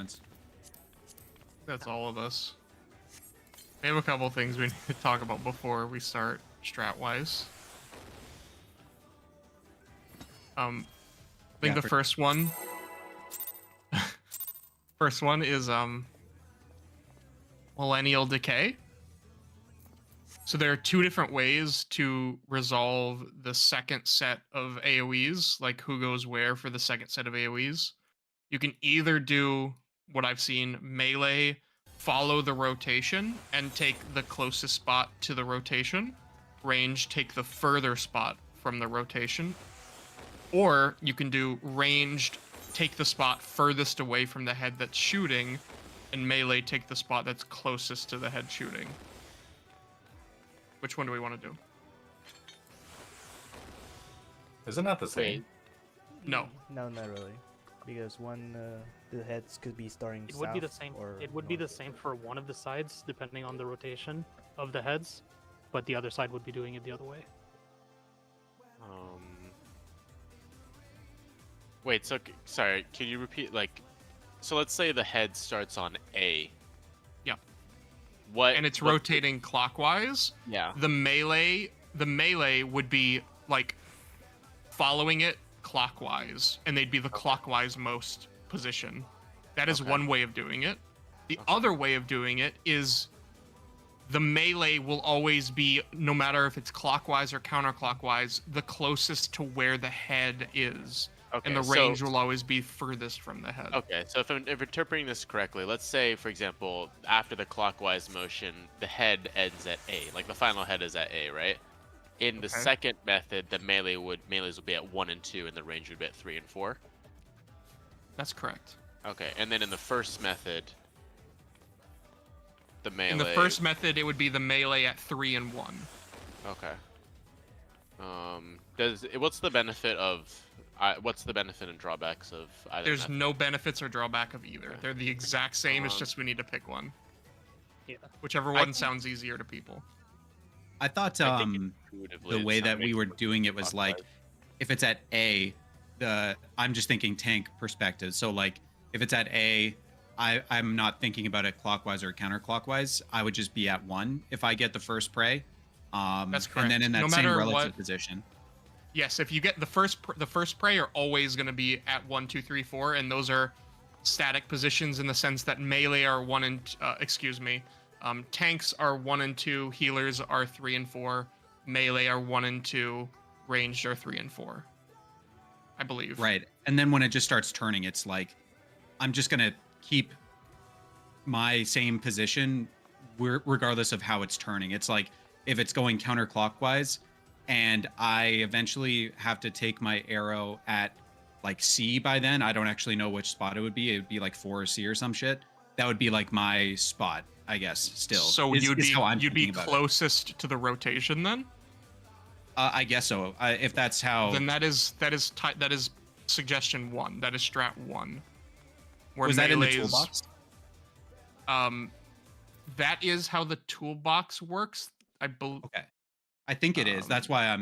sense. That's all of us. We have a couple things we need to talk about before we start strat-wise. I think the first one is Millennial Decay. So there are two different ways to resolve the second set of AoEs, like who goes where for the second set of AoEs. You can either do what I've seen, melee, follow the rotation and take the closest spot to the rotation, range, take the further spot from the rotation, or you can do ranged, take the spot furthest away from the head that's shooting, and melee, take the spot that's closest to the head shooting. Which one do we want to do? Isn't that the same? No. No, not really. Because one, the heads could be starting It would be the south same. or It would be the north. same for one of the sides, depending on the rotation of the heads, but the other side would be doing it the other way. Wait, so sorry, can you repeat, like, so let's say the head starts on A. Yep. What? And it's rotating clockwise. Yeah. The melee would be like following it clockwise, and they'd be the clockwise most position. That is one way of doing it. The other way of doing it is the melee will always be, no matter if it's clockwise or counterclockwise, the closest to where the head is. Okay, and the range will always be furthest from the head. Okay, so if I'm interpreting this correctly, let's say, for example, after the clockwise motion, the head ends at A. Like, the final head is at A, right? In the second method, the melees would be at 1 and 2, and the range would be at 3 and 4? That's correct. Okay, and then in the first method, the melee... In the first method, it would be the melee at 3 and 1. Okay. What's the benefit and drawbacks of either There's method? no benefits or drawback of either. Okay. They're the exact same. It's just we need to pick one. Yeah. Whichever one sounds easier to people. I thought intuitively the it way that we sounded were doing it was like, clockwise. if it's at A, I'm just thinking tank perspective. So like, if it's at A, I'm not thinking about it clockwise or counterclockwise. I would just be at 1 if I get the first prey. That's correct. And then in that No same matter relative what- position. Yes, if you get the first prey are always going to be at 1, 2, 3, 4, and those are static positions in the sense that melee are 1 and tanks are 1 and 2, healers are 3 and 4, melee are 1 and 2, ranged are 3 and 4. I believe. Right. And then when it just starts turning, it's like, I'm just going to keep my same position regardless of how it's turning. It's like, if it's going counterclockwise and I eventually have to take my arrow at like C by then, I don't actually know which spot it would be. It would be like 4 or C or some shit. That would be like my spot, I guess, still. So is you'd how I'm be thinking about it. closest to the rotation then? I guess so. If that's how. Then that is suggestion 1. That is strat 1. Where Was that in the melees- toolbox? That is how the toolbox works. I believe. Okay. I think it is. That's why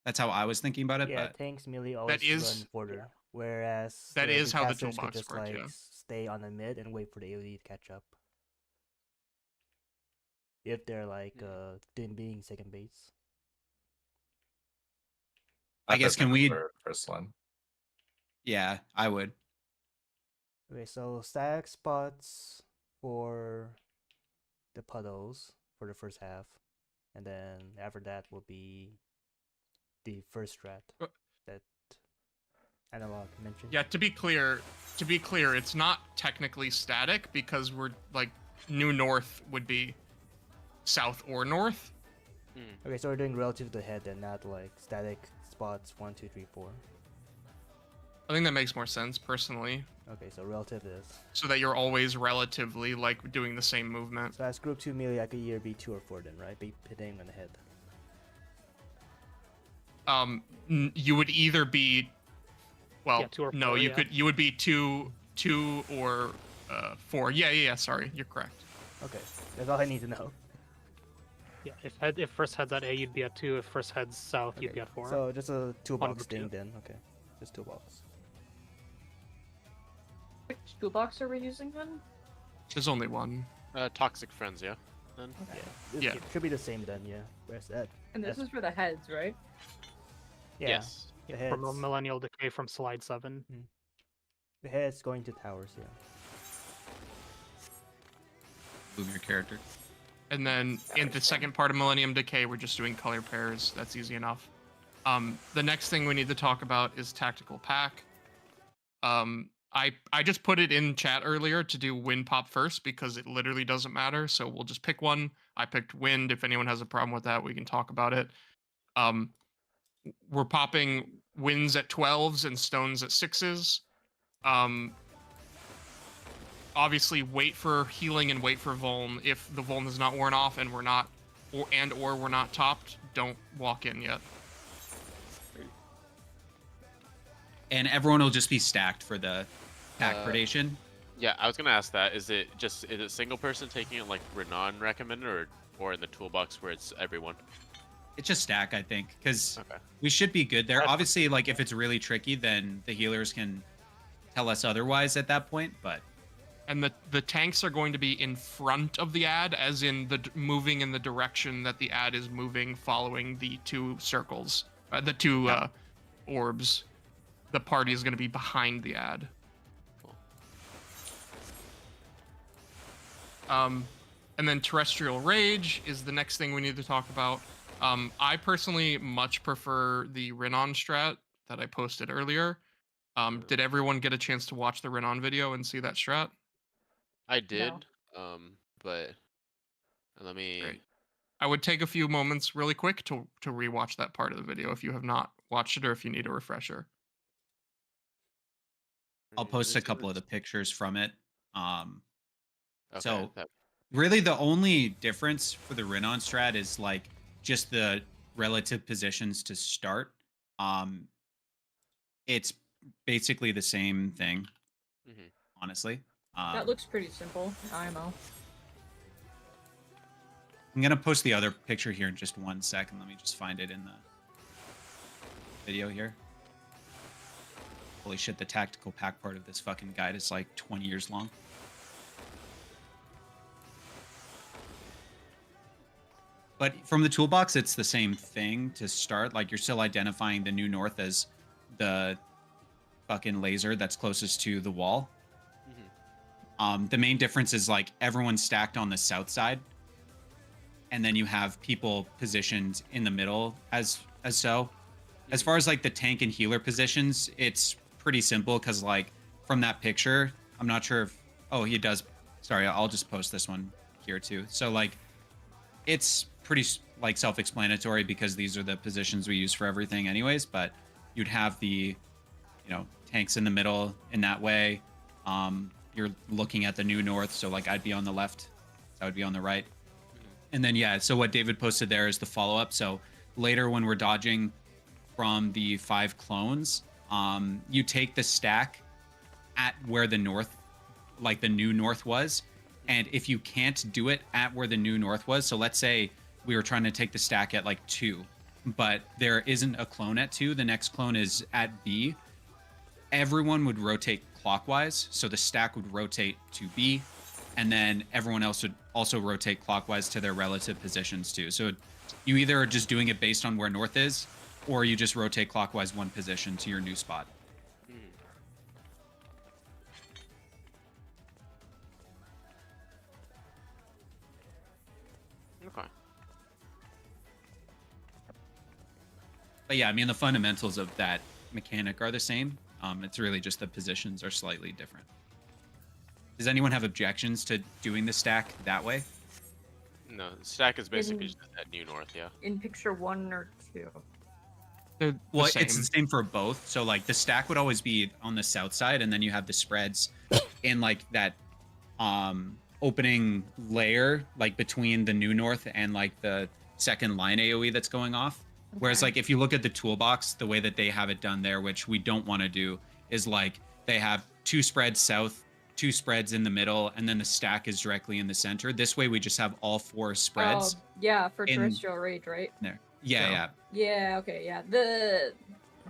that's how I was thinking about it. Yeah, But tanks melee always is- run further, whereas That is how the casters could toolbox just, works, like, yeah. stay on the mid and wait for the AoE to catch up. If they're like being second base. I guess can we? First one. Yeah, I would. Okay, so static spots for the puddles for the first half, and then after that will be the first strat that Analog mentioned. Yeah, to be clear, it's not technically static because we're like New North would be south or north. Okay, so we're doing relative to the head and not like static spots 1, 2, 3, 4. I think that makes more sense personally, Okay, so relative is. so that you're always relatively like doing the same movement. So as group 2 melee, I could either be 2 or 4 then, right? Be hitting on the head. You would either be, well, Yeah, 2 or no, 4, you yeah. could, you would be two or 4. Yeah. Sorry, you're correct. Okay, that's all I need to know. Yeah, if first head's at A, you'd be at 2. If first head's south, you'd Okay, be at 4. So just a toolbox group thing 2. then. Okay, just toolbox. toolbox are we using then? There's only one. Toxic friends, yeah. Then Okay. Yeah, Yeah. it should be the same then. Yeah. Where's that? And this That's- is for the heads, right? Yeah. yes. The From a heads. Millennial Decay from slide 7. The heads going to towers. Yeah. Boom your character. And then in the second part of Millennium Decay, we're just doing color pairs. That's easy enough. The next thing we need to talk about is tactical pack. I just put it in chat earlier to do wind pop first because it literally doesn't matter. So we'll just pick one. I picked wind. If anyone has a problem with that, we can talk about it. We're popping winds at 12s and stones at 6s. Obviously, wait for healing and wait for Vuln. If the Vuln is not worn off and we're not, or we're not topped, don't walk in yet. And everyone will just be stacked for the pack predation. Yeah, I was gonna ask that. Is it single person taking it like Renan recommended, or in the toolbox where it's everyone? It's just stack, I think, because Okay. we should be good there. Obviously, like if it's really tricky, then the healers can tell us otherwise at that point. But And the tanks are going to be in front of the ad, as in moving in the direction that the ad is moving, following the two circles, the two orbs. The party is going to be behind the ad. Cool. And then Terrestrial Rage is the next thing we need to talk about. I personally much prefer the Renan strat that I posted earlier. Did everyone get a chance to watch the Renan video and see that strat? I did, but let me. Great. I would take a few moments really quick to rewatch that part of the video if you have not watched it or if you need a refresher. I'll post a couple of the pictures from it. Okay, So really the only difference for the Renan strat is like just the relative positions to start. It's basically the same thing, honestly. That looks pretty simple, IMO. I'm gonna post the other picture here in just 1 second. Let me just find it in the video here. Holy shit, the tactical pack part of this fucking guide is like 20 years long. But from the toolbox, it's the same thing to start. Like, you're still identifying the New North as the fucking laser that's closest to the wall. The main difference is, like, everyone's stacked on the south side. And then you have people positioned in the middle as so. As far as, like, the tank and healer positions, it's pretty simple because, like, from that picture, I'm not sure if... Oh, he does... Sorry, I'll just post this one here, too. So, like, it's pretty, like, self-explanatory because these are the positions we use for everything anyways, but you'd have the, you know, tanks in the middle in that way. You're looking at the New North, so, like, I'd be on the left, I would be on the right. And then, yeah, so what David posted there is the follow-up. So later when we're dodging from the 5 clones, you take the stack at where the north, like the New North was. And if you can't do it at where the New North was, so let's say we were trying to take the stack at like 2, but there isn't a clone at 2, the next clone is at B, everyone would rotate clockwise. So the stack would rotate to B, and then everyone else would also rotate clockwise to their relative positions too. So you either are just doing it based on where north is, or you just rotate clockwise 1 position to your new spot. Okay. But yeah, I mean, the fundamentals of that mechanic are the same. It's really just the positions are slightly different. Does anyone have objections to doing the stack that way? No, the stack is basically just at New North, yeah. In picture 1 or 2. They're Well, the it's the same. same for both. So, like, the stack would always be on the south side, and then you have the spreads in, like, that opening layer, like, between the New North and, like, the second line AoE that's going off. Whereas, Okay. like, if you look at the toolbox, the way that they have it done there, which we don't want to do, is, like, they have 2 spreads south, 2 spreads in the middle, and then the stack is directly in the center. This way, we just have all 4 spreads Oh, yeah, for in- terrestrial rage, right? there. Yeah, So- yeah. Yeah, okay, yeah.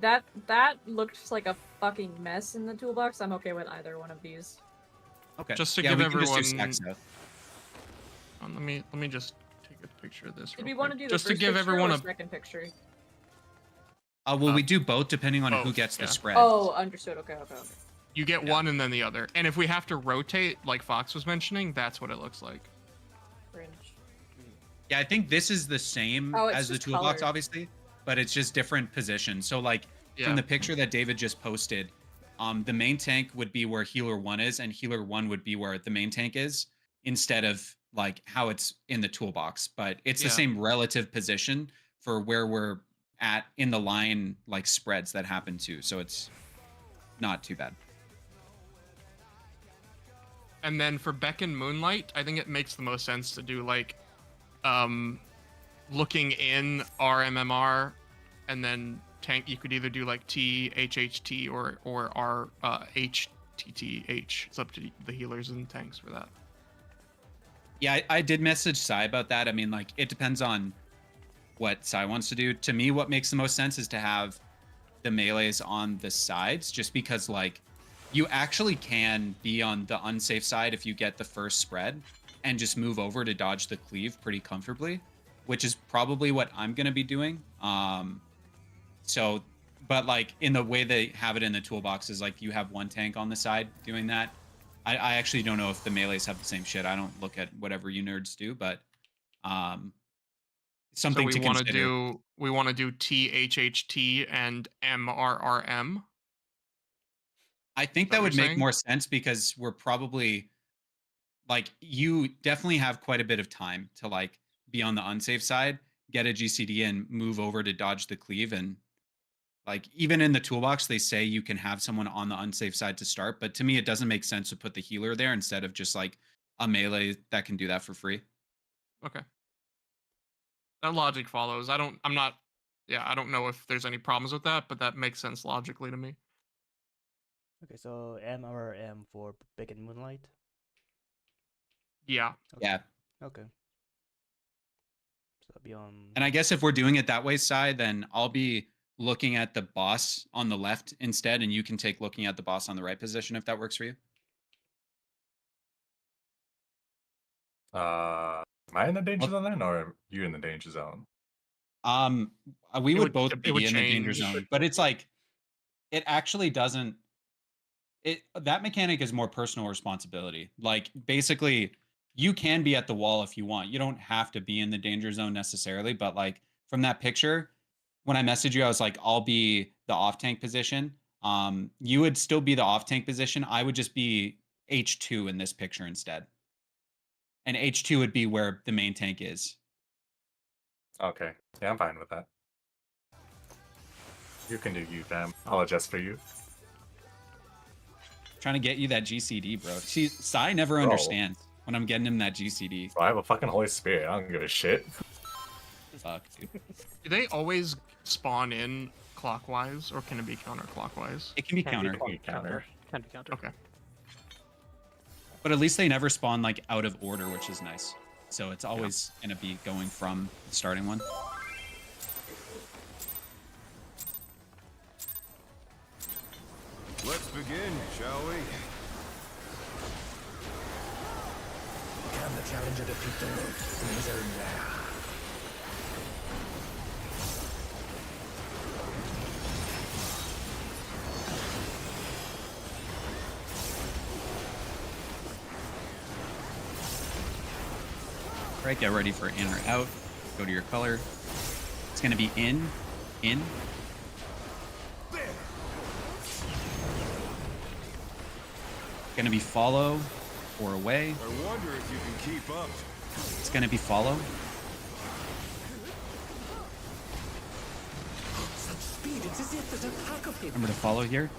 That looked like a fucking mess in the toolbox. I'm okay with either one of these. Okay. Just to yeah, give we can just do everyone- stack south. Let me just take a picture of this. Did real we want to quick. do the just first to give picture everyone or a second picture? Well, we do both depending on who both, gets the yeah. spread. Oh, understood. Okay. You get Yeah. one and then the other. And if we have to rotate, like Fox was mentioning, that's what it looks like. Cringe. Yeah, I think this is the same Oh, it's as the just toolbox, colored. obviously, but it's just different positions. So, like, Yeah. from the picture that David just posted, the main tank would be where healer 1 is, and healer 1 would be where the main tank is, instead of like how it's in the toolbox. But it's the Yeah. same relative position for where we're at in the line, like spreads that happen too. So it's not too bad. And then for Beckon Moonlight, I think it makes the most sense to do like looking in RMMR, and then tank. You could either do like THHT or HTTH. It's up to the healers and tanks for that. Yeah, I did message Sai about that. I mean, like, it depends on what Sai wants to do. To me, what makes the most sense is to have the melees on the sides, just because, like, you actually can be on the unsafe side if you get the first spread and just move over to dodge the cleave pretty comfortably, which is probably what I'm going to be doing. So, but like in the way they have it in the toolbox is like you have one tank on the side doing that. I actually don't know if the melees have the same shit. I don't look at whatever you nerds do, but something to consider. We want to do THHT and MRRM. I think that that what would you're make saying? more sense because we're probably like, you definitely have quite a bit of time to like be on the unsafe side, get a GCD and move over to dodge the cleave. And like, even in the toolbox, they say you can have someone on the unsafe side to start. But to me, it doesn't make sense to put the healer there instead of just like a melee that can do that for free. Okay. That logic follows. I don't know if there's any problems with that, but that makes sense logically to me. Okay, so MRM for Beacon Moonlight. Yeah. Okay. Yeah. Okay. So that'll be on. And I guess if we're doing it that way, Sai, then I'll be looking at the boss on the left instead, and you can take looking at the boss on the right position if that works for you. Am I in the danger zone then, or are you in the danger zone? We It would would- both it be would in the danger change. zone, but it's like, it actually doesn't. That mechanic is more personal responsibility. Like, basically, you can be at the wall if you want. You don't have to be in the danger zone necessarily, but like from that picture, when I messaged you, I was like, I'll be the off tank position. You would still be the off tank position. I would just be H2 in this picture instead. And H2 would be where the main tank is. Okay, yeah, I'm fine with that. You can do you, fam. I'll adjust for you. Trying to get you that GCD, bro. See, Sai never Bro. understands when I'm getting him that GCD. So I have a fucking Holy Spirit. I don't give a shit. Fuck, dude. Do they always spawn in clockwise, or can it be counterclockwise? It can be Can counter, be Counter. Can be counter. Okay. but at least they never spawn like out of order, which is nice. So it's always gonna be going from the starting one. Let's begin, shall we? Can the challenger defeat the wizard now? Right, get ready for in or out. Go to your color. It's gonna be in. Gonna be follow or away. I wonder if you can keep up. It's gonna be follow. Such speed, it's as if there's a pack of him. Remember to follow here.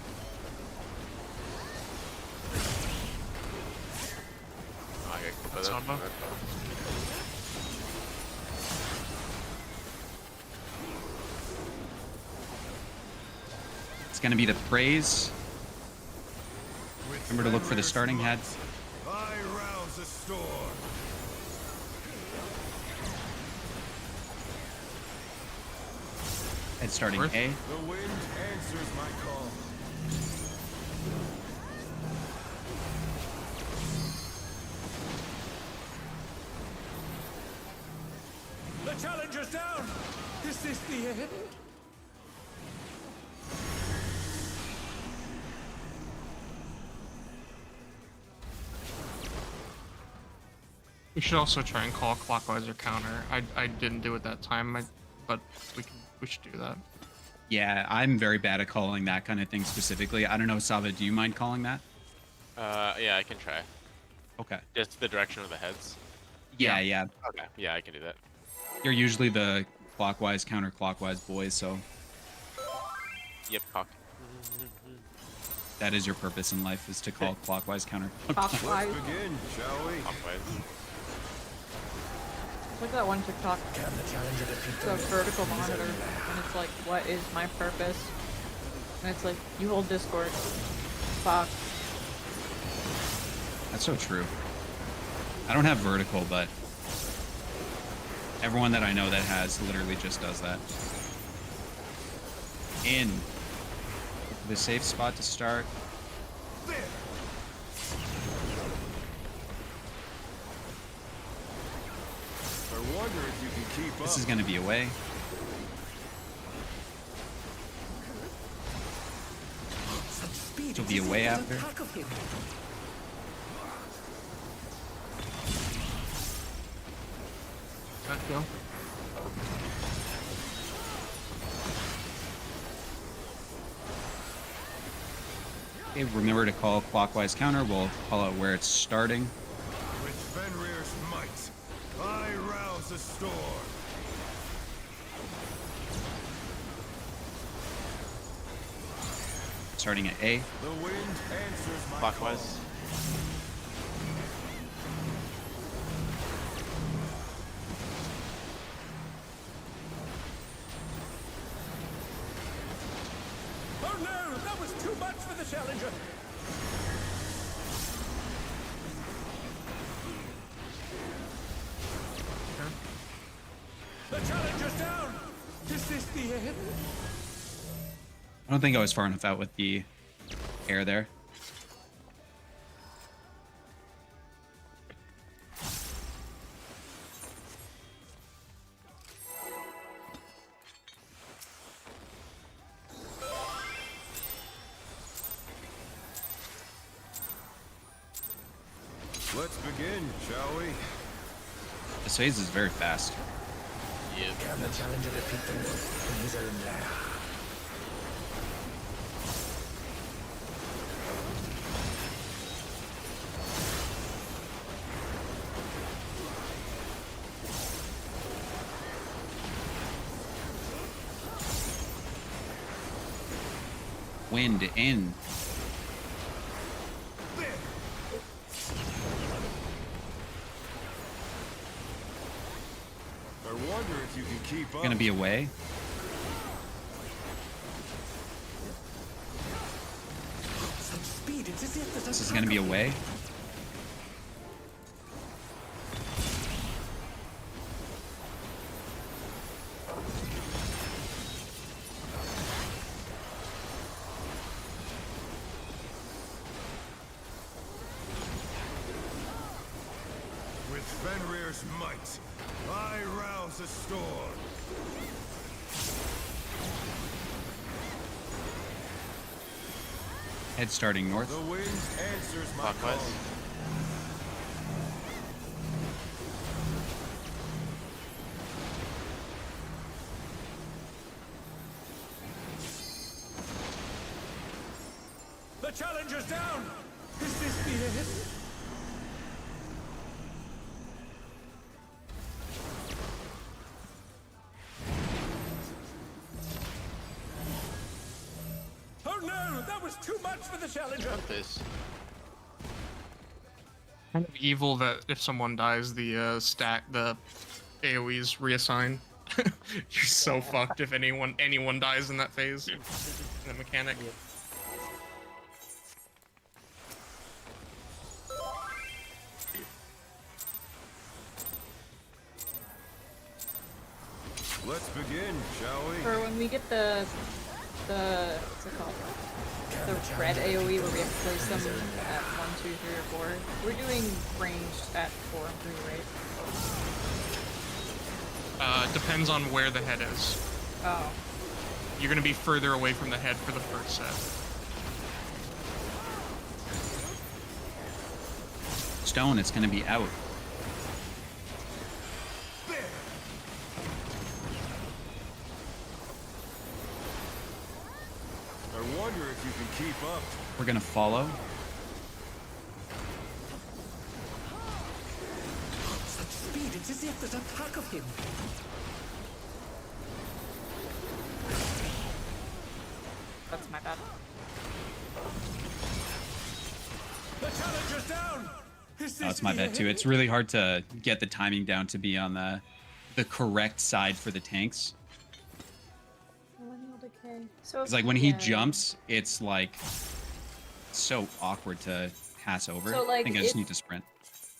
I get clip of Samba. that. It's gonna be the praise. Remember to look for the starting head. I rouse the storm. Head starting Worth. A. The wind answers my call. challenger's down! Is this the end? We should also try and call clockwise or counter. I didn't do it that time, but we should do that. Yeah, I'm very bad at calling that kind of thing specifically. I don't know, Sava, do you mind calling that? Yeah, I can try. Okay. Just the direction of the heads. Yeah, yeah. Okay. Yeah, I can do that. You're usually the clockwise, counterclockwise boys, so Yep, cock. that is your purpose in life, is to call clockwise, counterclockwise. Clockwise. Begin, shall we? Clockwise. Look at that one TikTok. Can the challenger defeat It's a vertical monitor, and it's like, what is my purpose? And it's like, you hold Discord. Fuck. That's so true. I don't have vertical, but everyone that I know that has literally just does that. In the safe spot to start. I wonder if you can keep up. This is going to be away. Such speed. This will be away after. Pack of him. That go. Okay, remember to call clockwise counter. We'll call out where it's starting. With Fenrir's might, I rouse the storm. Starting at A. The wind answers my Clockwise. Oh no! That was too much for the challenger! The challenger's down! Is this the end? I don't think I was far enough out with the air there. Let's begin, shall we? This phase is very fast. Yep. Can the challenger defeat the wolf in his own lair? Wind in. I wonder if you can keep up. Gonna be away. Such speed. It's as if there's a This is pack gonna be of him. away. With Fenrir's might, I rouse the storm. Head starting north. The wind answers my Clockwise. call. The challenger's down! Is this the end? Oh no! That was too much for the challenger! This. Kind of evil that if someone dies, the AoEs reassign. You're so fucked if anyone dies in that phase. In the mechanic. Let's begin, shall we? For when we get the what's it called? The red AoE where we have to place them at 1, 2, 3, or 4. We're doing ranged at 4 and 3, right? Depends on where the head is. Oh. You're gonna be further away from the head for the first set. Stone, it's gonna be out. I wonder if you can keep up. We're gonna follow. Such speed, it's as if there's a pack of him. That's my bad. The challenger's down. Is Oh, this it's my the bad too. end? It's really hard to get the timing down to be on the correct side for the tanks. Millennial decay. So It's like when he yeah. jumps, it's like so awkward to pass over. So, like, I think I just if- need to sprint.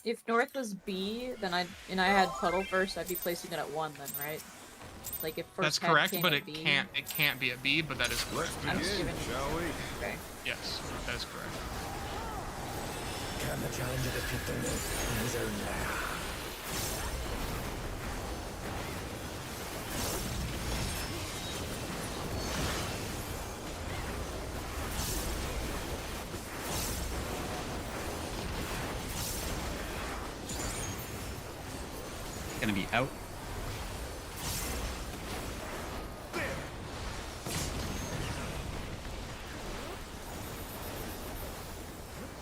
If north was B, then I had puddle first, I'd be placing it at 1 then, right? Like if That's first head correct, came but at it B, can't be a B, but that is correct. Let's I'm just begin, giving- shall we? Okay. Yes, that is correct. Can the challenger defeat the wolf in his own lair? It's gonna be out.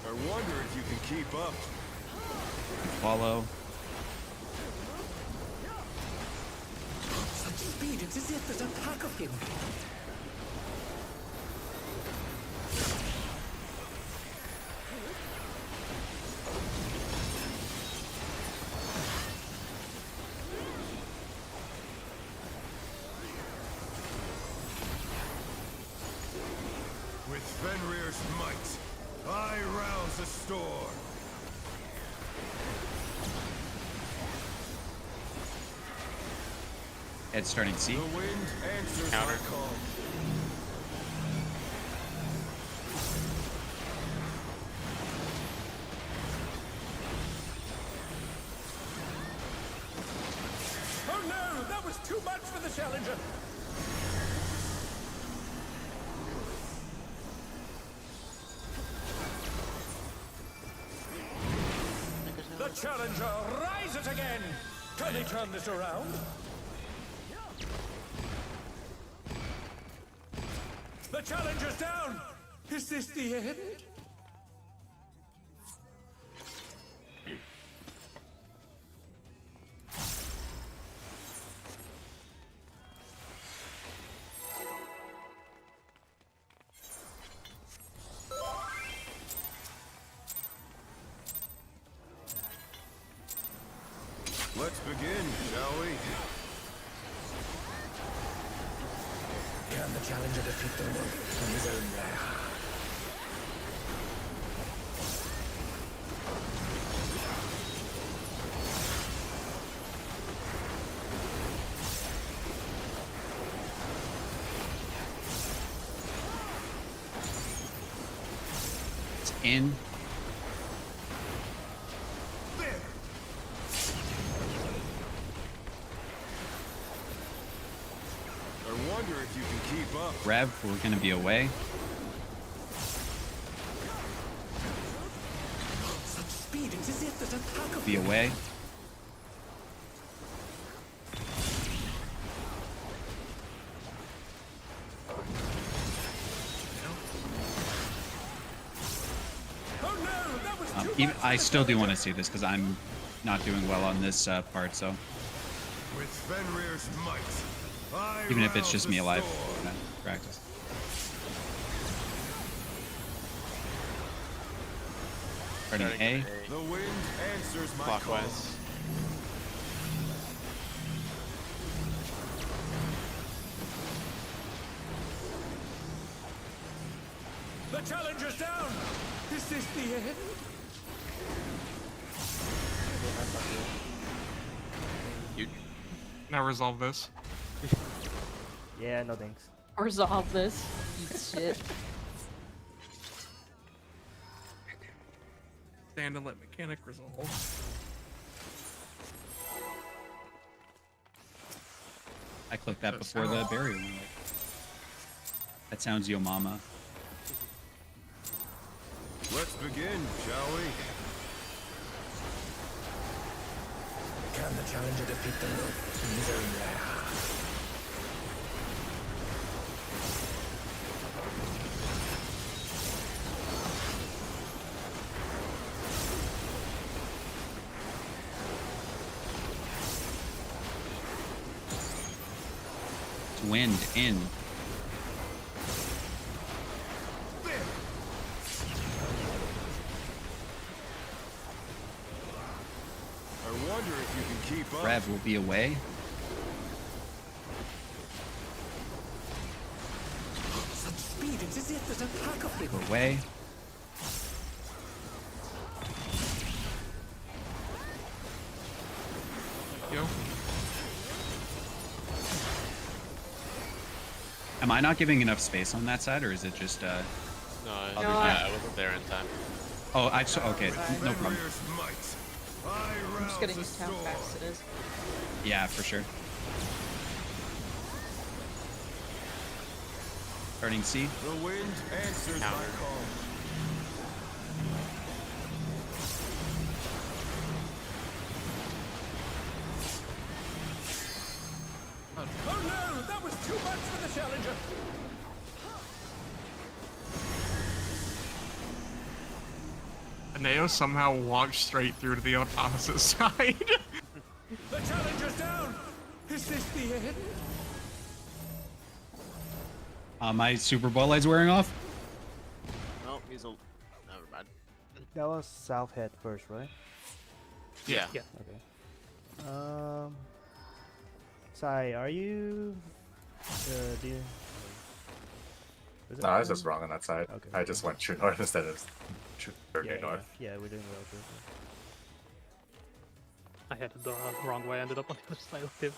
I wonder if you can keep up. Follow. Such speed, it's as if there's a pack of him. With Fenrir's might, I rouse the storm. Head starting C. The wind answers Counter. my call. Oh no, that was too much for the challenger. The challenger rises again. Can he turn this around? The challenger's down. Is this the end? Let's begin, shall we? Can the challenger defeat the wolf in his own lair? It's in. I wonder if you can keep up. Rev, we're gonna be away. Such speed, it's as if there's a pack of Be him. away. Oh no, that was too Even, much for I the still do want challenger. to see this because I'm not doing well on this part. So With Fenrir's might, I even if it's rouse just the me alive, storm. I'm gonna practice. Starting A. The wind answers my call. Clockwise. The challenger's down. Is this the end? Now resolve this. Yeah, no thanks. Resolve this. Eat shit. Stand and let mechanic resolve. I clicked that That before the sounds- barrier went away. That sounds yo mama. Let's begin, shall we? Can the challenger defeat the loop in his own lair? Wind in. I wonder if you can keep up. Rev will be away. Such speed, it's as if there's a pack of them. Away. Yo. Am I not giving enough space on that side, or is it just No, Other I wasn't there in time. Oh, I saw. Okay, no problem. Fenrir's might. I I'm just rouse getting the used to how storm. fast it is. Yeah, for sure. Starting C. The wind answers my Counter. call. Oh no, that was too much for the challenger. Aneo somehow walked straight through to the opposite side. The challenger's down. Is this the end? My Super Bowl light's wearing off. No, he's a. Never mind. That was south head first, right? Yeah. Yeah. Okay. Sai, are you? Do you? Was it No, I was on? just wrong on that side. Okay, I just went true north instead of true Yeah, north. yeah, we're doing well. I headed the wrong way. I ended up on the other side of him.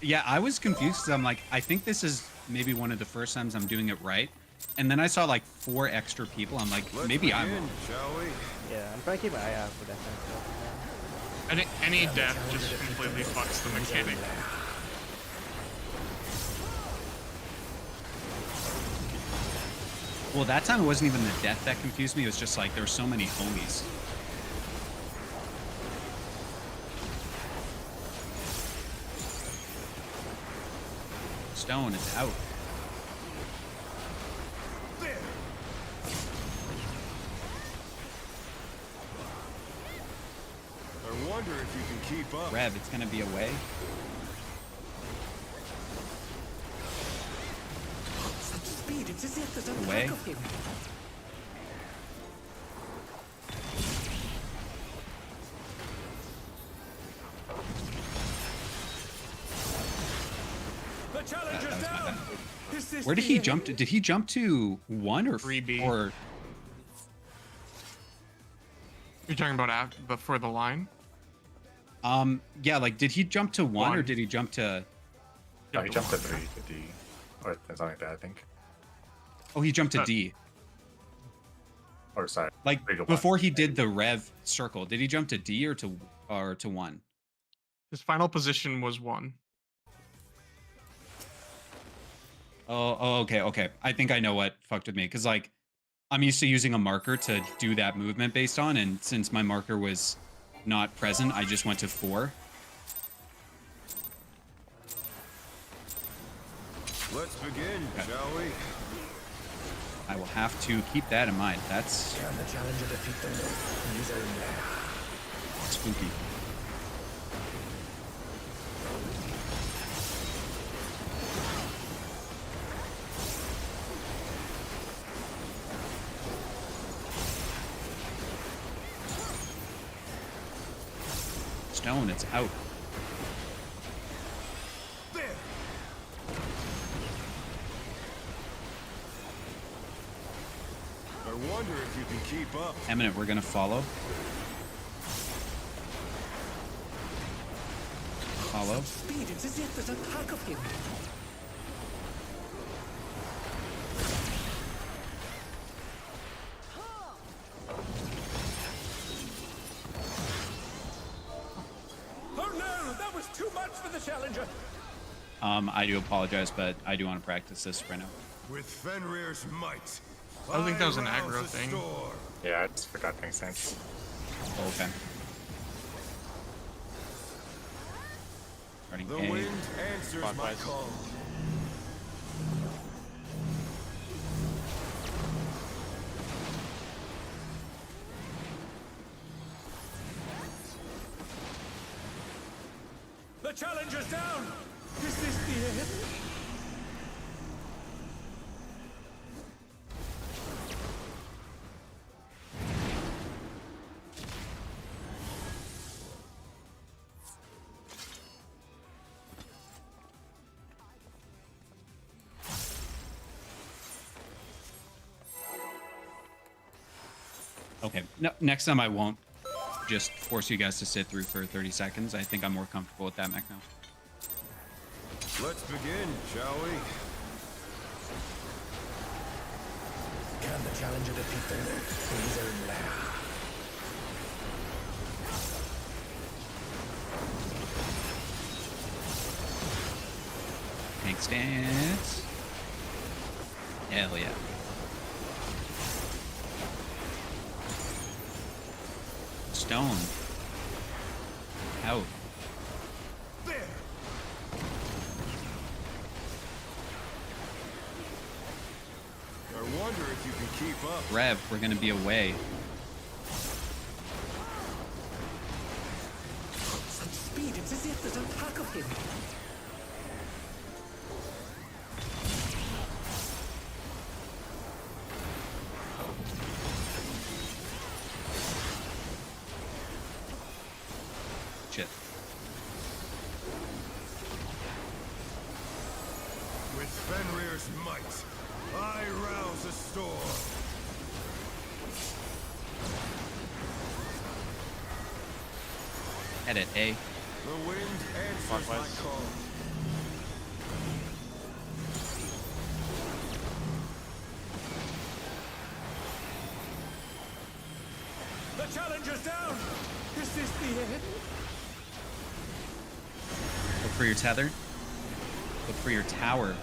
Yeah, I was confused because I'm like, I think this is maybe one of the first times I'm doing it right. And then I saw like 4 extra people. I'm like, Let's maybe I'm begin, wrong. shall we? Yeah, I'm trying to keep my eye out for that kind of stuff. Any death just completely fucks the mechanic. Well, that time it wasn't even the death that confused me. It was just like there were so many homies. Stone is out. I wonder if you can keep up. Rev, it's gonna be away. Such speed, it's as if there's a Away. pack of him. The challenger's down. Is this Where did the he end? jump to? Did he jump to 1 or 3B. Or You're talking about before the line? yeah, like did he jump to 1 or One. did he jump to? No, he jumped to 3 to D. Or something like that, I think. Oh, he jumped to Uh, D. Or sorry. Like 3 to 1. before he did the Rev circle, did he jump to D or to 1? His final position was 1. Oh, okay. I think I know what fucked with me because like I'm used to using a marker to do that movement based on, and since my marker was not present, I just went to 4. Let's begin, shall we? I will have to keep that in mind. That's Can the challenger defeat the loop in his own lair? spooky. Stone, it's out. I wonder if you can keep up. Eminent, we're gonna follow. Follow. Speed, it's as if there's a pack of him. Oh no, that was too much for the challenger. I do apologize, but I do want to practice this right now. With Fenrir's might, I don't think that was an rouse aggro the thing. storm. Yeah, I just forgot things sense. Okay. Starting The A. wind answers my Clockwise. call. The challenger's down! Is this the end? Okay. No, next time I won't just force you guys to sit through for 30 seconds. I think I'm more comfortable with that mech now. Let's begin, shall we? Can the challenger defeat the Nyx in his own lair? Tank stance. Hell yeah. Stone. Out. There! I wonder if you can keep up. Rev, we're gonna be away. Such speed, it's as if there's a pack of him. Shit. With Fenrir's might, I rouse a storm. Edit A. The wind answers my Clockwise. call. The challenger's down! Is this the end? Look for your tether. Look for your tower.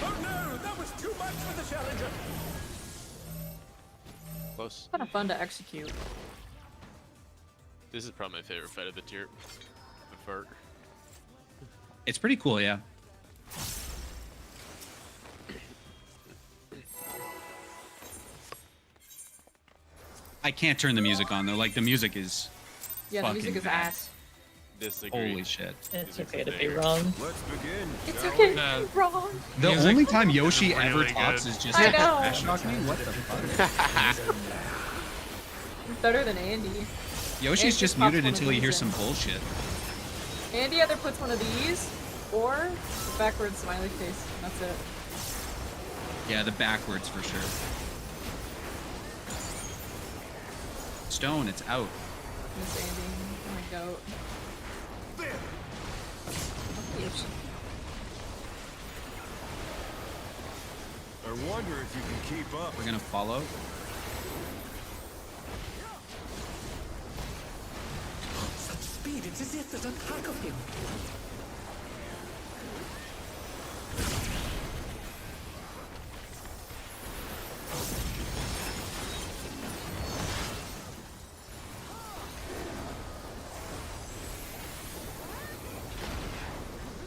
Oh no! That was too much for the challenger! Close. Kind of fun to execute. This is probably my favorite fight of the tier. The fart. It's pretty cool, yeah. I can't turn the music on though. Like the music is Yeah, the fucking music is bad. ass. Disagree. Holy shit. It's Music's okay a to be banger. wrong. Let's begin. It's shall okay we? to be wrong. The Music only time is Yoshi ever really talks good. is just I like know. trash talking. What the fuck? Better than Andy. Yoshi's And just pops muted one of until he these hears in. some bullshit. Andy either puts one of these or the backwards smiley face. That's it. Yeah, the backwards for sure. Stone, it's out. Miss Andy. Oh my goat. There! Oh, Yoshi. I wonder if you can keep up. We're gonna follow. Such speed, it's as if there's a pack of him.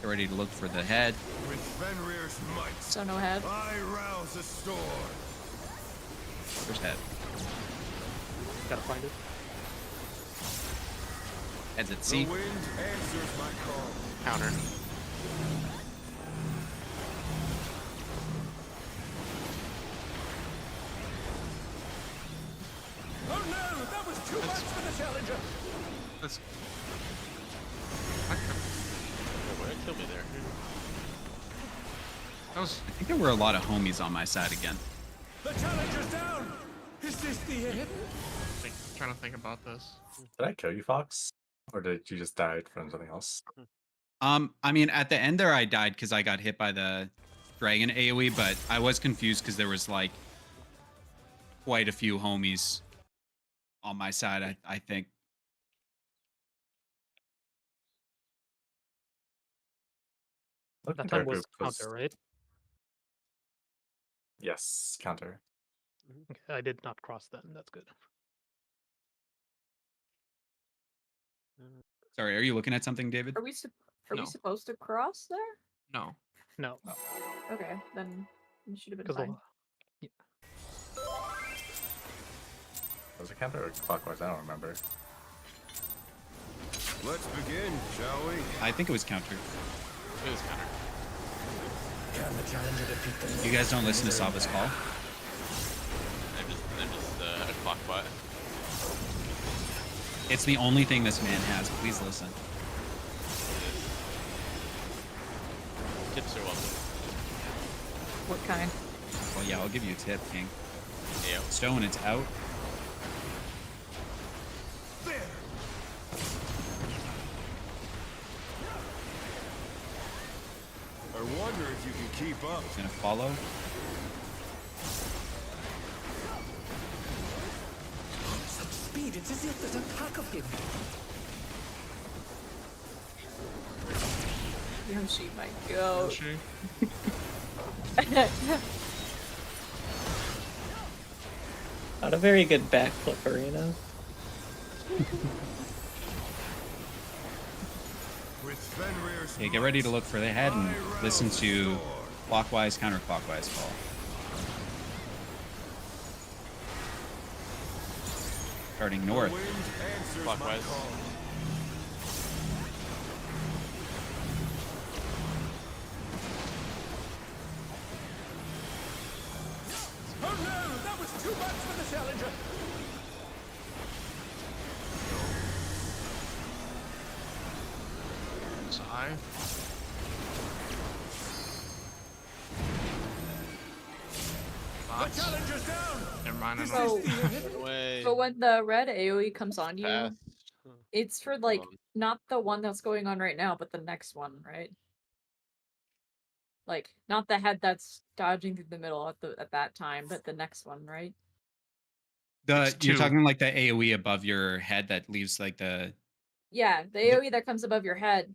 Get ready to look for the head. With Fenrir's might, So no head. I rouse a storm. Where's head? Gotta find it. Head's at The C. wind answers my call. Counter. Oh no! That was too much for the challenger! That's... Wait, why did it kill me there? That was... I think there were a lot of homies on my side again. The challenger's down! Is this the end? trying to think about this. Did I kill you, Fox? Or did you just die from something else? I mean, at the end there, I died because I got hit by the dragon AoE, but I was confused because there was like quite a few homies on my side. I think That time was counter, right? Yes, counter. Okay, I did not cross then. That's good. Sorry, are you looking at something, David? Are we are No. we supposed to cross there? No. No, Okay, then it should have been because fine. Was it counter or clockwise? I don't remember. Let's begin, shall we? I think it was counter. It was counter. Can the challenger defeat them? You guys don't listen to Saba's call? I'm just a clock bot. It's the only thing this man has. Please listen. Tips are welcome. What kind? Well, yeah, I'll give you a tip, King. Yeah. Stone, it's out. There! I wonder if you can keep up. It's gonna follow. Such speed, it's as if there's a pack of him. Yoshi, my goat. Yoshi. Not a very good backflipper, you know? With Fenrir's Okay, get ready to look for the head and listen to clockwise, counterclockwise fall. Starting north. wind answers my Clockwise. call. Oh no, that was too much for the challenger. Sigh. The Bots. challenger's down. Never mind. I So, don't Way so when the red AoE comes on you, fast. it's for like Um, not the one that's going on right now, but the next one, right? Like not the head that's dodging through the middle at that time, but the next one, right? You're two. talking like the AoE above your head that leaves like the. Yeah, the AoE that comes above your head,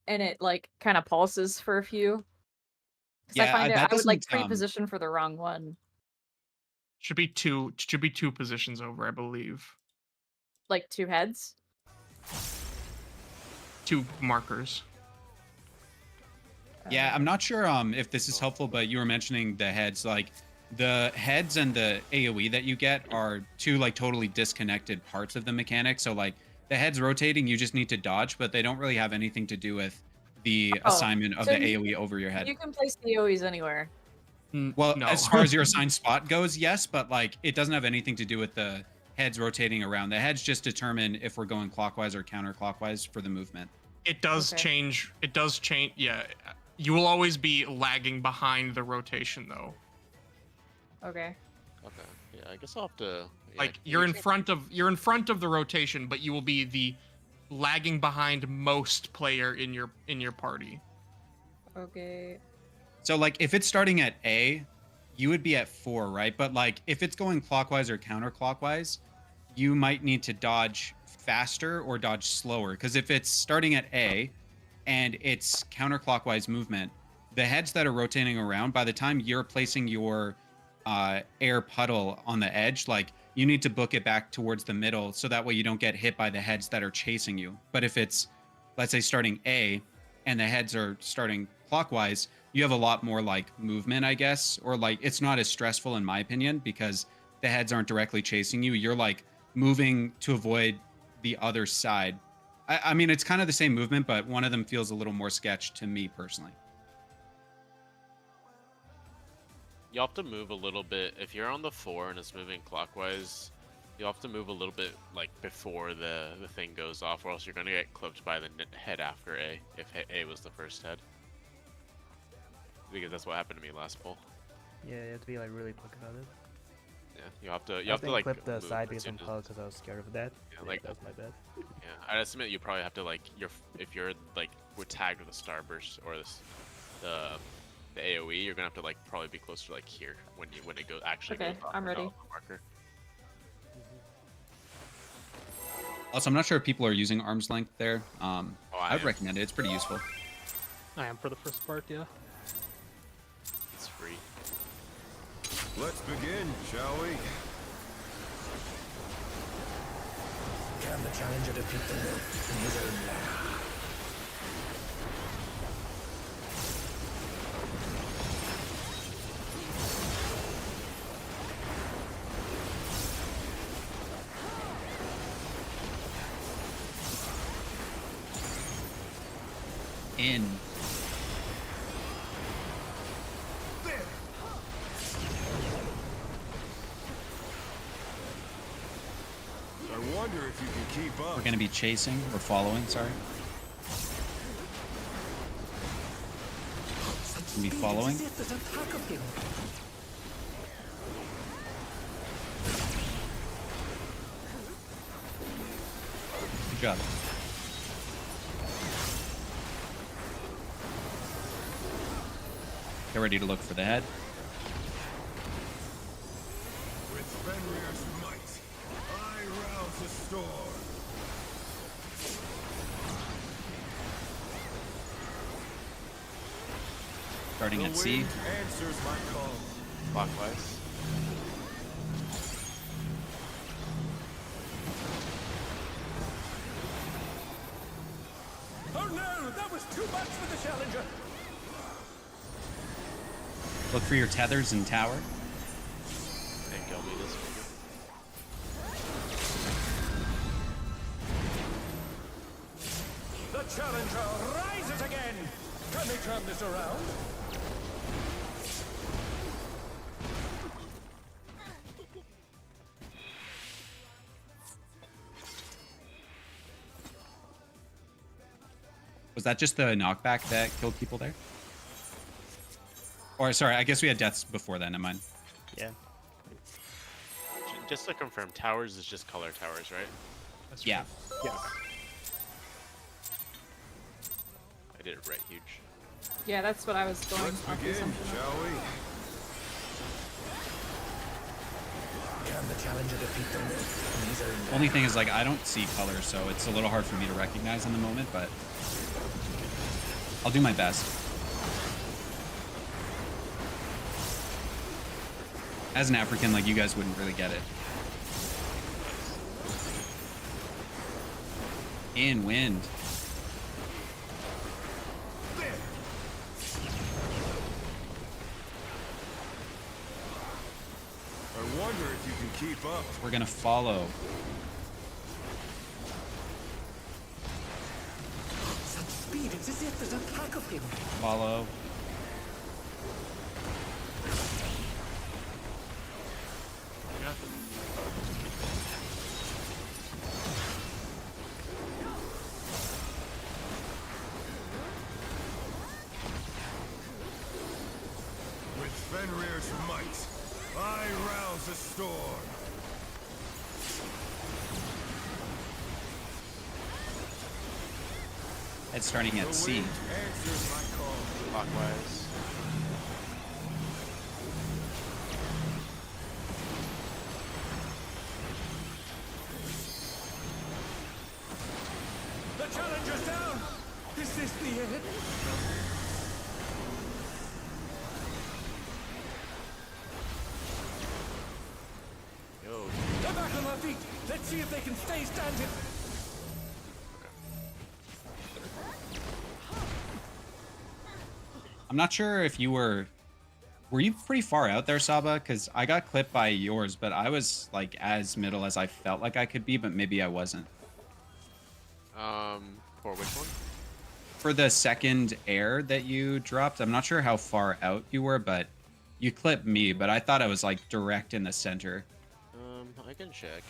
and it like kind of pulses for a few. 'Cause Yeah, I find that I would like doesn't, pre-position for the wrong one, Should be two positions over, I believe. like 2 heads. 2 markers. Yeah, I'm not sure if this is helpful, but you were mentioning the heads. Like the heads and the AoE that you get are 2 like totally disconnected parts of the mechanic. So like the heads rotating, you just need to dodge, but they don't really have anything to do with the Oh, assignment of so the you- AoE over your head. You can place the AoEs anywhere. Well, no. as far as your assigned spot goes, yes, but like it doesn't have anything to do with the heads rotating around. The heads just determine if we're going clockwise or counterclockwise for the movement. It does Okay. change. It does change. Yeah, you will always be lagging behind the rotation, though. Okay. Okay. Yeah, I guess I'll have to. Yeah, Like you're in front of the rotation, but you will be the lagging behind most player in your party. Okay. So like if it's starting at A, you would be at 4, right? But like if it's going clockwise or counterclockwise, you might need to dodge faster or dodge slower. Because if it's starting at A and it's counterclockwise movement, the heads that are rotating around, by the time you're placing your air puddle on the edge, like you need to book it back towards the middle so that way you don't get hit by the heads that are chasing you. But if it's, let's say, starting A and the heads are starting clockwise, you have a lot more like movement, I guess, or like it's not as stressful in my opinion because the heads aren't directly chasing you. You're like moving to avoid the other side. I mean, it's kind of the same movement, but one of them feels a little more sketch to me personally. You'll have to move a little bit. If you're on the 4 and it's moving clockwise, you'll have to move a little bit like before the thing goes off, or else you're gonna get clipped by the head after A, if A was the first head. Because that's what happened to me last pull. Yeah, you have to be like really quick about it. Yeah, you have to. I You have to think like clip the move side as because soon I'm as- pug because I was scared of that. Yeah, like that's my bad. yeah. I'd estimate you probably have to like if you're like we're tagged with a starburst or the AOE, you're gonna have to like probably be closer to like here when it goes actually. Okay, goes off I'm the ready. marker. Also, I'm not sure if people are using arm's length there. I I'd am. recommend it. It's pretty useful. I am for the first part, yeah. It's free. Let's begin, shall we? Can the challenger defeat the wolf in his own lair? In. I wonder if you can keep up. We're going to be chasing or following, sorry. Gonna be following. Good job. Get ready to look for the head. With Fenrir's might, I rouse the storm. Starting The at C. wind answers my call. Clockwise. Oh no, that was too much for the challenger. Look for your tethers and tower. I think I'll be this figure. The challenger rises again. Can they turn this around? Was that just the knockback that killed people there? Or sorry, I guess we had deaths before then, never mind. Yeah. Just to confirm, towers is just color towers, right? That's Yeah. Yes. I did it right, huge. Yeah, that's what I was going Let's off the begin, assumption of. shall we? Can the challenger defeat the wolf in his own lair? Only thing is, like, I don't see color, so it's a little hard for me to recognize in the moment, but I'll do my best. As an African, like, you guys wouldn't really get it. In wind. I wonder if you can keep up. We're gonna follow. Such speed, it's as if there's a pack of him. Follow. Yeah. With Fenrir's might, I rouse the storm. It's starting at The C. wind answers my call. Clockwise. The challenger's down. Is this the end? Yo, They're back on their feet. Let's see if they can stay standing. I'm not sure if you were you pretty far out there, Saba? Because I got clipped by yours, but I was like as middle as I felt like I could be, but maybe I wasn't. for which one? For the second air that you dropped, I'm not sure how far out you were, but you clipped me, but I thought I was like direct in the center. I can check.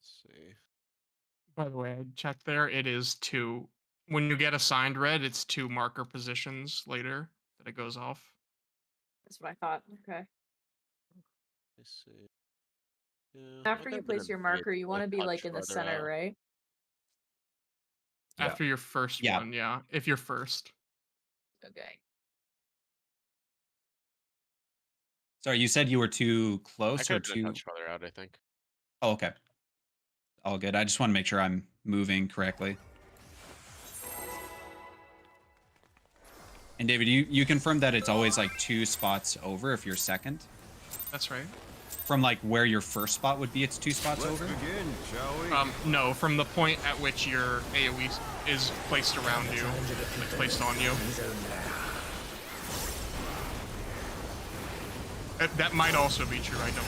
Let's see. By the way, I checked there. It is 2. When you get assigned red, it's 2 marker positions later that it goes off. That's what I thought. Okay. Let's see. Yeah, After you place your marker, you want to be like in the center, right? Yeah. After your first Yeah. one, yeah. If you're first. Okay. Sorry, you said you were too I close could or have been a too. touch farther out, I think. Oh, okay. All good. I just want to make sure I'm moving correctly. And David, you confirmed that it's always like 2 spots over if you're second? That's right. From like where your first spot would be, it's 2 spots Let's over? begin, shall we? No, from the point at which your AoE is placed around you, like placed on you. That might also be true, I don't know.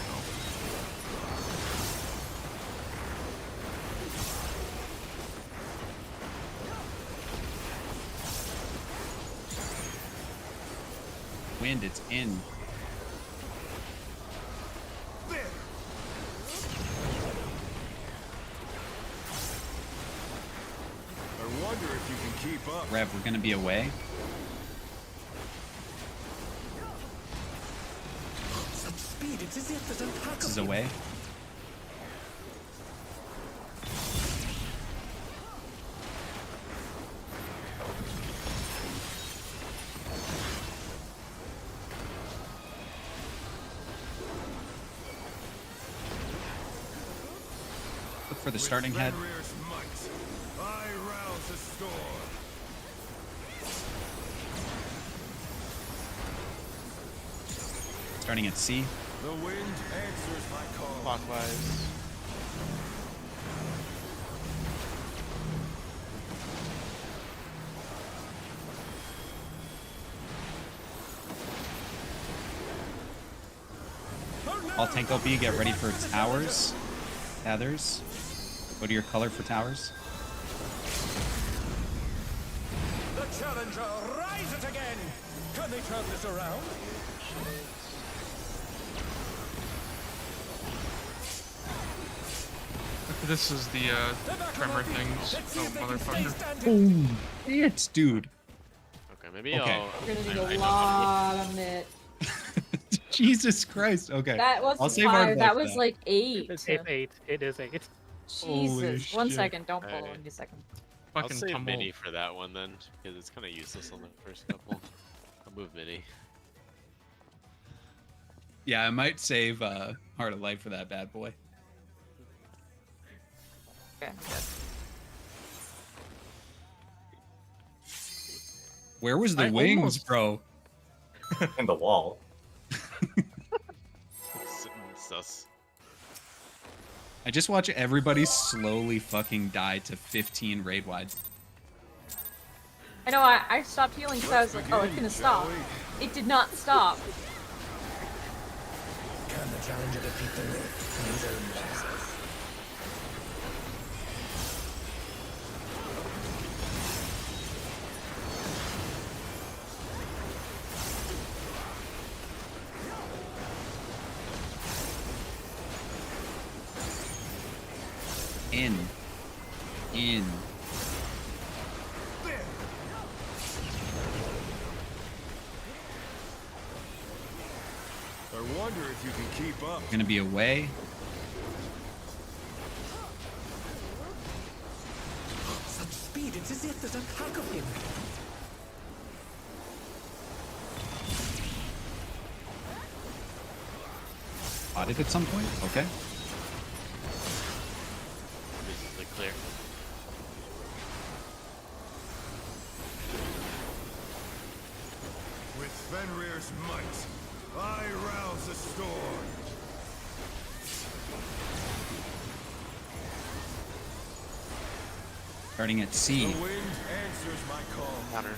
Wind, it's in. I wonder if you can keep up. Rev, we're gonna be away. Such speed, it's as if there's a pack This of is you. away. Look for the starting head. Fenrir's might, I rouse the storm. Starting at C. The wind answers my call. Clockwise. All tank OP, get ready for towers. Gathers. Go to your color for towers. The challenger rises again. Can they turn this around? This is the tremor things. Oh, motherfucker. Oh, it's dude. Okay, maybe Okay. I'll. We're gonna need I a don't lot of it. Jesus Christ. Okay. That I'll wasn't save 5, our that vote was for like 8. It's 8. It is 8. Holy Jesus. One shit. second, don't pull. Alright. Give me a second. I'll Fucking save tumble. Mini for that one then, because it's kind of useless on the first couple. I'll move Mini. Yeah, I might save Heart of Light for that bad boy. Okay, I'm good. Where was the I wings, almost- bro? In the wall. Sus. I just watch everybody slowly fucking die to 15 raid wide. I know, I stopped healing because I was like, oh, it's gonna stop. It did not stop. Can the challenger defeat the rift in his own process? In. I wonder if you can keep up. Gonna be away. Such speed, it's as if there's a pack of him. Spotted at some point? Okay. Reasonably clear. With Fenrir's might, I rouse the storm. Starting at The C. wind answers my call. Counter.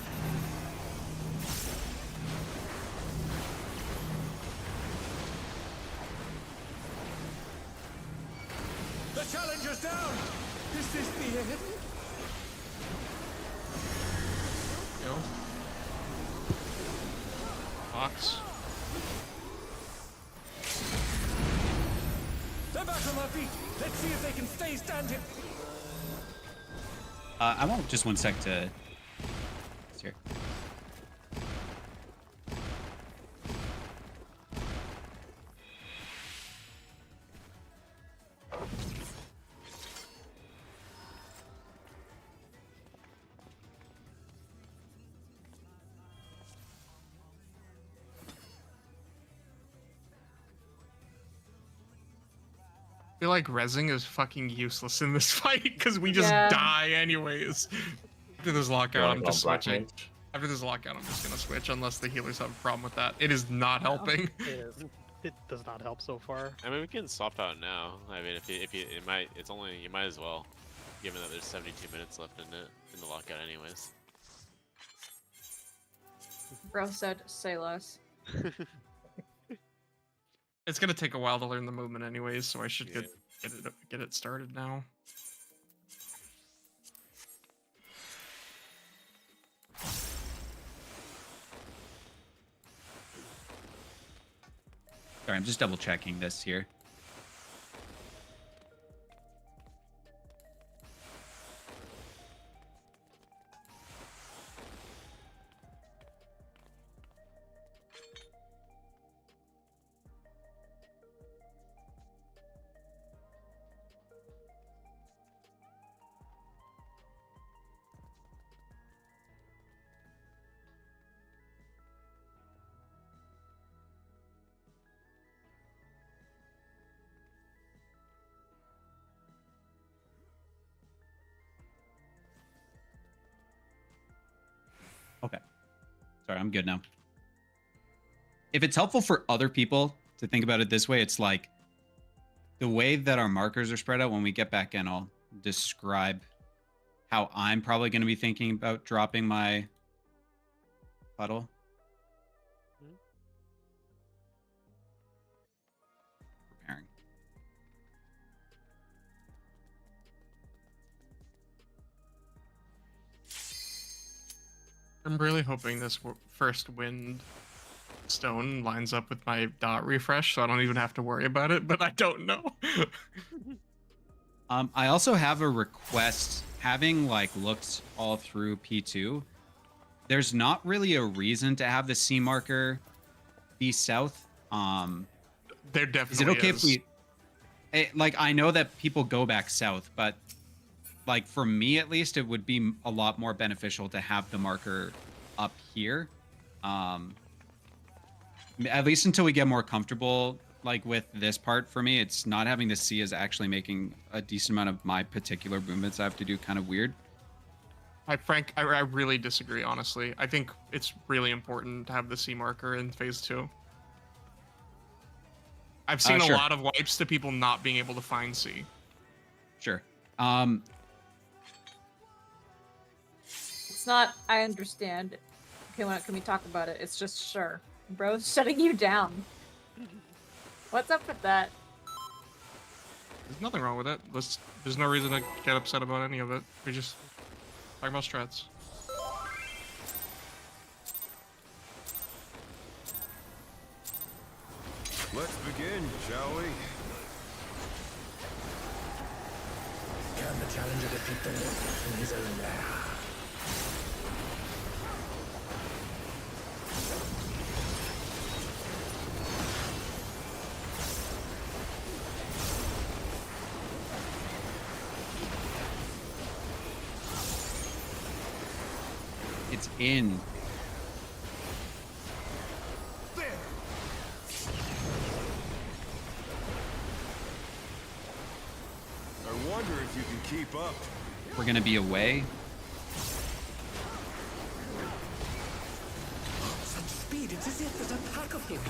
The challenger's down. Is this the end? Go. Box. They're back on their feet. Let's see if they can stay standing. I want just 1 sec to... It's here. feel like rezzing is fucking useless in this fight because we just Yeah. die anyways. After this lockout, You're I'm on just Black switching. Mage. After this lockout, I'm just gonna switch unless the healers have a problem with that. It is not helping. It does not help so far. I mean, we can swap out now. I mean, if you it might, it's only, you might as well, given that there's 72 minutes left in it, in the lockout anyways. Bro said, say less. It's gonna take a while to learn the movement anyways, so I should get it started now. Sorry, I'm just double checking this here. Okay. Sorry, I'm good now. If it's helpful for other people to think about it this way, it's like the way that our markers are spread out. When we get back in, I'll describe how I'm probably going to be thinking about dropping my puddle. Preparing. I'm really hoping this first wind stone lines up with my dot refresh, so I don't even have to worry about it, but I don't know. I also have a request. Having like looked all through P2, there's not really a reason to have the C marker be south. There definitely is it okay if we like, I know that people go back south, but like for me at least, it would be a lot more beneficial to have the marker up here. At least until we get more comfortable like with this part. For me, it's not having the C is actually making a decent amount of my particular movements I have to do kind of weird. I really disagree, honestly. I think it's really important to have the C marker in phase 2. I've seen a Sure. lot of wipes to people not being able to find C. Sure. It's not, I understand. Can we talk about it? It's just, sure. Bro's shutting you down. What's up with that? There's nothing wrong with it. There's no reason to get upset about any of it. We just talking about strats. Let's begin, shall we? Can the challenger defeat the wolf in his own lair? It's in. There. I wonder if you can keep up. We're gonna be away. Such speed, it's as if there's a pack of him.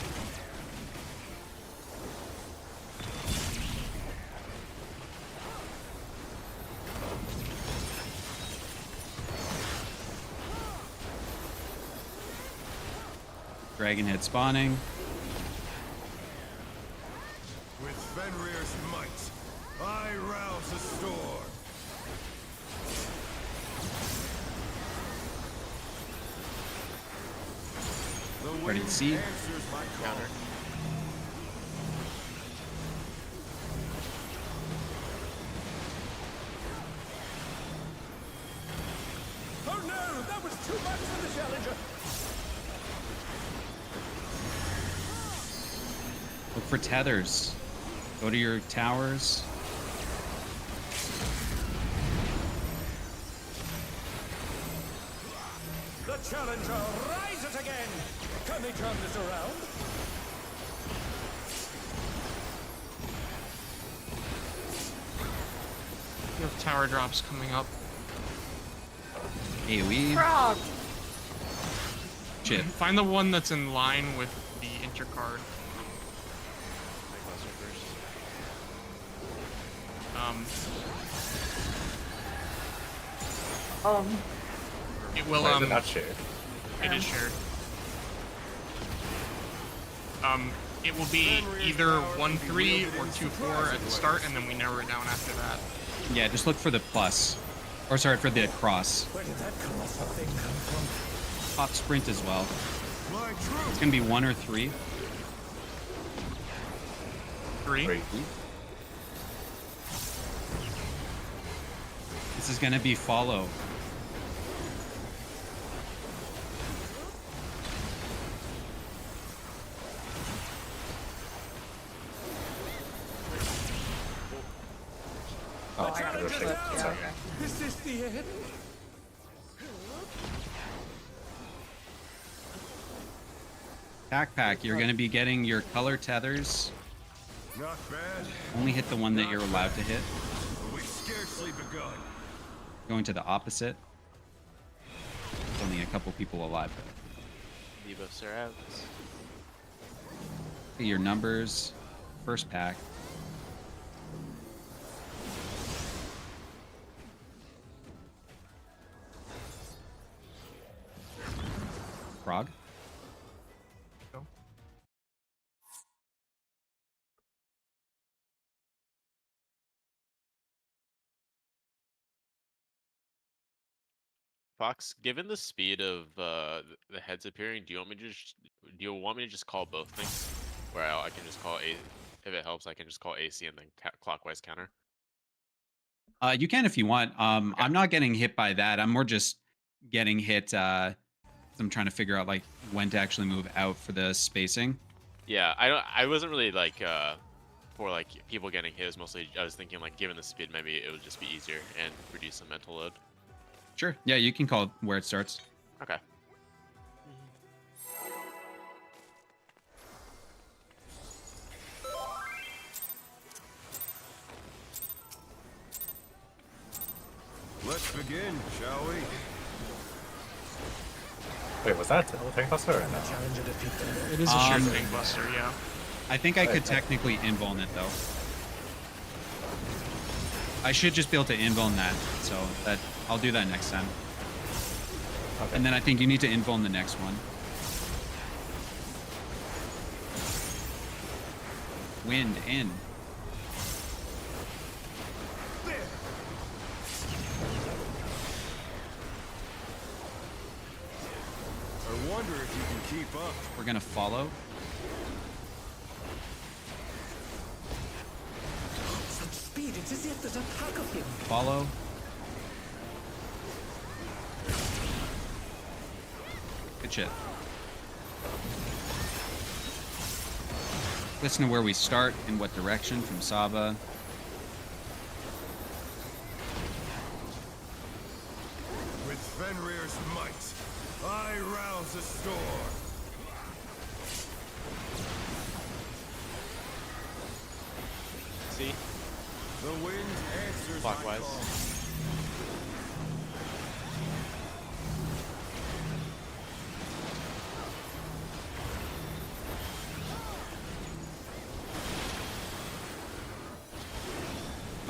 Dragon head spawning. With Fenrir's might, I rouse the storm. The Ready to wind see. answers my call. Oh no, that was too much for the challenger. Look for tethers. Go to your towers. The challenger rises again. Can they turn this around? tower drops coming up. AoE. Frog! Shit. Find the one that's in line with the intercard. It will Why is it not shared? It is shared. It will be either 1-3 or 2-4 at the start, and then we narrow it down after that. Yeah, just look for the plus. Or sorry, for the cross. Where did that colossal thing come from? Pop sprint as well. My It's troops. gonna be 1 or 3. 3. Great. This is gonna be follow. Oh, I got it. okay. Yeah, Sorry. okay. Is this the end? Backpack, you're gonna be getting your color tethers. Not bad. Only hit the one that you're allowed to hit. But we've scarcely begun. Going to the opposite. There's only a couple people alive. Debuffs are out. Your numbers. First pack. Frog. Fox, given the speed of the heads appearing, do you want me to just call both things? Where I can just call A, if it helps, I can just call AC and then clockwise counter. You can if you want. I'm not getting hit by that. I'm more just getting hit. 'Cause I'm trying to figure out like when to actually move out for the spacing. Yeah, I wasn't really like for like people getting hit. It was mostly I was thinking like given the speed, maybe it would just be easier and reduce some mental load. Sure. Yeah, you can call where it starts. Okay. Let's begin, shall we? Wait, was that a tank buster or no? Challenger defeated. It is a shared thing, Buster, yeah. I think I could Okay. technically invuln it though. I should just be able to invuln that, so that I'll do that next time. Okay. And then I think you need to invuln the next one. Wind in. I wonder if you can keep up. We're gonna follow. Such speed, it's as if there's a pack of him. Follow. Good shit. Listen to where we start, in what direction from Saba. With Fenrir's might, I rouse a storm. See? The wind answers Clockwise. my call.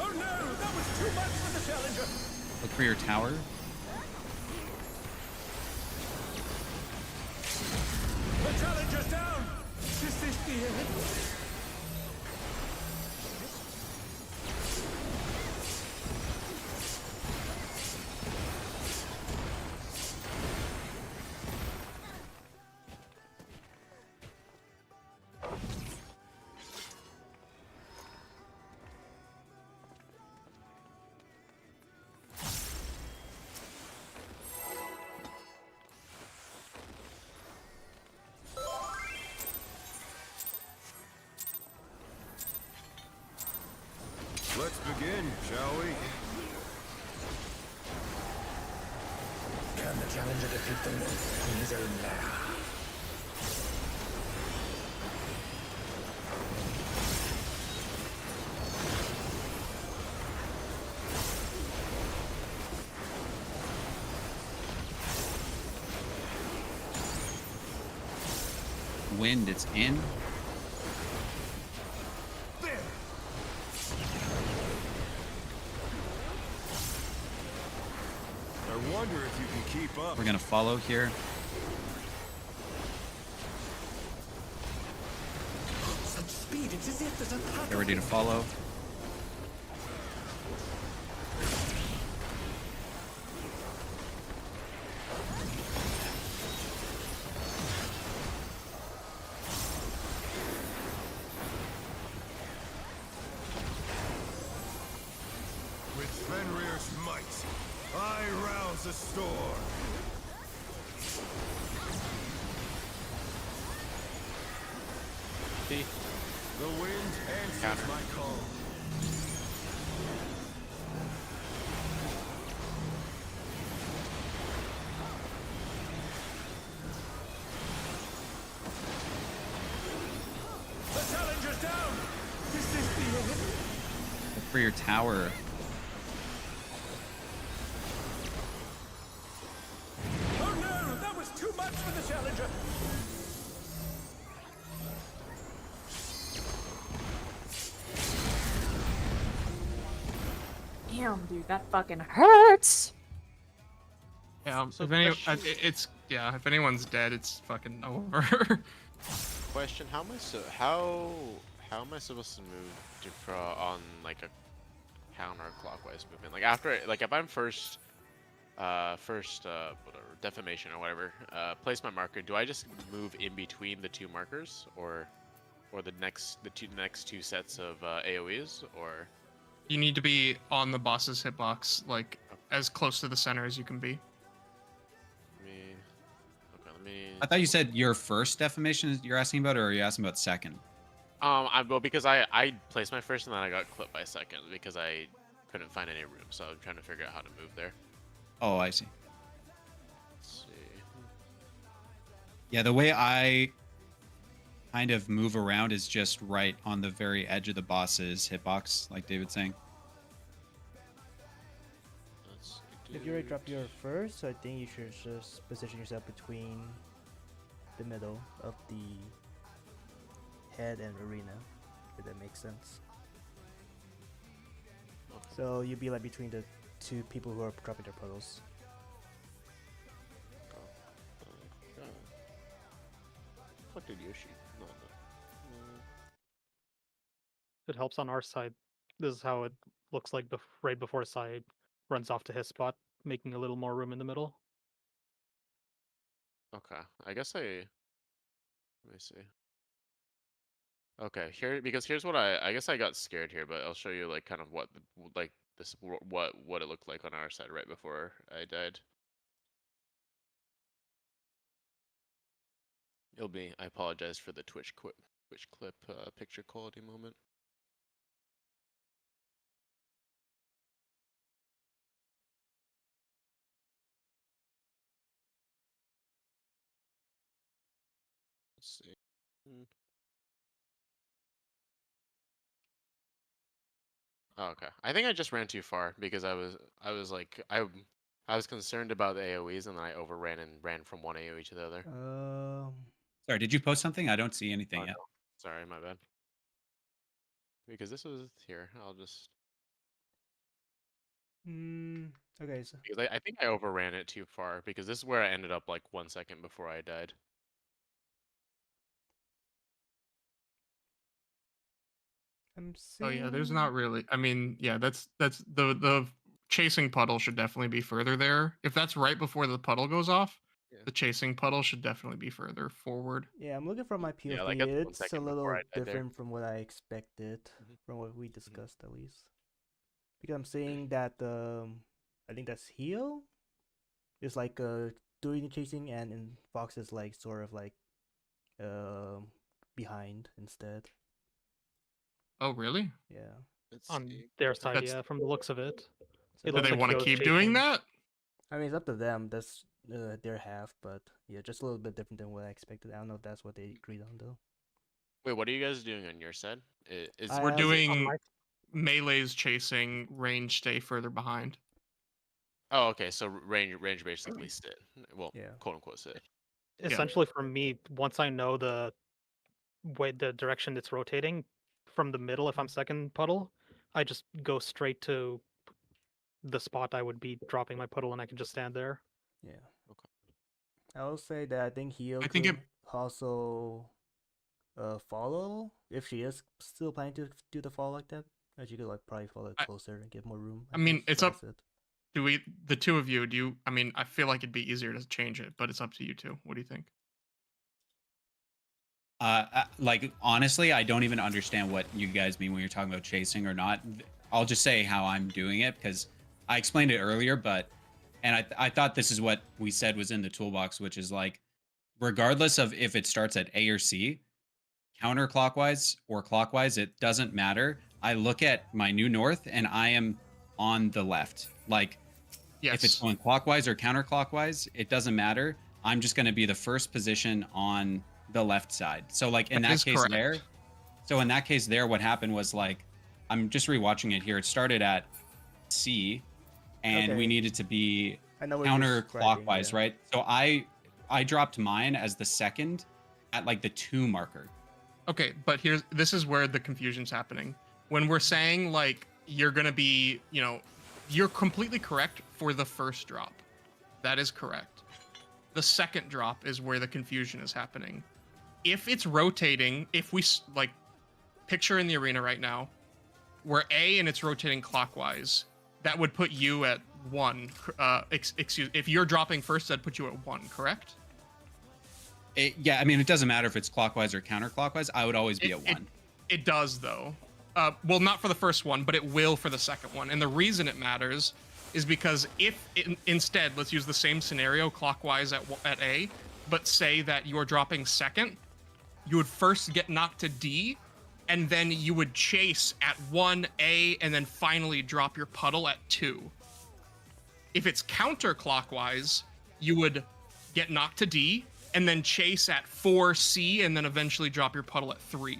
Oh no, that was too much for the challenger. Look for your tower. The challenger's down. Is this the end? Let's begin, shall we? Can the challenger defeat the wolf in his own lair? wind, it's in. There. I wonder if you can keep up. We're gonna follow here. Such speed, it's as if there's a pattern. Get ready to follow. With Fenrir's might, I rouse the storm. See? The wind answers Counter. my call. The challenger's down. Is this the end? Look for your tower. Oh no, that was too much for the challenger. Damn, dude, that fucking hurts. Yeah. So if any, question- it's yeah. If anyone's dead, it's fucking over. Question: How am I how am I supposed to move on like a counterclockwise movement? Like after if I'm first whatever defamation or whatever, place my marker. Do I just move in between the two markers, or the next two sets of AOE's, or? You need to be on the boss's hitbox, like as close to the center as you can be. Let me. I thought you said your first defamation you're asking about, or are you asking about second? Well, because I placed my first and then I got clipped by second because I couldn't find any room, so I'm trying to figure out how to move there. Oh, I see. Let's see. Yeah, the way I kind of move around is just right on the very edge of the boss's hitbox, like David's saying. Let's If you already dropped your first, I think you should just position yourself between the middle of the head and arena, if that makes sense. Okay. So you'd be like between the two people who are dropping their puddles. Fuck did Yoshi? No. It helps on our side. This is how it looks like right before side runs off to his spot, making a little more room in the middle. Okay, I guess let me see. Okay, here's what I guess I got scared here, but I'll show you like kind of what what it looked like on our side right before I died. I apologize for the Twitch clip picture quality moment. Let's see. Oh, okay. I think I just ran too far because I was concerned about the AoEs and then I overran and ran from one AoE to the other. Sorry, did you post something? I don't see anything Oh, yet. no. Sorry, my bad. Because this was here. I'll just Okay, so because I think I overran it too far because this is where I ended up like 1 second before I died. I'm Oh seeing. yeah, there's not really. I mean, yeah, that's the chasing puddle should definitely be further there. If that's right before the puddle goes off, Yeah. the chasing puddle should definitely be further forward. Yeah, I'm looking for my POV. Yeah, like that's 1 It's a second little before I died there. different from what I expected, Mhm. from what we discussed at least. Because I'm seeing that I think that's heal is like doing chasing, and in Fox is like sort of like behind instead. Oh really? Yeah. Let's On see. their side, That's- yeah, from the looks of it. So It Do looks they like want to Hyo's keep doing chasing. that? I mean, it's up to them. That's their half, but yeah, just a little bit different than what I expected. I don't know if that's what they agreed on though. Wait, what are you guys doing on your side? We're As- doing my- melee's chasing, range stay further behind. Oh, okay. So range basically sit. Well, Yeah. quote unquote sit. Essentially, for me, once I know the way the direction it's rotating from the middle, if I'm second puddle, I just go straight to the spot I would be dropping my puddle, and I can just stand there. Yeah. Okay. I will say that I think Hio I think could also follow if she is still planning to do the fall like that. She could like probably follow it closer and get more room. I mean, think, it's so up. that's it. Do we, the two of you, do you, I mean, I feel like it'd be easier to change it, but it's up to you two. What do you think? Like honestly, I don't even understand what you guys mean when you're talking about chasing or not. I'll just say how I'm doing it because I explained it earlier, and I thought this is what we said was in the toolbox, which is like, regardless of if it starts at A or C, counterclockwise or clockwise, it doesn't matter. I look at my new north and I am on the left. Like, Yes. if it's going clockwise or counterclockwise, it doesn't matter. I'm just going to be the first position on the left side. So like in that case there, so in that case there, what happened was like, I'm just rewatching it here. It started at C, and we needed to be counterclockwise, right? So I dropped mine as the second at like the 2 marker. Okay, but this is where the confusion's happening. When we're saying like you're gonna be, you know, you're completely correct for the first drop. That is correct. The second drop is where the confusion is happening. If it's rotating, if we like picture in the arena right now, we're A and it's rotating clockwise, that would put you at 1. Excuse, if you're dropping first, that'd put you at 1, correct? Yeah, I mean, it doesn't matter if it's clockwise or counterclockwise. I would always be at 1. It does, though. Well, not for the first one, but it will for the second one. And the reason it matters is because if instead, let's use the same scenario, clockwise at A, but say that you're dropping second, you would first get knocked to D, and then you would chase at 1A, and then finally drop your puddle at 2. If it's counterclockwise, you would get knocked to D, and then chase at 4C, and then eventually drop your puddle at 3.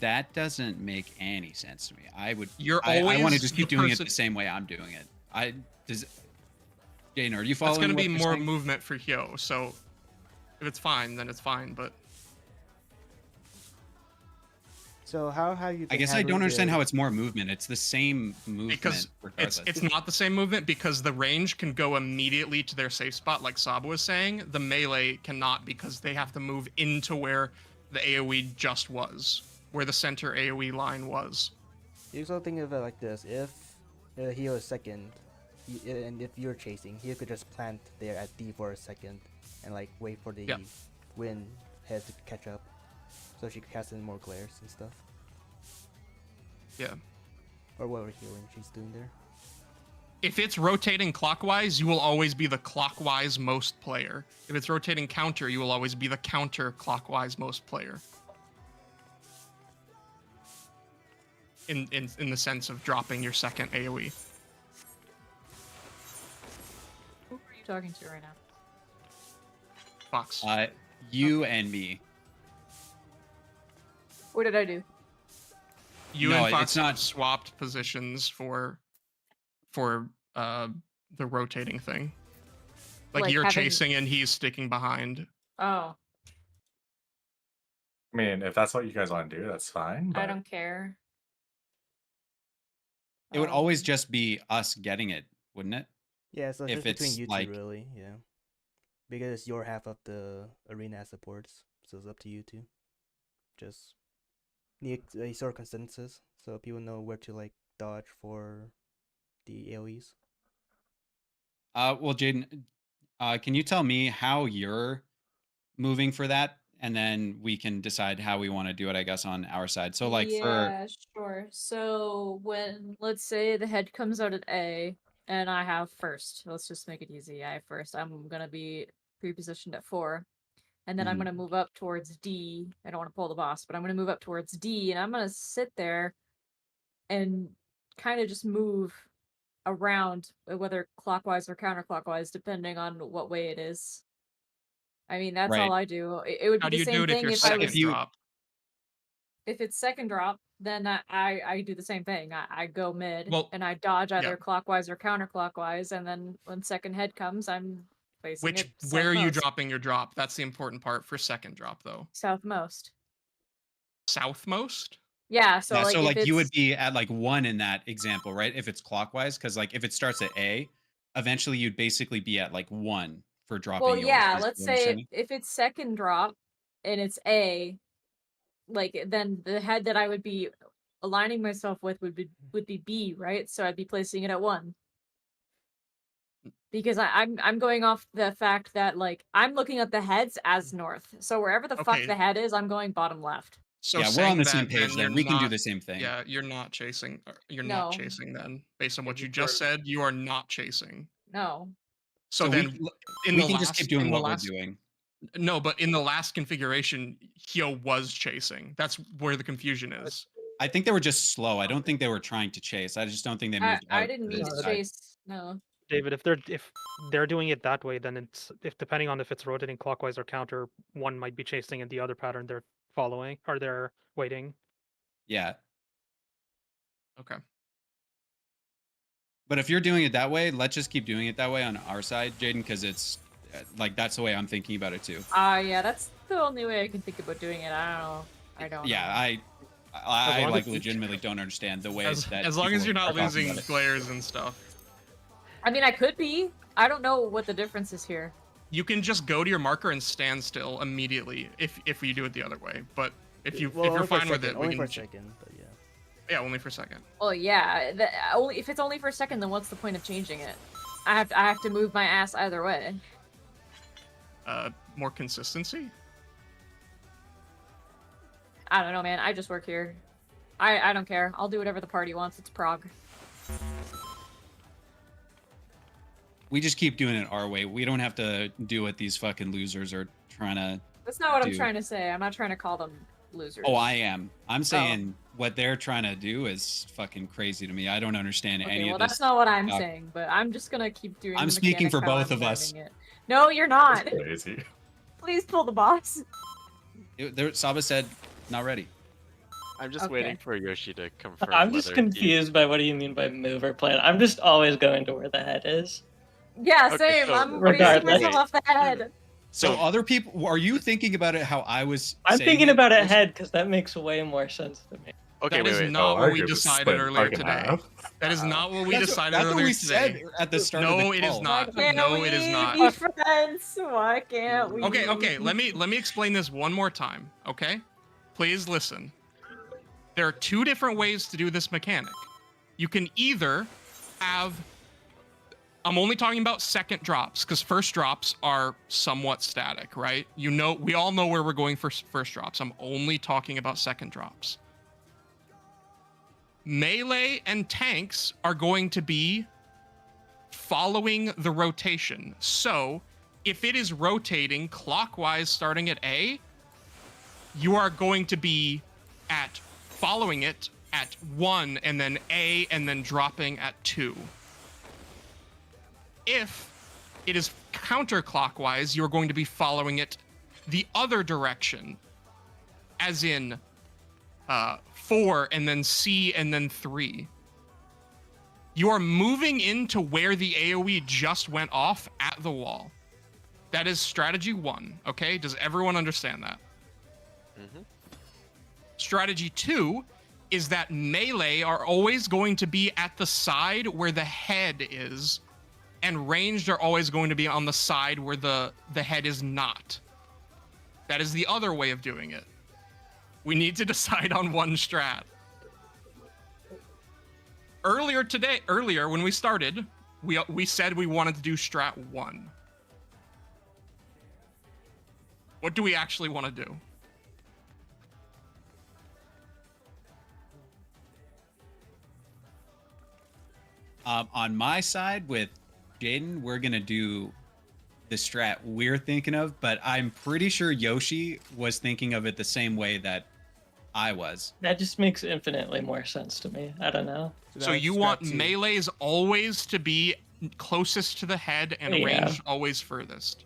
That doesn't make any sense to me. I want to just keep doing it the same way I'm doing it. Jane, are you following? It's going to be more movement for Hyo, so if it's fine, then it's fine, but... So how you? I guess I don't understand how it's more movement. It's the same movement. Because it's not the same movement because the range can go immediately to their safe spot, like Sab was saying. The melee cannot because they have to move into where the AoE just was, where the center AoE line was. You also think of it like this: if he was second, and if you're chasing, he could just plant there at D for a second and like wait for the wind head to catch up, so she could cast in more glares and stuff. Yeah. Or whatever healing she's doing there. If it's rotating clockwise, you will always be the clockwise most player. If it's rotating counter, you will always be the counter clockwise most player. In the sense of dropping your second AoE. Who are you talking to right now? Fox. You and me. What did I do? You and Fox have swapped positions for the rotating thing. Like you're chasing and he's sticking behind. Oh. I mean, if that's what you guys want to do, that's fine. But... I don't care. It would always just be us getting it, wouldn't it? Yeah, so if just between you like... two, really, yeah. Because you're half of the arena supports, so it's up to you two. Just need a sort of consensus, so people know where to like dodge for the AoEs. Well, Jaden, can you tell me how you're moving for that? And then we can decide how we want to do it, I guess, on our side. So like yeah, sure. So when, let's say the head comes out at A and I have first, let's just make it easy. I have first. I'm going to be pre-positioned at 4. And then I'm going to move up towards D. I don't want to pull the boss, but I'm going to move up towards D and I'm going to sit there and kind of just move around, whether clockwise or counterclockwise, depending on what way it is. I mean, that's all I do. It would be the same thing if I was... drop? If it's second drop, then I do the same thing. I go mid Well, and I dodge either yeah. clockwise or counterclockwise, and then when second head comes, I'm placing it Where are you southmost. dropping your drop? That's the important part for second drop, though. Southmost. Southmost? Yeah, so Yeah, like so if like it's you would be at like 1 in that example, right? If it's clockwise, because like if it starts at A, eventually you'd basically be at like 1 for dropping well, yours. yeah, Is let's what I'm say understanding? if it's second drop and it's A, like then the head that I would be aligning myself with would be B, right? So I'd be placing it at 1. Because I'm going off the fact that like I'm looking at the heads as north. So wherever the fuck Okay. the head is, I'm going bottom left. So Yeah, we're on saying the same that, page then then. you're We can do not- the same thing. Yeah, you're not chasing. You're No. not chasing then. Based on what If you you just were- said, you are not chasing. No. So, So then, in we the can last, just keep doing in the what last, we're doing. No, but in the last configuration, Hyo was chasing. That's where the confusion is. I think they were just slow. I don't think they were trying to chase. I just don't think they moved I out didn't to mean the to side. chase. No. David, if they're doing it that way, then it's depending on if it's rotating clockwise or counter, one might be chasing and the other pattern they're following or they're waiting. Yeah. Okay. But if you're doing it that way, let's just keep doing it that way on our side, Jaden, because it's like that's the way I'm thinking about it too. Yeah, that's the only way I can think about doing it. I don't Yeah, know. I long like as we- legitimately don't understand the way As that long as people you're not are talking losing about it. glares and stuff. I mean, I could be. I don't know what the difference is here. You can just go to your marker and stand still immediately if you do it the other way. But if you're only for a fine with second, it, we only for can. a second, but yeah. Yeah, only for a second. Well, yeah. If it's only for a second, then what's the point of changing it? I have to move my ass either way. More consistency. I don't know, man. I just work here. I don't care. I'll do whatever the party wants. It's Prague. We just keep doing it our way. We don't have to do what these fucking losers are trying to. That's not what I'm do. trying to say. I'm not trying to call them losers. Oh, I am. I'm saying what they're trying to do is fucking crazy to me. I don't understand Okay, any well, of this. that's not what I'm talk. saying, but I'm just gonna keep doing. I'm the speaking mechanic for how both I'm of us. learning it. No, you're not. Crazy. Please pull the boss. Saba said, not ready. I'm just Okay. waiting for Yoshi to confirm. I'm just whether he- confused by what do you mean by move or plan. I'm just always going to where the head is. Yeah, Okay, same. so I'm basing regardless. myself off the head. So So- other people, are you thinking about it how I was? I'm saying thinking about it was- head because that makes way more sense to me. Okay, That is wait. not Oh, what we arguably decided split earlier fucking today. half. That is not what we That's decided that's what earlier we today. said at the start of the No, it is call. not. Why can't No, we it is not. be friends? Why can't we? Okay. Let me explain this one more time. Okay, please listen. There are two different ways to do this mechanic. You can either have. I'm only talking about second drops because first drops are somewhat static, right? We all know where we're going for first drops. I'm only talking about second drops. Melee and tanks are going to be following the rotation. So, if it is rotating clockwise starting at A, you are going to be following it at 1 and then A and then dropping at 2. If it is counterclockwise, you're going to be following it the other direction, as in 4 and then C and then 3. You are moving into where the AoE just went off at the wall. That is strategy 1, okay? Does everyone understand that? Mhm. Strategy 2 is that melee are always going to be at the side where the head is, and ranged are always going to be on the side where the head is not. That is the other way of doing it. We need to decide on one strat. Earlier when we started, we said we wanted to do strat 1. What do we actually want to do? On my side with Jaden, we're gonna do the strat we're thinking of, but I'm pretty sure Yoshi was thinking of it the same way that I was. That just makes infinitely more sense to me. I don't know. So that's you strat want 2. melees always to be closest to the head and Yeah. range always furthest.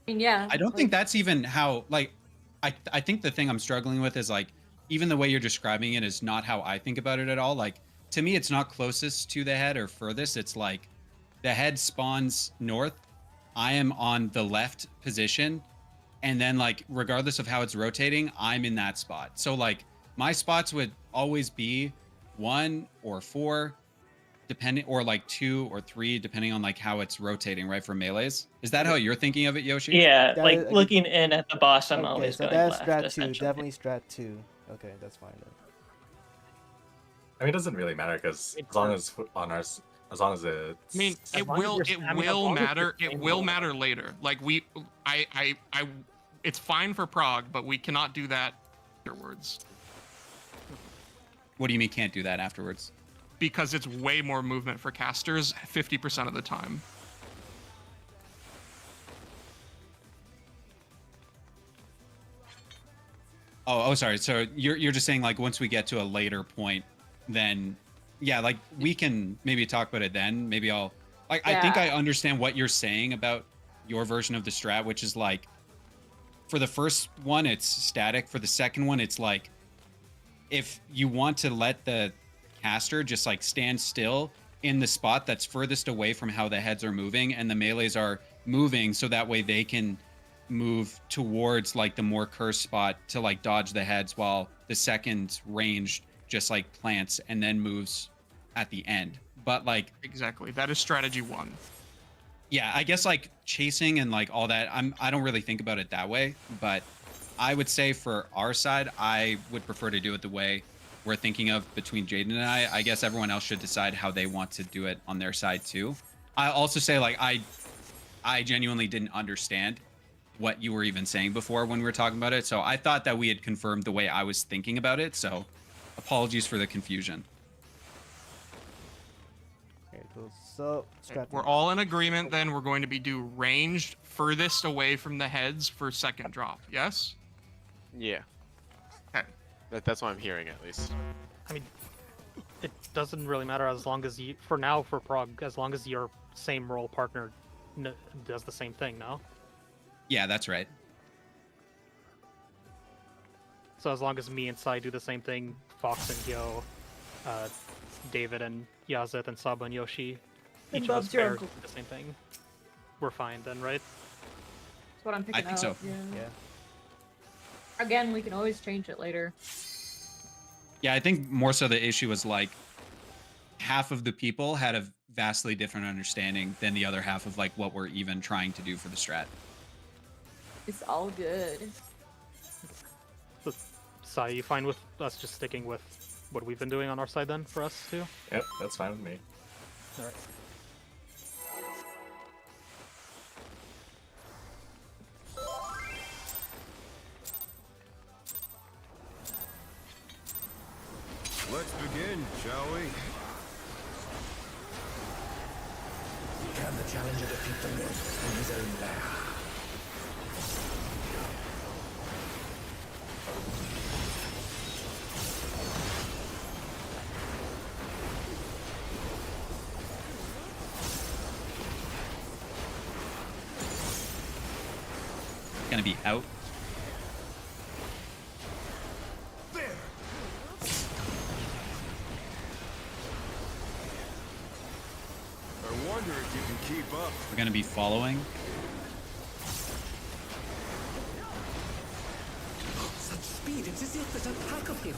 I mean, yeah. I don't think that's even how, like, I think the thing I'm struggling with is like even the way you're describing it is not how I think about it at all. Like, to me, it's not closest to the head or furthest. It's like the head spawns north. I am on the left position. And then, like, regardless of how it's rotating, I'm in that spot. So, like, my spots would always be 1 or 4, depending, or like 2 or 3, depending on like how it's rotating, right? For melees. Is that how you're thinking of it, Yoshi? Yeah, That like is- looking in at the boss, I'm Okay, always so going that's left. strat 2. Essentially. Definitely strat 2. Okay, that's fine then. I mean, it doesn't really matter because as long as on our, as long as it's. I mean, As it long as will you're- it I mean, as will long as you're matter. It staying will low. matter later. Like I it's fine for Prague, but we cannot do that afterwards What do you mean can't do that afterwards? because it's way more movement for casters 50% of the time. Oh, sorry. So you're just saying like once we get to a later point, then yeah, like we can maybe talk about it then. Maybe I'll like I think I Yeah. understand what you're saying about your version of the strat, which is like for the first one it's static. For the second one, it's like if you want to let the caster just like stand still in the spot that's furthest away from how the heads are moving and the melees are moving, so that way they can move towards like the more cursed spot to like dodge the heads, while the second ranged just like plants and then moves at the end. But like Exactly. That is strategy 1. yeah, I guess like chasing and like all that, I don't really think about it that way, but I would say for our side, I would prefer to do it the way we're thinking of between Jaden and I. I guess everyone else should decide how they want to do it on their side too. I also say like I genuinely didn't understand what you were even saying before when we were talking about it. So I thought that we had confirmed the way I was thinking about it. So apologies for the confusion. Okay, cool. So strat. We're all in agreement then. We're going to be do ranged furthest away from the heads for second drop. Yes? Yeah. Okay. That's what I'm hearing at least. I mean, it doesn't really matter as long as you, for now, for Prague, as long as your same role partner does the same thing, no? Yeah, that's right. So as long as me and Sai do the same thing, Fox and Yo, David and Yazet and Saba and Yoshi, And each of us Bob's your pair uncle. the same thing, we're fine then, right? That's what I'm picking think up. so. Yeah. Yeah. Again, we can always change it later. Yeah, I think more so the issue was like half of the people had a vastly different understanding than the other half of like what we're even trying to do for the strat. It's all good. So, Sai, you fine with us just sticking with what we've been doing on our side then, for us too? Yep, that's fine with me. Alright. Let's begin, shall we? Can the challenger defeat the myth in his own lair? Gonna be out. There! I wonder if you can keep up. We're gonna be following. Such speed, it's as if there's a pack of him.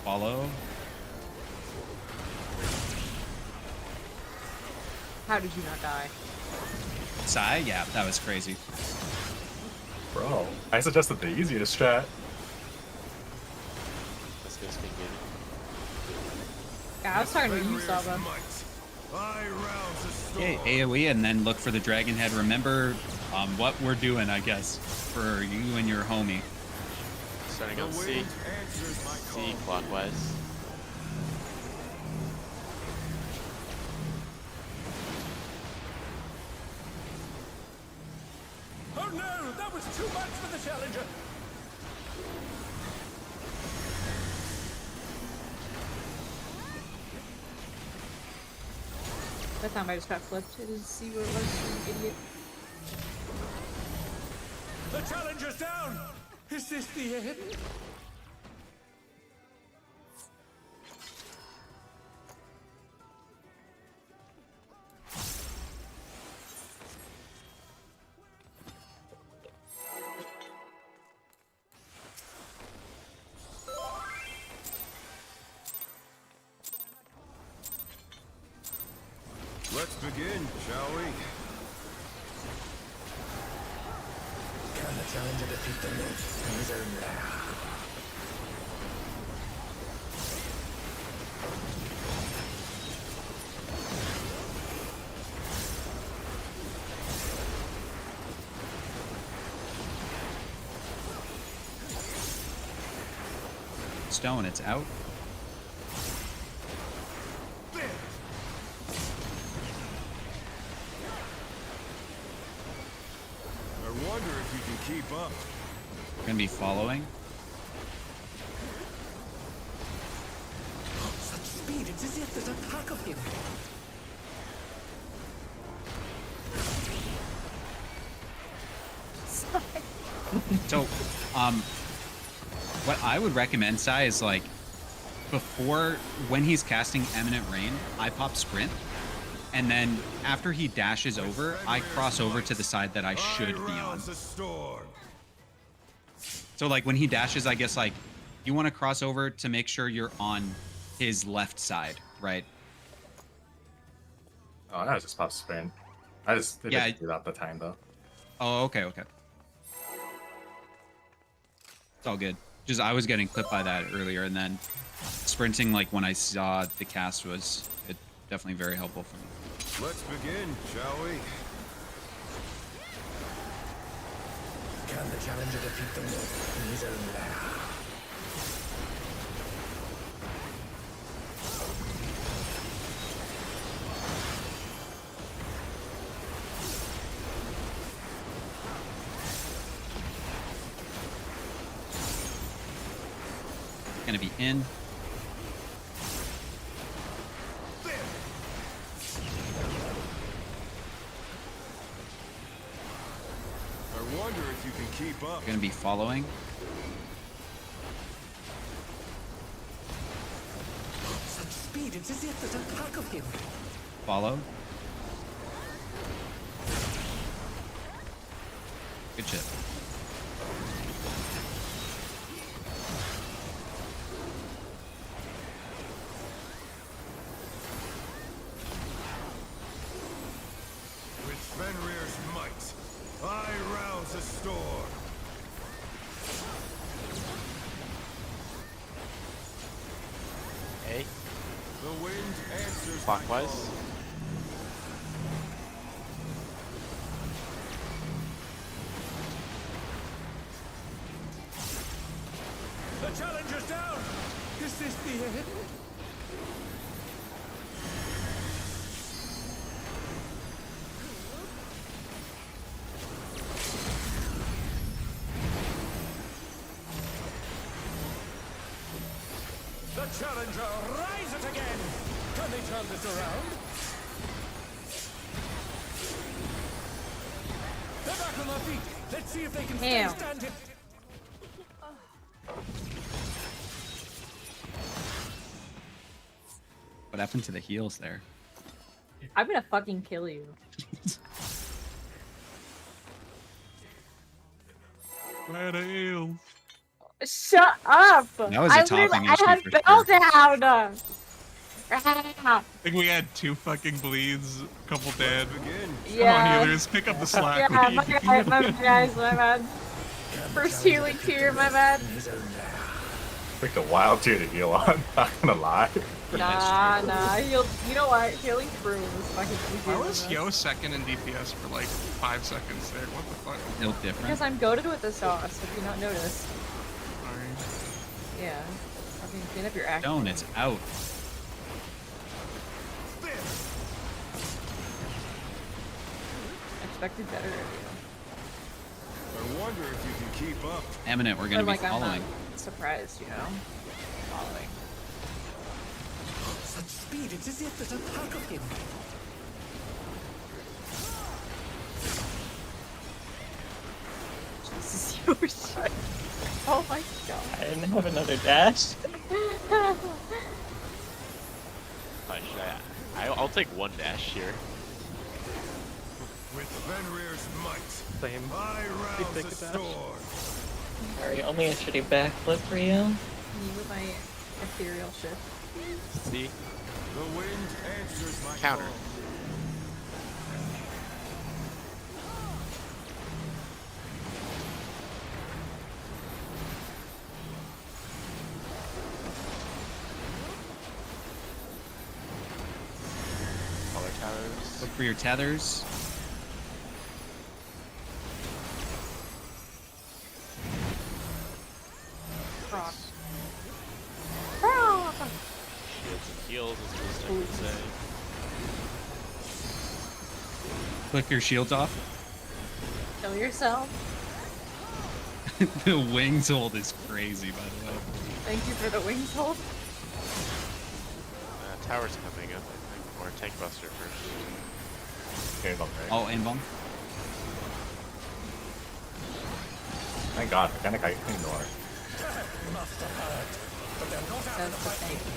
Follow. How did you not die? Sai? Yeah, that was crazy. Bro, I suggested the easiest strat. Let's go speak game. Yeah, I was talking to you, Fenrir's Saba. might. I rouse the storm. Okay, AoE and then look for the dragon head. Remember what we're doing, I guess, for you and your homie. Starting The on C. wind answers my C call. clockwise. Oh no, that was too much for the challenger. That time I just got flipped to see where it was, you idiot. The challenger's down. Is this the end? begin, shall we? Can the challenger defeat the nymph in his own lair? Stone, it's out. I wonder if you can keep up. We're gonna be following. Such speed, it's as if there's a pack of him. So, what I would recommend, Sai, is like before when he's casting Eminent Rain, I pop sprint, and then after he dashes over, I cross over to the side that I should be on. So like when he dashes, I guess like you want to cross over to make sure you're on his left side, right? Oh, I just pop sprint. I just didn't do that the time though. Oh, okay, okay. It's all good. Just I was getting clipped by that earlier, and then sprinting like when I saw the cast was definitely very helpful for me. Let's begin, shall we? Can the challenger defeat the nymph in his own lair? Gonna be in. I wonder if you can keep up. Gonna be following. Such speed, it's as if there's a pack of him. Follow. Good shit. With Fenrir's might, I rouse a storm. A. The wind answers my Clockwise. call. The challenger's down! Is this the end? The challenger rises again. Can they turn this around? They're back on their feet. Let's see if they can Damn. stand it. What happened to the heels there? I'm gonna fucking kill you. Glad ale. Shut up! That was a topping I issue had for bell sure. down! I think we had 2 fucking bleeds, a couple dead. Come Yeah. on, healers, pick up the slack. Yeah, we my need. guys, my bad. First healing tier, my bad. Picked a wild tier to heal on, not gonna lie. Nah, you know what? Healing through was fucking easier. I was than Yo this. second in DPS for like 5 seconds there. What the fuck? Still different. Because I'm goaded with the sauce, if you not noticed. Sorry. Yeah. Fucking clean up your act. Stone, it's out. Expected better of you. I wonder if you can keep up. Eminent, we're gonna But, be like, following. I'm not surprised, you know? Following. Such speed, it's as if there's a pack of him. Jesus, you were shit. Oh my god. I didn't have another dash. I'll take 1 dash here. With Fenrir's might, Same. I rouse take a a dash. storm. Sorry, only a shitty backflip for you. Me with my ethereal shift. See? The wind answers my Counter. call. for your tethers. Rock. Shields and heals is the least I would say. Click your shields off. Kill yourself. The wings hold is crazy, by the way. Thank you for the wings hold. Tower's coming up, I think. Or Tank Buster first. Okay, right? Oh, aimbomb. Thank God, mechanic I can ignore. Must have hurt, but they're not out That's of the the thing. fight.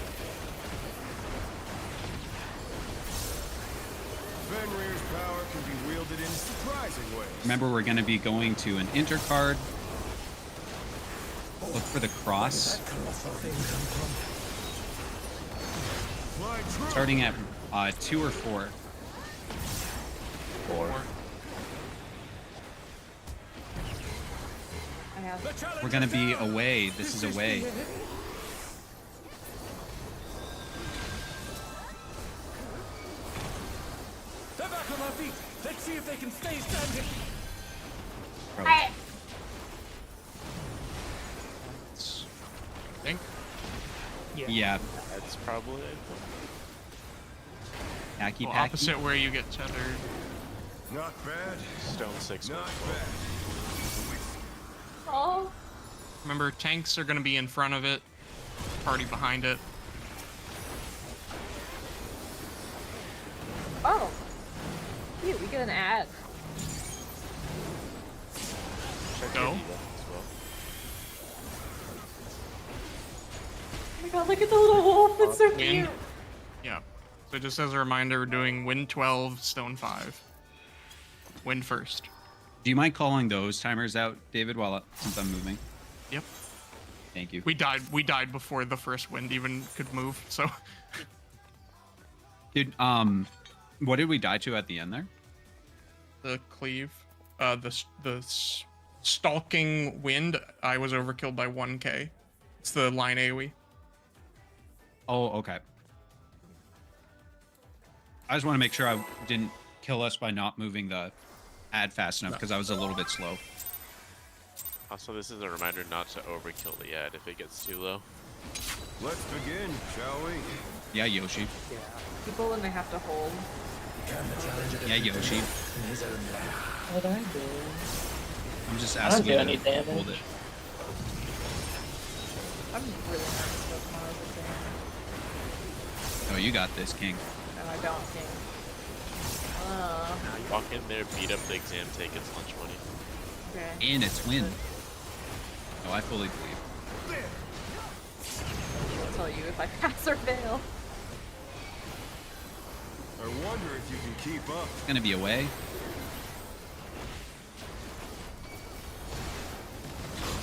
Fenrir's power can be wielded in surprising ways. Remember, we're going to be going to an intercard. Look for the cross. Fly true. Starting at 2 or 4. 4. I have. The challenge We're going to is be down. away. This is away. the end. They're back on their feet. Let's see if they can stay standing. Probably. I think. Yeah. That's probably. Packy Well, packy. opposite where you get tethered. Not bad. Stone 6. Not bad. Oh. Remember, tanks are going to be in front of it. Party behind it. Oh. Cute, we get an ad. Check Go. your heat up as well. Oh my god, look at the little wolf. It's so Wind. cute. Yeah. So just as a reminder, we're doing wind 12, stone 5. Wind first. Do you mind calling those timers out, David, since I'm moving? Yep. Thank you. We died before the first wind even could move, so Dude, what did we die to at the end there? the cleave. Stalking wind, I was overkilled by 1k. It's the line AoE. Oh, okay. I just want to make sure I didn't kill us by not moving the ad fast enough, because I was a little bit slow. Also, this is a reminder not to overkill the ad if it gets too low. Let's begin, shall we? Yeah, Yoshi. People when they have to hold. Yeah, Yoshi. What I do? I'm just I don't asking do you any to damage. hold it. I'm really nervous about tomorrow's exam. Oh, you got this, King. No, I don't think. Walk in there, beat up the exam, take its lunch money. Okay. And it's win. Oh, I fully believe. I'll tell you if I pass or fail. I wonder if you can keep up. It's gonna be away.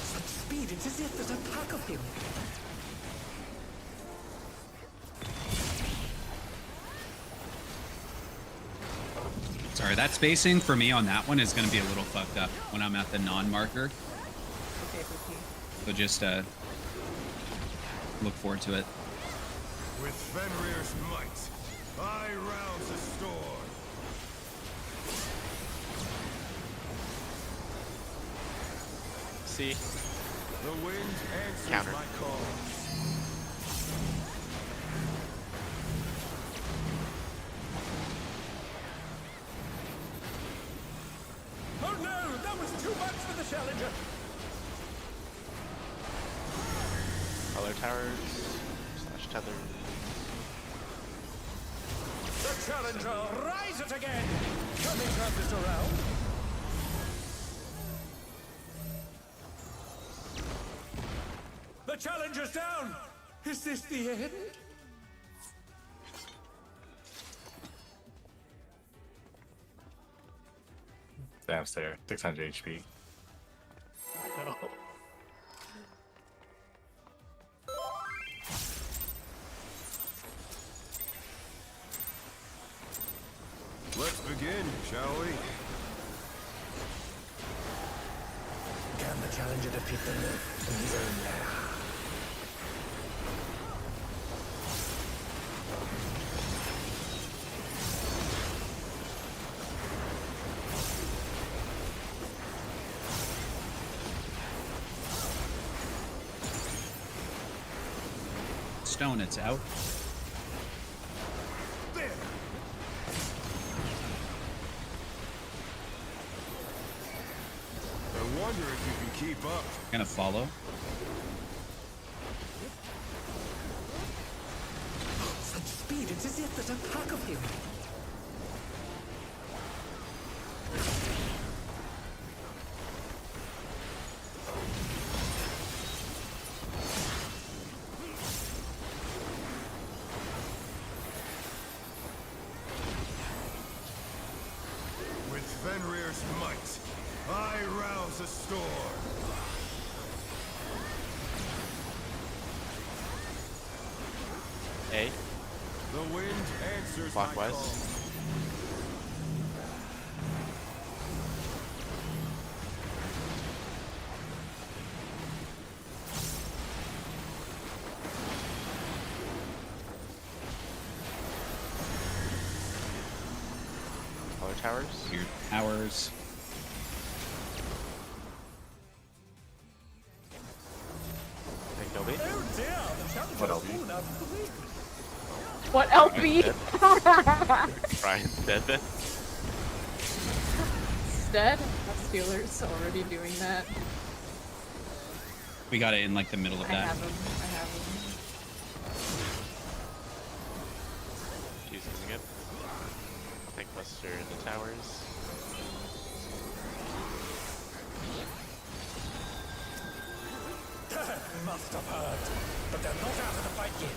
Such speed, it's as if there's a pack of him. Sorry, that spacing for me on that one is gonna be a little fucked up when I'm at the non-marker. Okay, PP. So just look forward to it. With Fenrir's might, I rouse the storm. See? The wind answers Counter. my call. Oh no, that was too much for the challenger. Color towers. Slash tether. The challenger rises again. Can we turn this around? The challenger's down. Is this the end? Damn, Slayer. 600 HP. No. Let's begin, shall we? Can the challenger defeat the myth in his own lair? stone, it's out. There. I wonder if you can keep up. Gonna follow. Such speed, it's as if there's a pack of him. With Fenrir's might, I rouse a storm. A. The wind answers Clockwise. my call. Color towers. Weird towers. Take Nobi. Oh dear, the challenger's What else? fallen out of the way. What LP? Brian's dead then. Dead? Steelers already doing that. We got it in like the middle of I that. have him. I have him. She's using it. Tank Buster in the towers. Must have heard, but they're not out of the fight yet.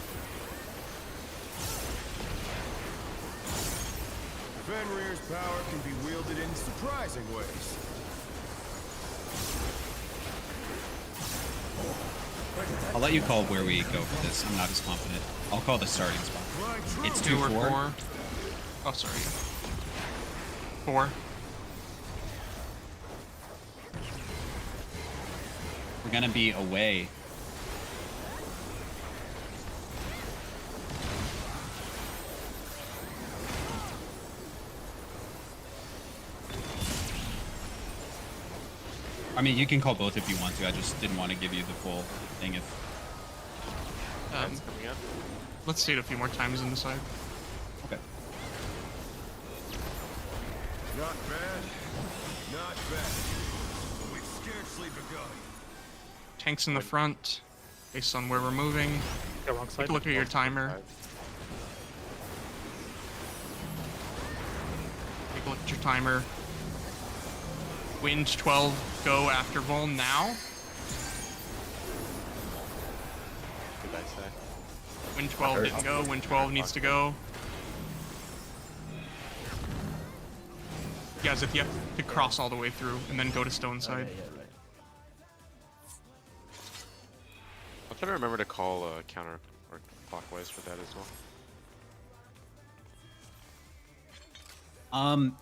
Fenrir's power can be wielded in surprising ways. I'll let you call where we go for this. I'm not as confident. I'll call the starting spot. My It's true 2 or 2-4. 4. Oh, sorry. 4. We're gonna be away. I mean, you can call both if you want to. I just didn't want to give you the full thing if... That's coming up. Let's see it a few more times and decide. Okay. Not bad. Not bad. We've scarcely begun. Tanks in the front, based on where we're moving. Yeah, wrong side. Take a look at your timer. Take a look at your timer. Wind 12, go after Vol now. Goodbye, Sai. Wind 12 didn't go. Wind 12 needs to go. Yeah, as if you have to cross all the way through and then go to stone side. Okay, yeah, right. I'll try to remember to call counter or clockwise for that as well.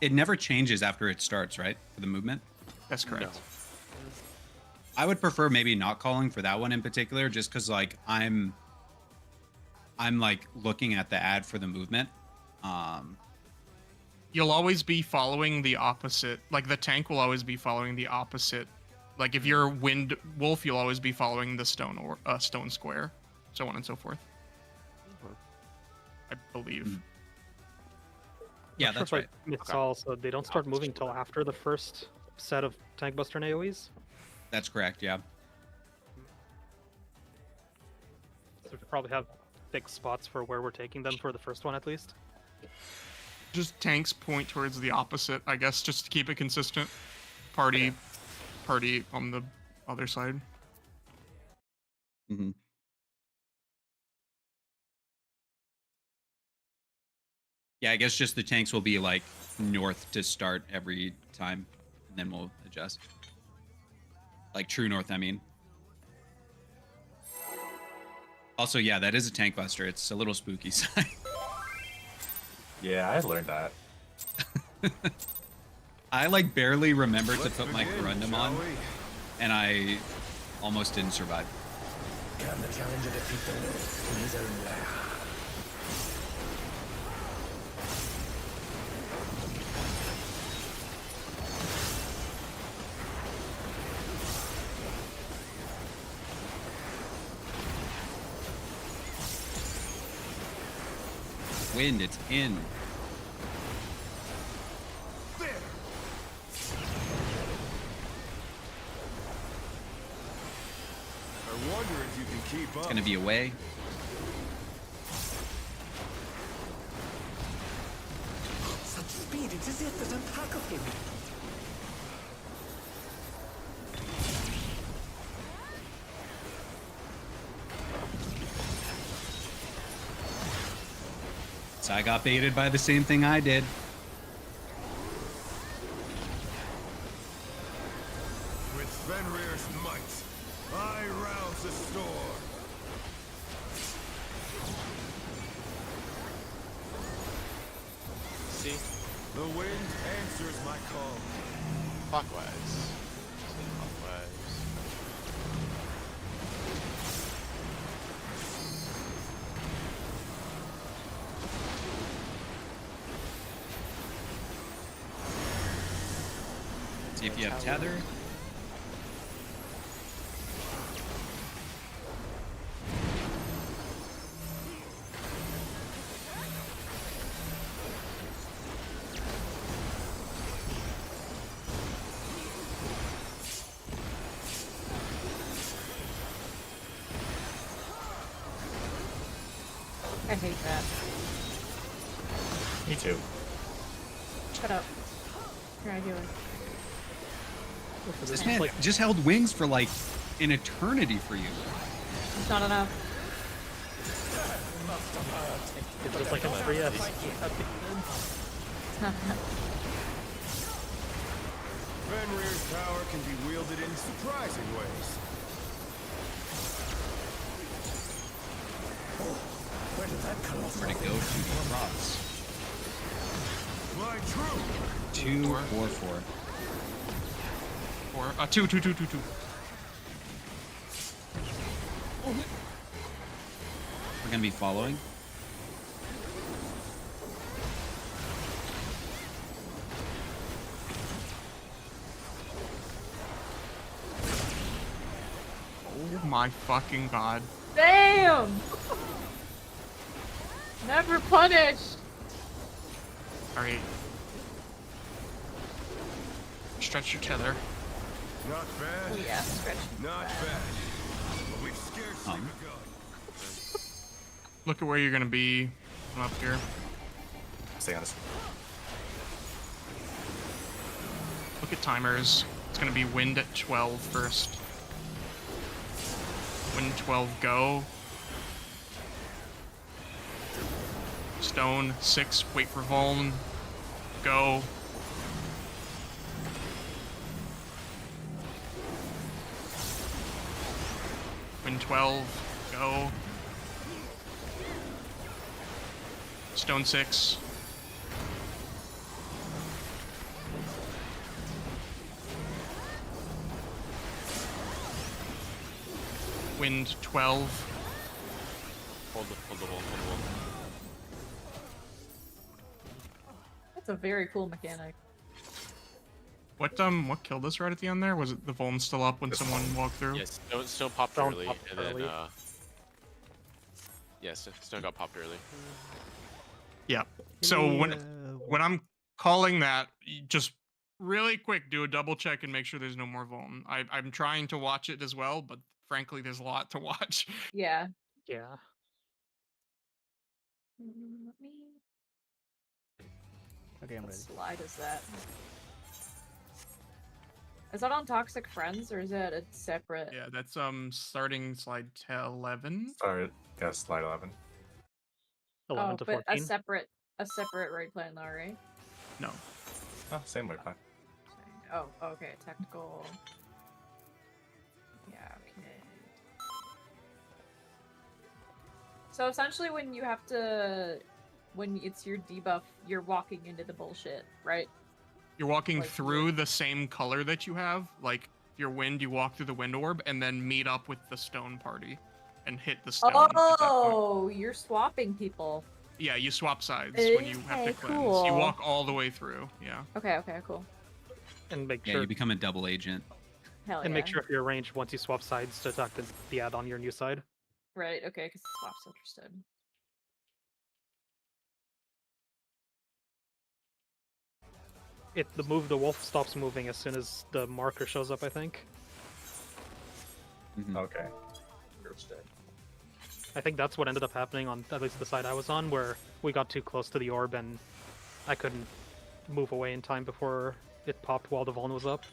It never changes after it starts, right? For the movement? That's correct. No. I would prefer maybe not calling for that one in particular, just because like I'm like looking at the ad for the movement. You'll always be following the opposite. Like the tank will always be following the opposite. Like if you're Wind Wolf, you'll always be following the stone or stone square, so on and so forth. I believe. Yeah, Not that's sure right. if It's also they don't start moving till after the first set of tank buster and AoEs. That's correct. Yeah. So we probably have big spots for where we're taking them for the first one at least. Just tanks point towards the opposite, I guess, just to keep it consistent. Party on the other side. Mm-hmm. Yeah, I guess just the tanks will be like north to start every time, and then we'll adjust. Like true north, I mean. Also, yeah, that is a tank buster. It's a little spooky side. Yeah, I learned that. I like barely remembered to Let's put my begin, Corundum shall on, we? and I almost didn't survive. Can the challenger defeat the wolf in his own lair? Wind, it's in. There. I wonder if you can keep up. It's gonna be away. Such speed, it's as if there's a pack of him. So I got baited by the same thing I did. With Fenrir's might, I rouse the storm. See? The wind answers my call. Clockwise. Clockwise. See if you have tether. I hate that. Me too. Shut up. You're not healing. This man just held wings for like an eternity for you. It's not enough. It's just like a 3S. It's not enough. Fenrir's power can be wielded in surprising ways. Where did that come Where to go to the cross? My true. 2, 4, 4. Or 2, 2, 2, 2, 2. We're gonna be following. Oh my fucking god. Damn! Never punished! Alright. Stretch your tether. Not bad. Oh yeah, stretch. Not bad. But we've scarcely begun. Look at where you're gonna be. I'm up here. Stay honest. Look at timers. It's gonna be wind at 12 first. Wind 12, go. Stone 6, wait for Vuln. Go. Wind 12, go. Stone 6. Wind 12. Hold the wall, hold the wall. That's a very cool mechanic. What killed us right at the end there? Was it the Vuln still up when someone walked through? Yes, stone popped Stone early, popped and early. then yes, stone got popped early. Yeah. So when I'm calling that, just really quick, do a double check and make sure there's no more Vuln. I'm trying to watch it as well, but frankly, there's a lot to watch. Yeah. Yeah. Let me. Okay, I'm What ready. slide is that? Is that on Toxic Friends or is that a separate? Yeah, that's starting slide 11. Start, yeah, slide 11. 11 to but 14. a separate right plan though, right? No. Oh, same way, fine. Oh, okay, technical. Yeah, okay. So essentially when when it's your debuff, you're walking into the bullshit, right? You're walking Like, through the same color that you have. Like your wind, you walk through the wind orb and then meet up with the stone party and hit the stone. at that point. Oh, you're swapping people. Yeah, you swap sides when you have to Okay, cleanse. cool. You walk all the way through. Yeah. Okay, cool. And make Yeah, sure you become a double agent. Hell and yeah. make sure if you're ranged once you swap sides to attack the add on your new side. Right, okay, because the swap's interested. the wolf stops moving as soon as the marker shows up, I think. Okay. I think that's what ended up happening on at least the side I was on, where we got too close to the orb and I couldn't move away in time before it popped while the Vuln was up.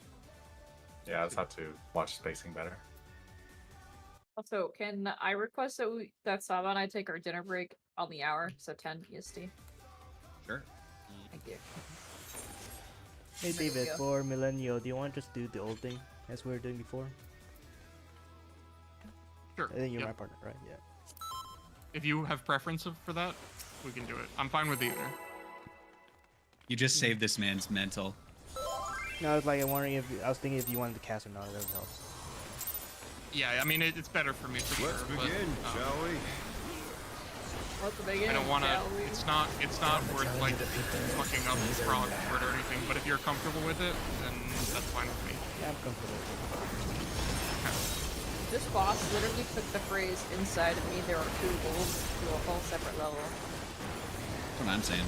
Yeah, I just have to watch spacing better. Also, can I request that Saba and I take our dinner break on the hour, so 10 EST? Sure. Thank you. Hey There we David, go. for Millennial, do you want to just do the old thing as we were doing before? Sure. I think you're yep. my partner, right? Yeah. If you have preference for that, we can do it. I'm fine with either. You just saved this man's mental. No, I was like, I'm wondering if I was thinking if you wanted to cast or not. That would help. Yeah, I mean it's better for me for Let's sure. begin, but, shall we? Let's begin. I don't want to. shall we? It's not worth like fucking up frog for it or anything. But if you're comfortable with it, then that's fine with me. Yeah, I'm comfortable with This boss literally took the phrase inside of me there are two wolves to a whole separate level. That's what I'm saying.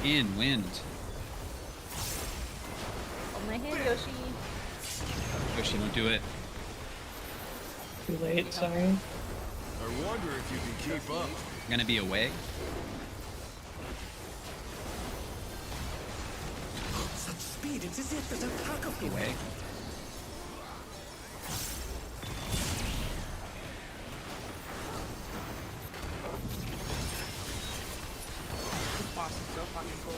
In wind. Hold my hand, Yoshi. Yoshi, don't do it. Too late, sorry. I wonder if you can keep up. Gonna be away. Such speed, it's as if there's a pack of them. Away. This boss is so fucking cool.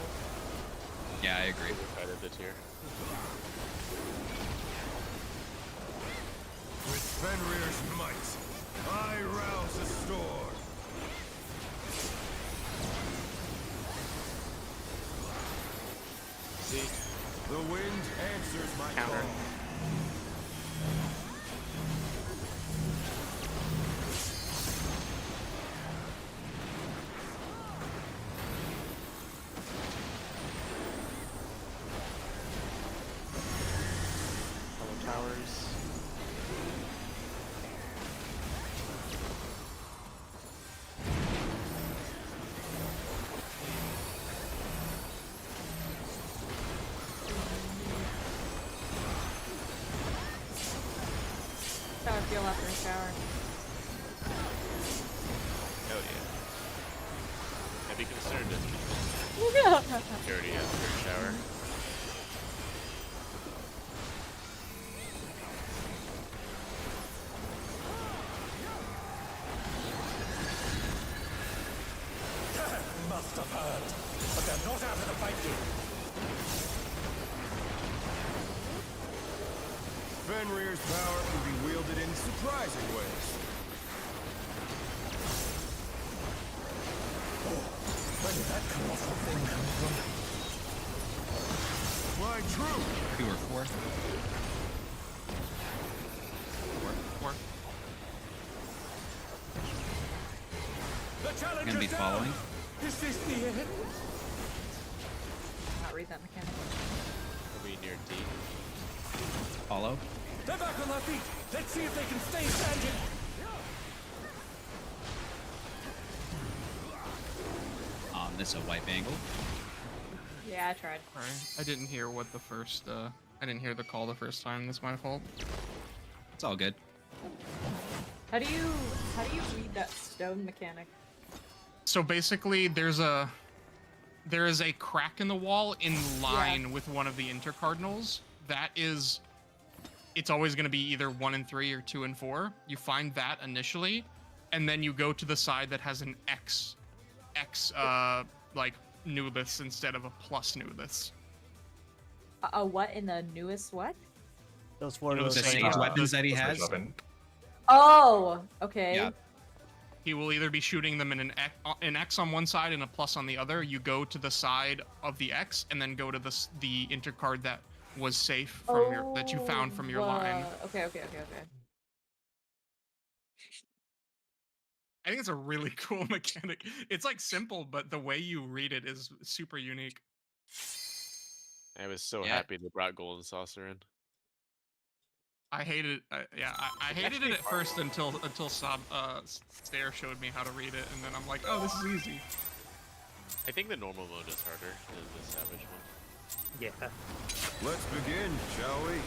Yeah, I agree. Edit the tier. With Fenrir's might, I rouse the storm. See? The wind answers my Counter. call. Double towers. That's how I feel after a shower. Oh yeah. I'd be concerned if Yeah. dirty after a shower. Must have heard. But they're not out of the fight yet. Fenrir's power can be wielded in surprising ways. Where did that colossal thing come from? Fly true. 2 or 4. Or The challenge Gonna be is down. following. Is this the end? Not read that mechanic. We'll be near D. Follow. They're back on their feet. Let's see if they can stay standing. This a wipe angle. Yeah, I tried. sorry, I didn't hear what the first. I didn't hear the call the first time. That's my fault. It's all good. How do you read that stone mechanic? So basically, there is a crack in the wall in line with one of the intercardinals. That is, it's always going to be either 1 and 3 or 2 and 4. You find that initially, and then you go to the side that has an X like newliths instead of a plus newliths. A what in the newest what? Those 4 You know, of The those same sage weapon- weapons that he Let's has. switch weapon. Oh, okay. Yeah. He will either be shooting them in an X on one side and a plus on the other. You go to the side of the X and then go to the intercard that was safe from your that you found from your line. Okay. I think it's a really cool mechanic. It's like simple, but the way you read it is super unique. I was so Yeah. happy they brought Golden Saucer in. I hated, I hated it at first until Stair showed me how to read it, and then I'm like, oh, this is easy. I think the normal mode is harder than the Savage one. Yeah. Let's begin, shall we?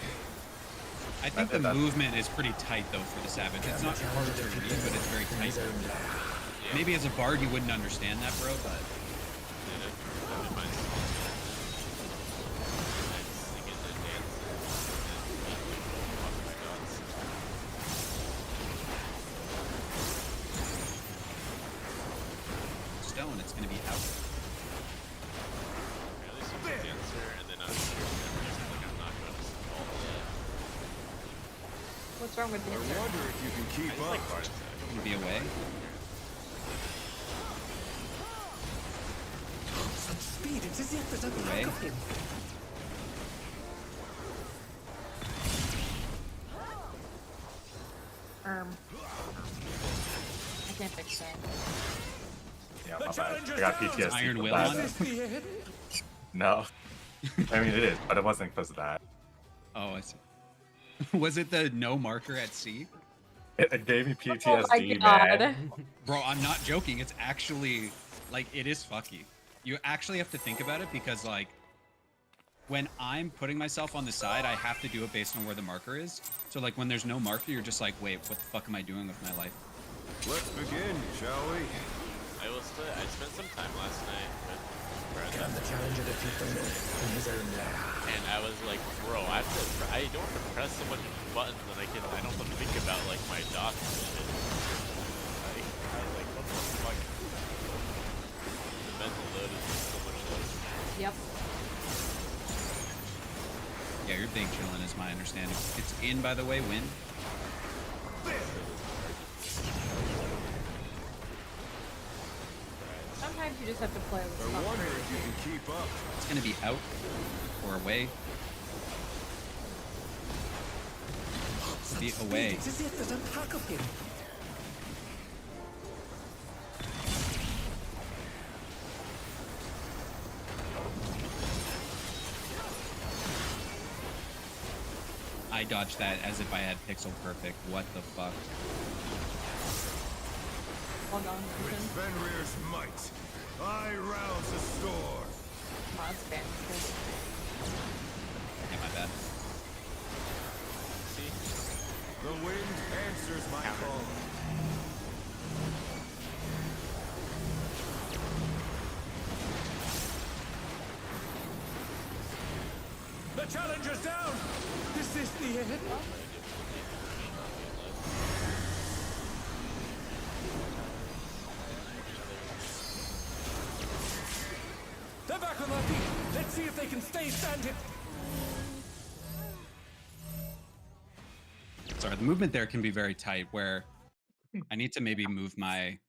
I think the movement is pretty tight though for the Savage. It's not hard to read, but it's very tight. Yeah. Maybe as a bard you wouldn't understand that, bro, but Yeah, that'd be fine. I just sing it and dance and walk my dogs. stone, it's gonna be out. At least you can answer, and then I'm sure like I'm not going to all that. What's wrong with the I answer? wonder if you can I keep just up. like Bard's Attack. Gonna be away. Such speed, it's as if there's a Away. pack of him. I can't fix that. Yeah, my bad. I got PTSD. Iron from Will that. on? Is this the end? No. I mean, it is, but it wasn't because of that. Oh, I see. Was it the no marker at sea? It gave me Oh PTSD, my god. man. Bro, I'm not joking. It's actually, like, it is fucky. You actually have to think about it because, like, when I'm putting myself on the side, I have to do it based on where the marker is. So, like, when there's no marker, you're just like, wait, what the fuck am I doing with my life? Let's begin, shall we? I spent some time last night with friends, Can the challenger defeat the myth in his own lair? and I was like, bro, I don't have to press so much buttons that I don't have to think about like my dots and shit. I was like, what the fuck? The mental load is just so much less. Yep. Yeah, you're big chillin' is my understanding. It's in, by the way, win. Sometimes you just have to play with I stuff. wonder if you can keep up. It's gonna be out or away. Be Such away. speed, it's as if there's a pack of him. I dodged that as if I had pixel perfect. What the fuck? Hold on. With Fenrir's might, I rouse the storm. Oh, that's fantastic. Yeah, my bad. See? The wind answers my call. The challenger's down! Is this the end? They're back on their feet! Let's see if they can stay standing! Sorry, the movement there can be very tight where I need to maybe move my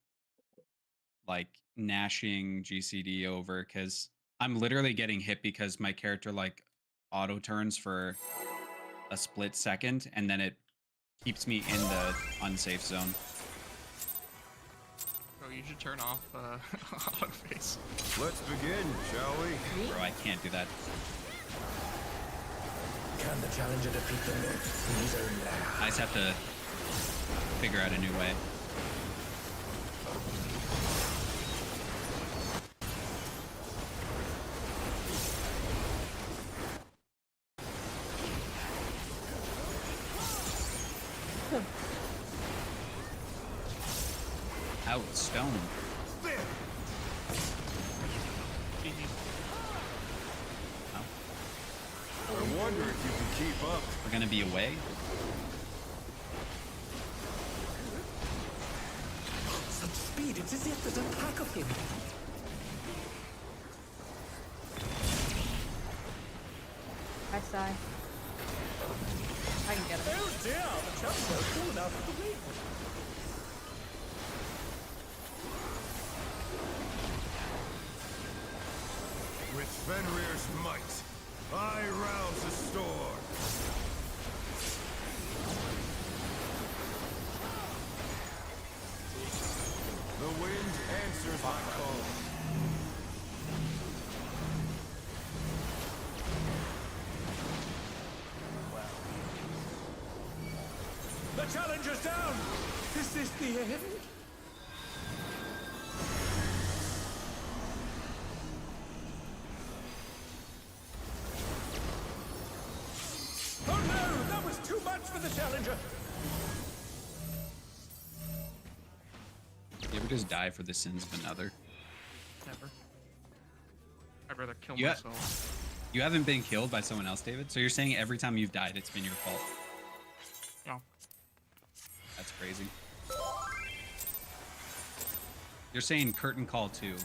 like gnashing GCD over because I'm literally getting hit because my character like auto turns for a split second and then it keeps me in the unsafe zone. Oh, you should turn off auto face. Let's begin, shall we? Bro, I can't do that. Can the challenger defeat the myth in his own lair? I just have to figure out a new way. Out, stone. I wonder if you can keep up. We're gonna be away. Such speed, it's as if there's a pack of him. Nice die. I can get him. Oh dear, the challenger's fallen out of the ring. With Fenrir's might, I rouse the storm. The wind answers my call. The challenger's down! Is this the end? the challenger. You ever just die for the sins of another? Never. I'd rather kill Yeah. myself. You haven't been killed by someone else, David? So you're saying every time you've died, it's been your fault? No. That's crazy. You're saying curtain call too.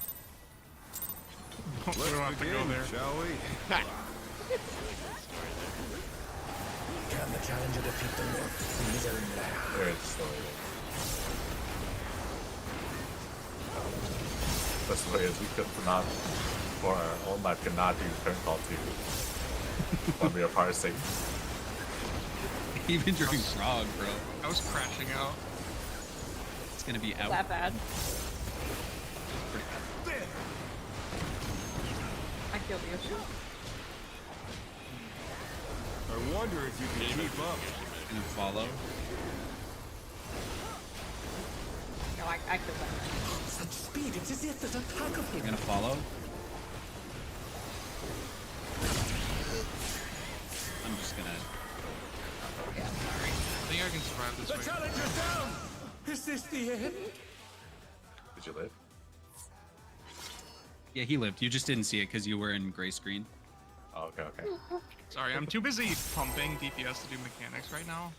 We don't have to go there. Shall we? Can the challenger defeat the North in his own land? There is story. The story is we could not, for our own life, could not do curtain call 2 when we are parsing. Even during frog, bro. I was crashing out. It's gonna be out. That bad. Pretty bad. I killed Yoshi. I wonder if you can keep up. Gonna follow. No, I killed that. Such speed, it's as if there's a pack of him. Gonna follow. I'm just gonna. Yeah, sorry. I think I can survive this The way. challenger's down! Is this the end? Did you live? Yeah, he lived. You just didn't see it because you were in gray screen. Oh, okay, okay. Sorry, I'm too busy pumping DPS to do mechanics right now.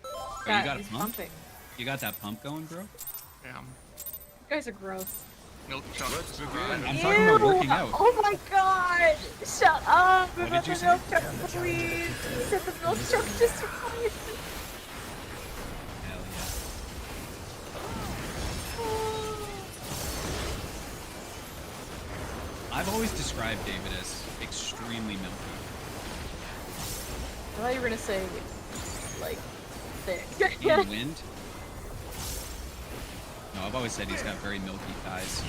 Oh, you That got a is pump? pumping. You got that pump going, bro? Damn. You guys are gross. Milk chocolate. Let's begin. I'm talking about working out. Oh my god! Shut up What about did you the say? milk chocolate, please! You said the milk chocolate just survived. Hell yeah. I've always described David as extremely milky. I thought you were gonna say, like, thick. In wind? No, I've always said he's got very milky thighs.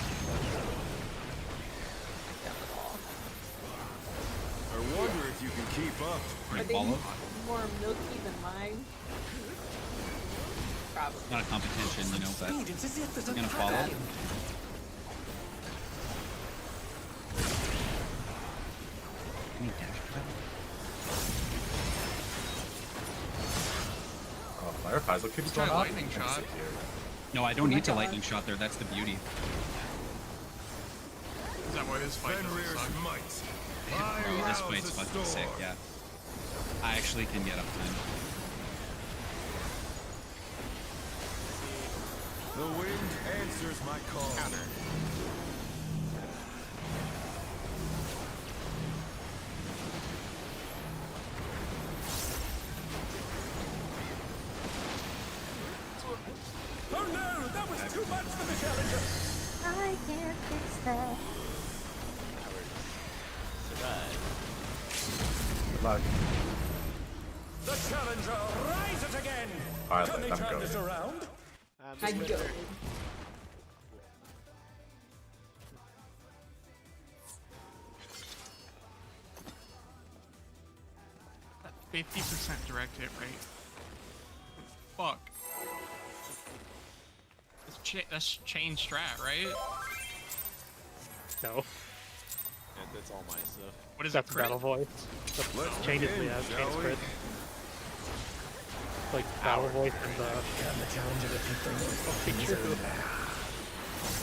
I wonder if you can keep up. Are Gonna they follow. more milky than mine? Probably. Not a competition, you know, but Speed, it's as if there's a gonna pack follow. of him. Any dash pad? Oh, Fireflies, what keeps Try going on? lightning I can shot. sit here. No, I don't need to lightning shot there. That's the beauty. Is that why this fight doesn't Fenrir's suck? might. Bro, I this rouse fight's the fucking sick, storm. yeah. I actually can get up time. The wind answers my call. Oh no, that was too much for the challenger! I can't fix that. Good luck. The challenger rises again! Alright, Can they I'm turn going. this around? I go. That 50% direct hit rate. Fuck. That's chain strat, right? No, That's all my stuff. What is that's it? Crit? battle voice. Let's Changes begin, yeah, shall change we? crit. Like battle voice and the Can the challenger defeat the North in his true. own land?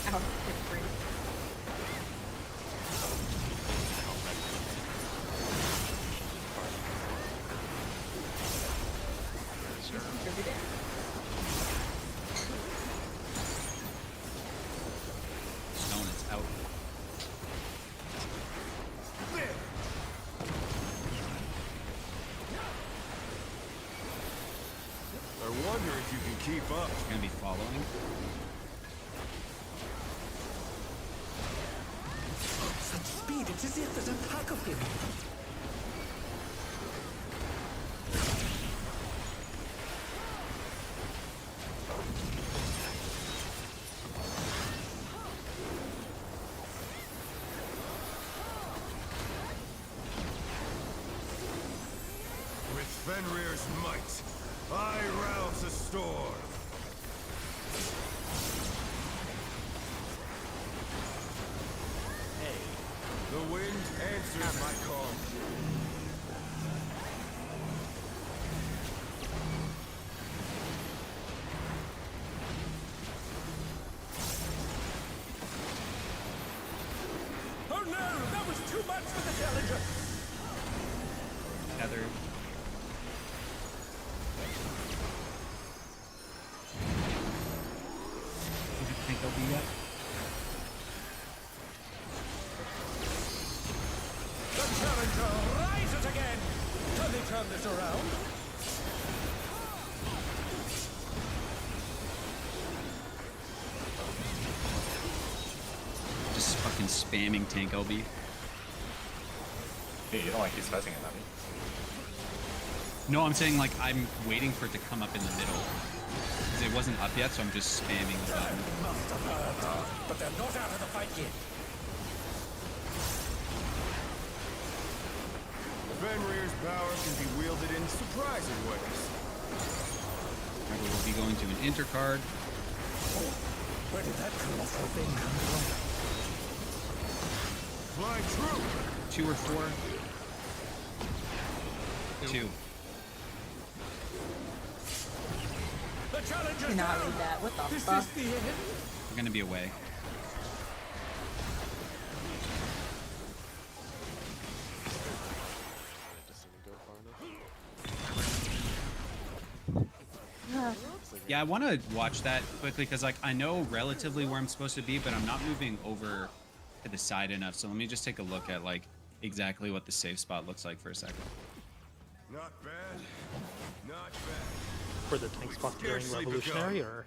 Ow, hit free. Contributed. Stone is out. I wonder if you can keep up. It's gonna be following. Such speed, it's as if there's a pack of him. With Fenrir's might, I rouse the storm. The wind answers my call. no! That was too much for the challenger! Tether. Think they'll be yet? The challenger rises again! Can they turn this around? Just fucking spamming tank LB. Hey, you don't like he's fetching it at me. No, I'm saying like I'm waiting for it to come up in the middle. Because it wasn't up yet, so I'm just spamming the button. Must have hurt. But they're not out of the fight yet. Fenrir's power can be wielded in surprising ways. Remember, we'll be going to an intercard. Where did that colossal thing come from? Fly true! 2 or 4? 2. The challenger's Cannot down! read that. What the This fuck? is the end? We're gonna be away. It doesn't go far enough. Yeah, I want to watch that quickly because like I know relatively where I'm supposed to be, but I'm not moving over to the side enough. So let me just take a look at like exactly what the safe spot looks like for a second. Not bad. Not bad. For the tank spot during Scarcely revolutionary, begun. or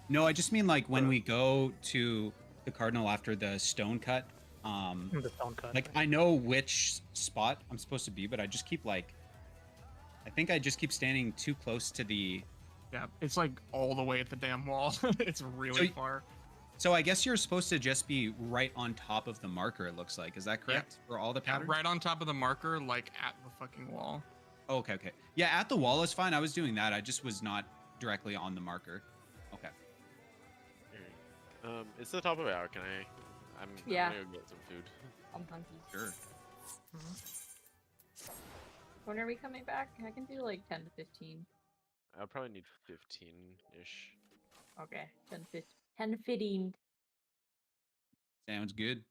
No, I just mean like when we go to the cardinal after the stone cut. the stone cut. Like I know which spot I'm supposed to be, but I just keep like, I think I just keep standing too close to the. Yeah, it's like all the way at the damn wall. It's really far. So I guess you're supposed to just be right on top of the marker. It looks like. Is that correct for all the Yeah, patterns? right on top of the marker, like at the fucking wall. Oh, okay, okay. Yeah, at the wall is fine. I was doing that. I just was not directly on the marker. Okay. It's the top of the hour. Can I? I'm Yeah. gonna go get some food. I'm hungry. Sure. When are we coming back? I can do like 10 to 15. I'll probably need 15-ish. Okay, 10 to 15. Sounds good.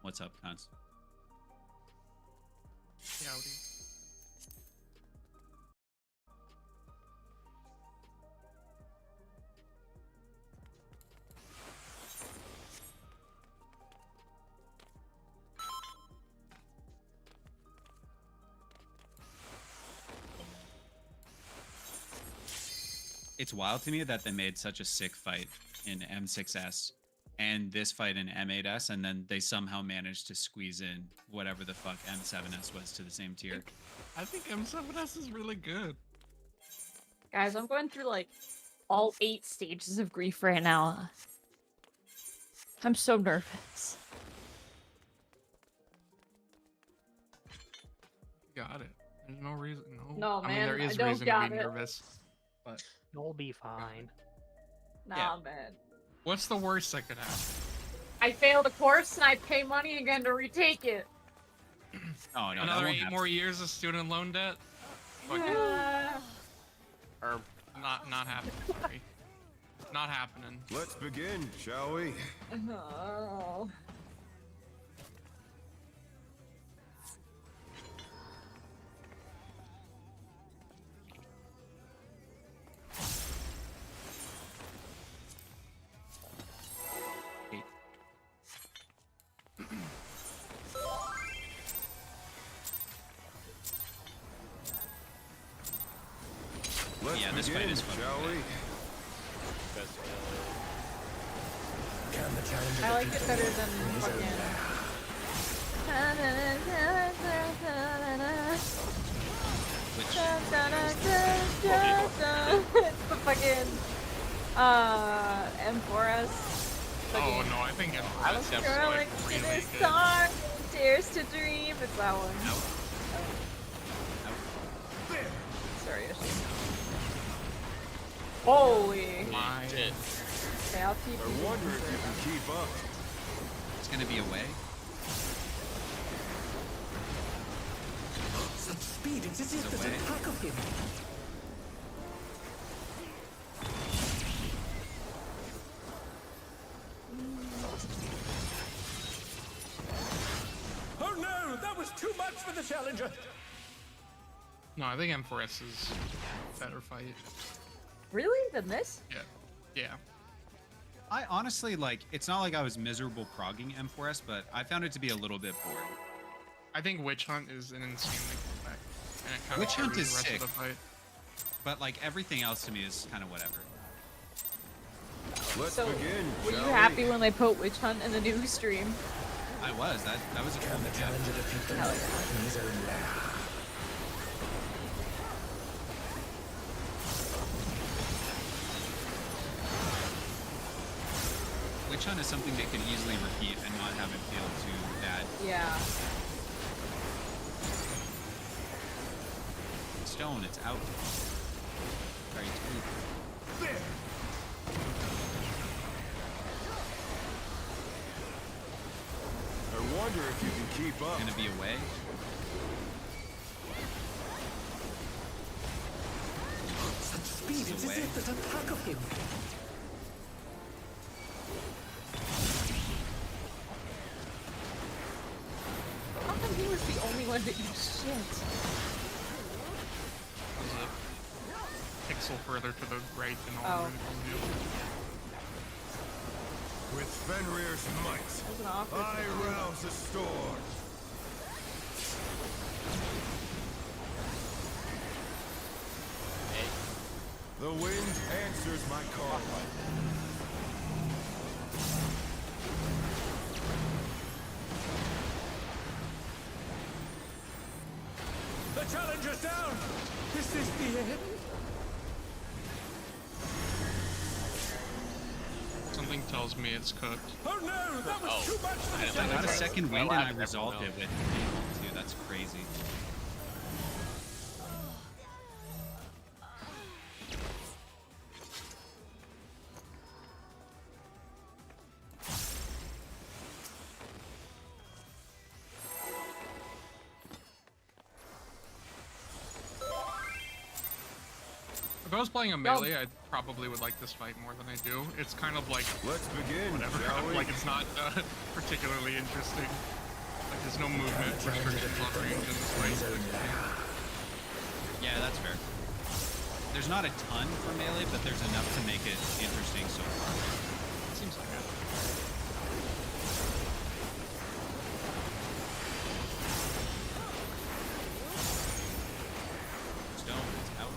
What's up, cons? Howdy. It's wild to me that they made such a sick fight in M6S and this fight in M8S, and then they somehow managed to squeeze in whatever the fuck M7S was to the same tier. I think M7S is really good. Guys, I'm going through like all 8 stages of grief right now. I'm so nervous. Got it. There's no reason. No, I mean, man, there I is don't reason to got be it. nervous. But You'll be fine. Nah, Yeah. man. what's the worst that could happen? I failed a course and I pay money again to retake it. Oh no, that Another won't 8 happen. more years of student loan debt? Fuck it. Yeah. Or Not happening. Sorry. Not happening. Let's begin, shall we? Oh. Let's Yeah, this begin, fight is fucking shall we? I like it better than fucking. Which It's the fucking M4S. Oh no, I think M4S is Girl, like like really this good. song, Tears to Dream. It's that one. Sorry, Yoshi. Holy. My shit. Okay, I'll keep I you. wonder if you can keep up. it's gonna be away. Such speed, it's as if It's there's away. a pack of him. Oh no, that was too much for the challenger. No, I think M4S is a better fight. Really? Than this? Yeah. Yeah. I honestly like. It's not like I was miserable progging M4S, but I found it to be a little bit boring. I think Witch Hunt is an insanely cool deck. And it kind Witch of Hunt carries is the rest sick. of the fight. But like everything else to me is kind of whatever. Let's So, begin, were you shall happy we? when they put Witch Hunt in the new stream? I was. That was a cool The thing. challenger defeat the Hell knight in his own lair. Witch Hunt is something they could easily repeat and not have it feel too bad. Yeah. Stone, it's out. Sorry, it's blue. I wonder if you can keep up. Gonna be away. Such speed, it's as away. if there's a pack of him. How come he was the only one that did shit? There's a pixel further to the right than all Oh. the rest of With Fenrir's might, That was an awkward I thing. rouse the storm. Hey, The wind answers my call. The challenger's down. This is the end. Something tells me it's cooked. Oh no, that was Oh, too much for I the didn't know I got a challenger. second Well, wind and I happened, resolved everyone it with Fable too. That's crazy. If I was playing a melee, I'd probably would like this fight more than I do. It's kind of like Let's begin, whatever. shall we? Like it's not particularly interesting. Like there's no movement restrictions on range in this fight. Yeah, that's fair. There's not a ton for melee, but there's enough to make it interesting so far. Seems like it. Stone is out.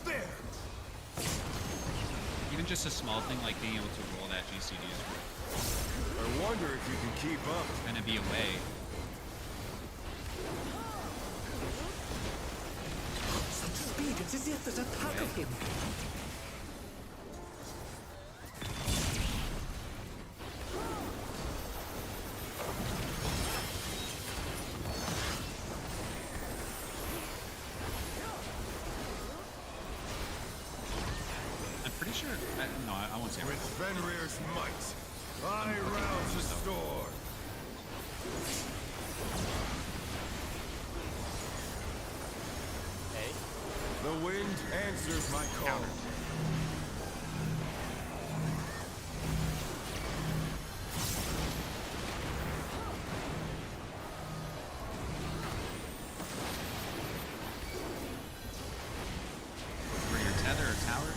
There. Even just a small thing like being able to roll that GCD is I wonder if you can keep up. gonna be away. Such speed, it's as if there's a pack of him. I'm pretty sure. No, I won't say. With Fenrir's might, I rouse the storm. Okay. The wind answers my call. For your tether or tower.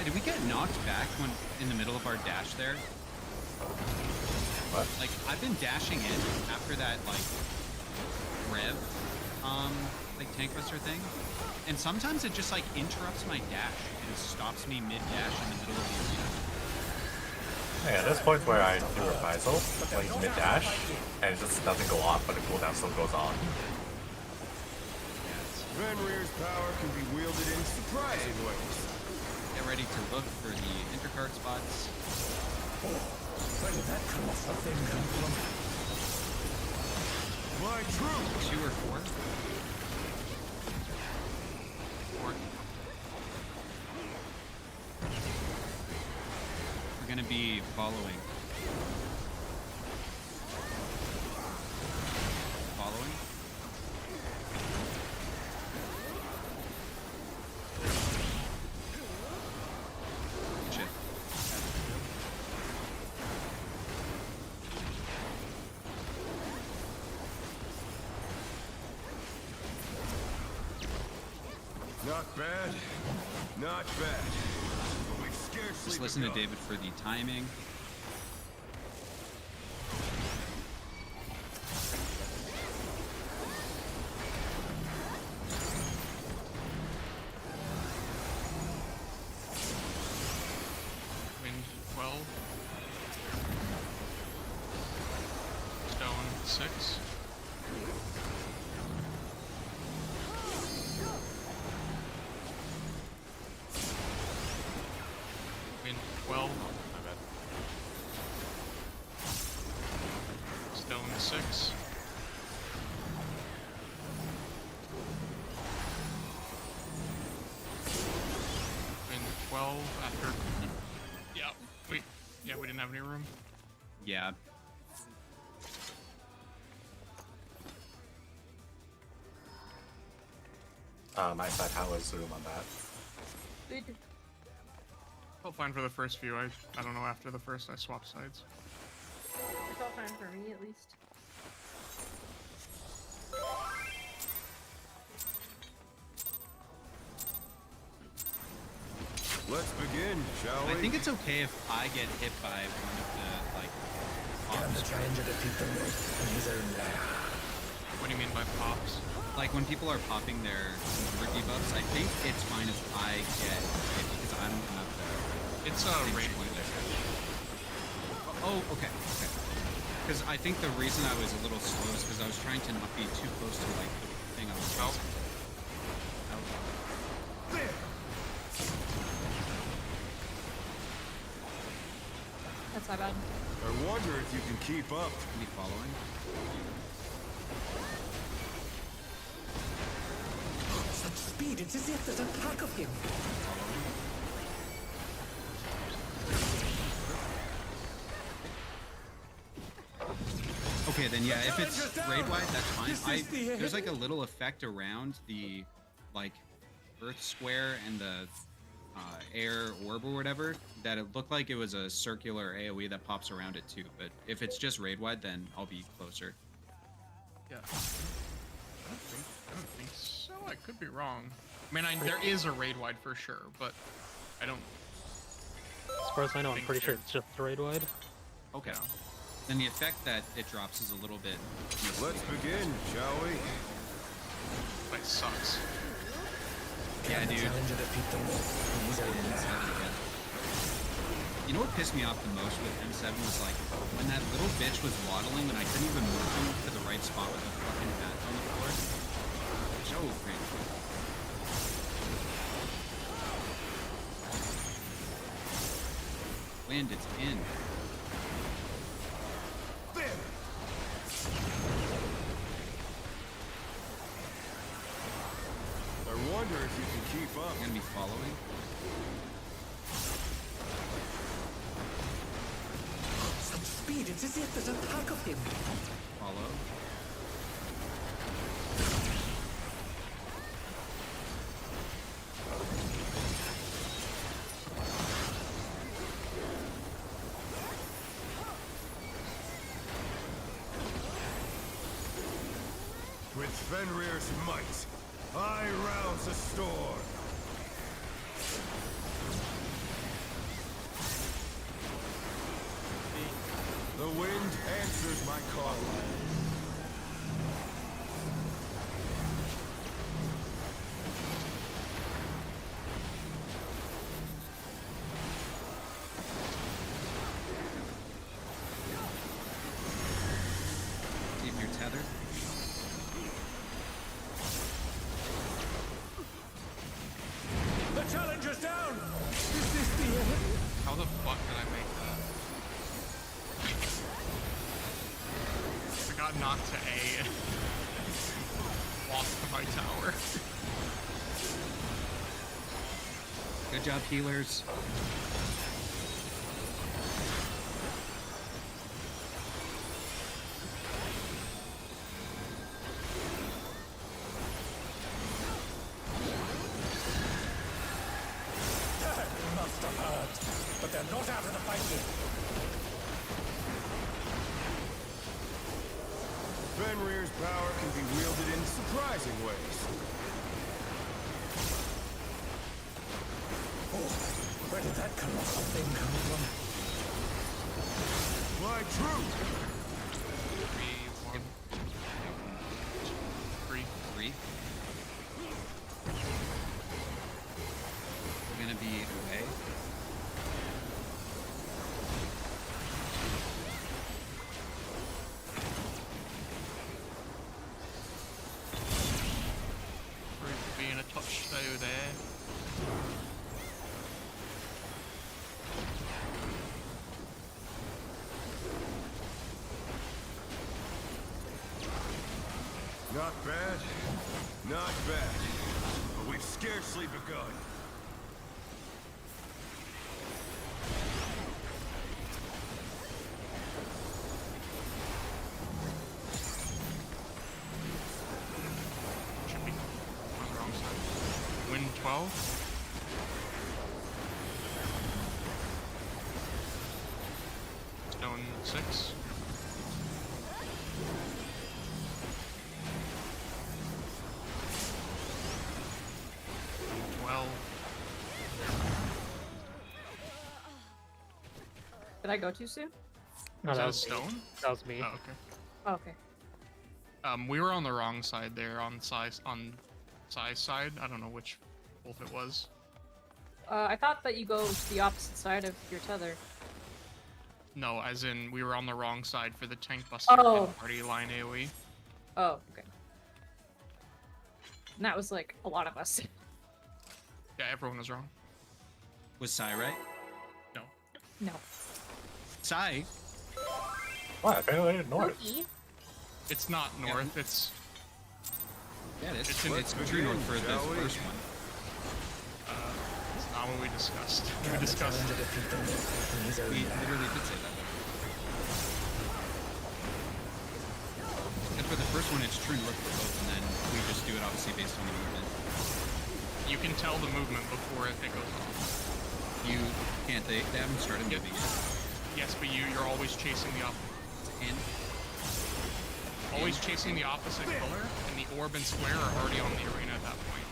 Did we get knocked back when in the middle of our dash there? What? Like I've been dashing in after that like rev like tank buster thing, and sometimes it just like interrupts my dash and stops me mid dash in the middle of the arena. Yeah, there's points where I do reprisal, like mid dash, and it just doesn't go off, but the cooldown still goes on. Fenrir's power can be wielded in surprising ways. Get ready to look for the intercard spots. Where did that come off the thing come from? My troops! 2 or 4. 4. We're gonna be following. Following. Shit. Not bad. Not bad. But we've scarcely Just listen to begun. David for the timing. Wind 12. Stone 6. Wind 12. My bad. Stone 6. Wind 12 after. Yeah, we didn't have any room. Yeah. My side, how was Zoom on that? Felt fine for the first few. I don't know, after the first I swapped sides. It felt fine for me, at least. Let's begin, shall we? I think it's okay if I get hit by one of the like Can the pops. challenger defeat the lord in his own lair? What do you mean by pops? Like when people are popping their number debuffs, I think it's fine if I get hit because I don't have the. It's a rate point. Oh, okay, okay. Because I think the reason I was a little slow is because I was trying to not be too close to like the thing I was chasing. There! That's not bad. I wonder if you can keep up. Be following. speed, it's as if there's a pack of him. Okay, then yeah, if it's raid wide, that's fine. There's like a little effect around the like Earth square and the air orb or whatever that it looked like it was a circular AoE that pops around it too. But if it's just raid wide, then I'll be closer. Yeah. I don't think so. I could be wrong. I mean, there is a raid wide for sure, but I don't. As far as I know, I'm pretty sure it's just raid wide. Okay. Then the effect that it drops is a little bit. Let's begin, shall we? That sucks. Yeah, dude. Challenger defeat them. You know what pissed me off the most with M7 was like when that little bitch was waddling and I couldn't even move him to the right spot with the fucking bat on the floor. So crazy. Land it's in. There! I wonder if you can keep up. I'm gonna be following. Such speed, it's as if there's a pack of him. Follow. With Fenrir's might, I rouse the storm. The wind answers my call. See if you're tethered. The challenger's down! Is this the end? How the fuck did I make that? I got knocked to A. Lost to my tower. Good job, healers. Must have hurt, but they're not out of the fight yet. Fenrir's power can be wielded in surprising ways. Oh, where did that colossal thing come from? My truth! 3, 1, 3. We're gonna be away. We're being a touchdown there. Not bad. Not bad. But we've scarcely begun. Should be on the wrong side. Win 12. Stone 6. Did I go too soon? No, Is that that a was stone? That was me. Oh, okay. Oh, okay. We were on the wrong side there, on Sai's side. I don't know which wolf it was. I thought that you go to the opposite side of your tether. No, as in we were on the wrong side for the tank buster Oh. and party line AoE. Oh, okay. And that was like a lot of us. Yeah, everyone was wrong. Was Sai right? No. No. Sai? What? I failed north. Pokey. It's not north, it's Yeah, it's It's true north for shall this we? first one. It's not what we discussed. We discussed. We literally did say that. And for the first one, it's true north for both, and then we just do it obviously based on the movement. You can tell the movement before it goes off. You can't. They haven't started moving yet. Yes, but you're always chasing the opposite. And Always chasing the opposite color, and the orb and square are already on the arena at that point.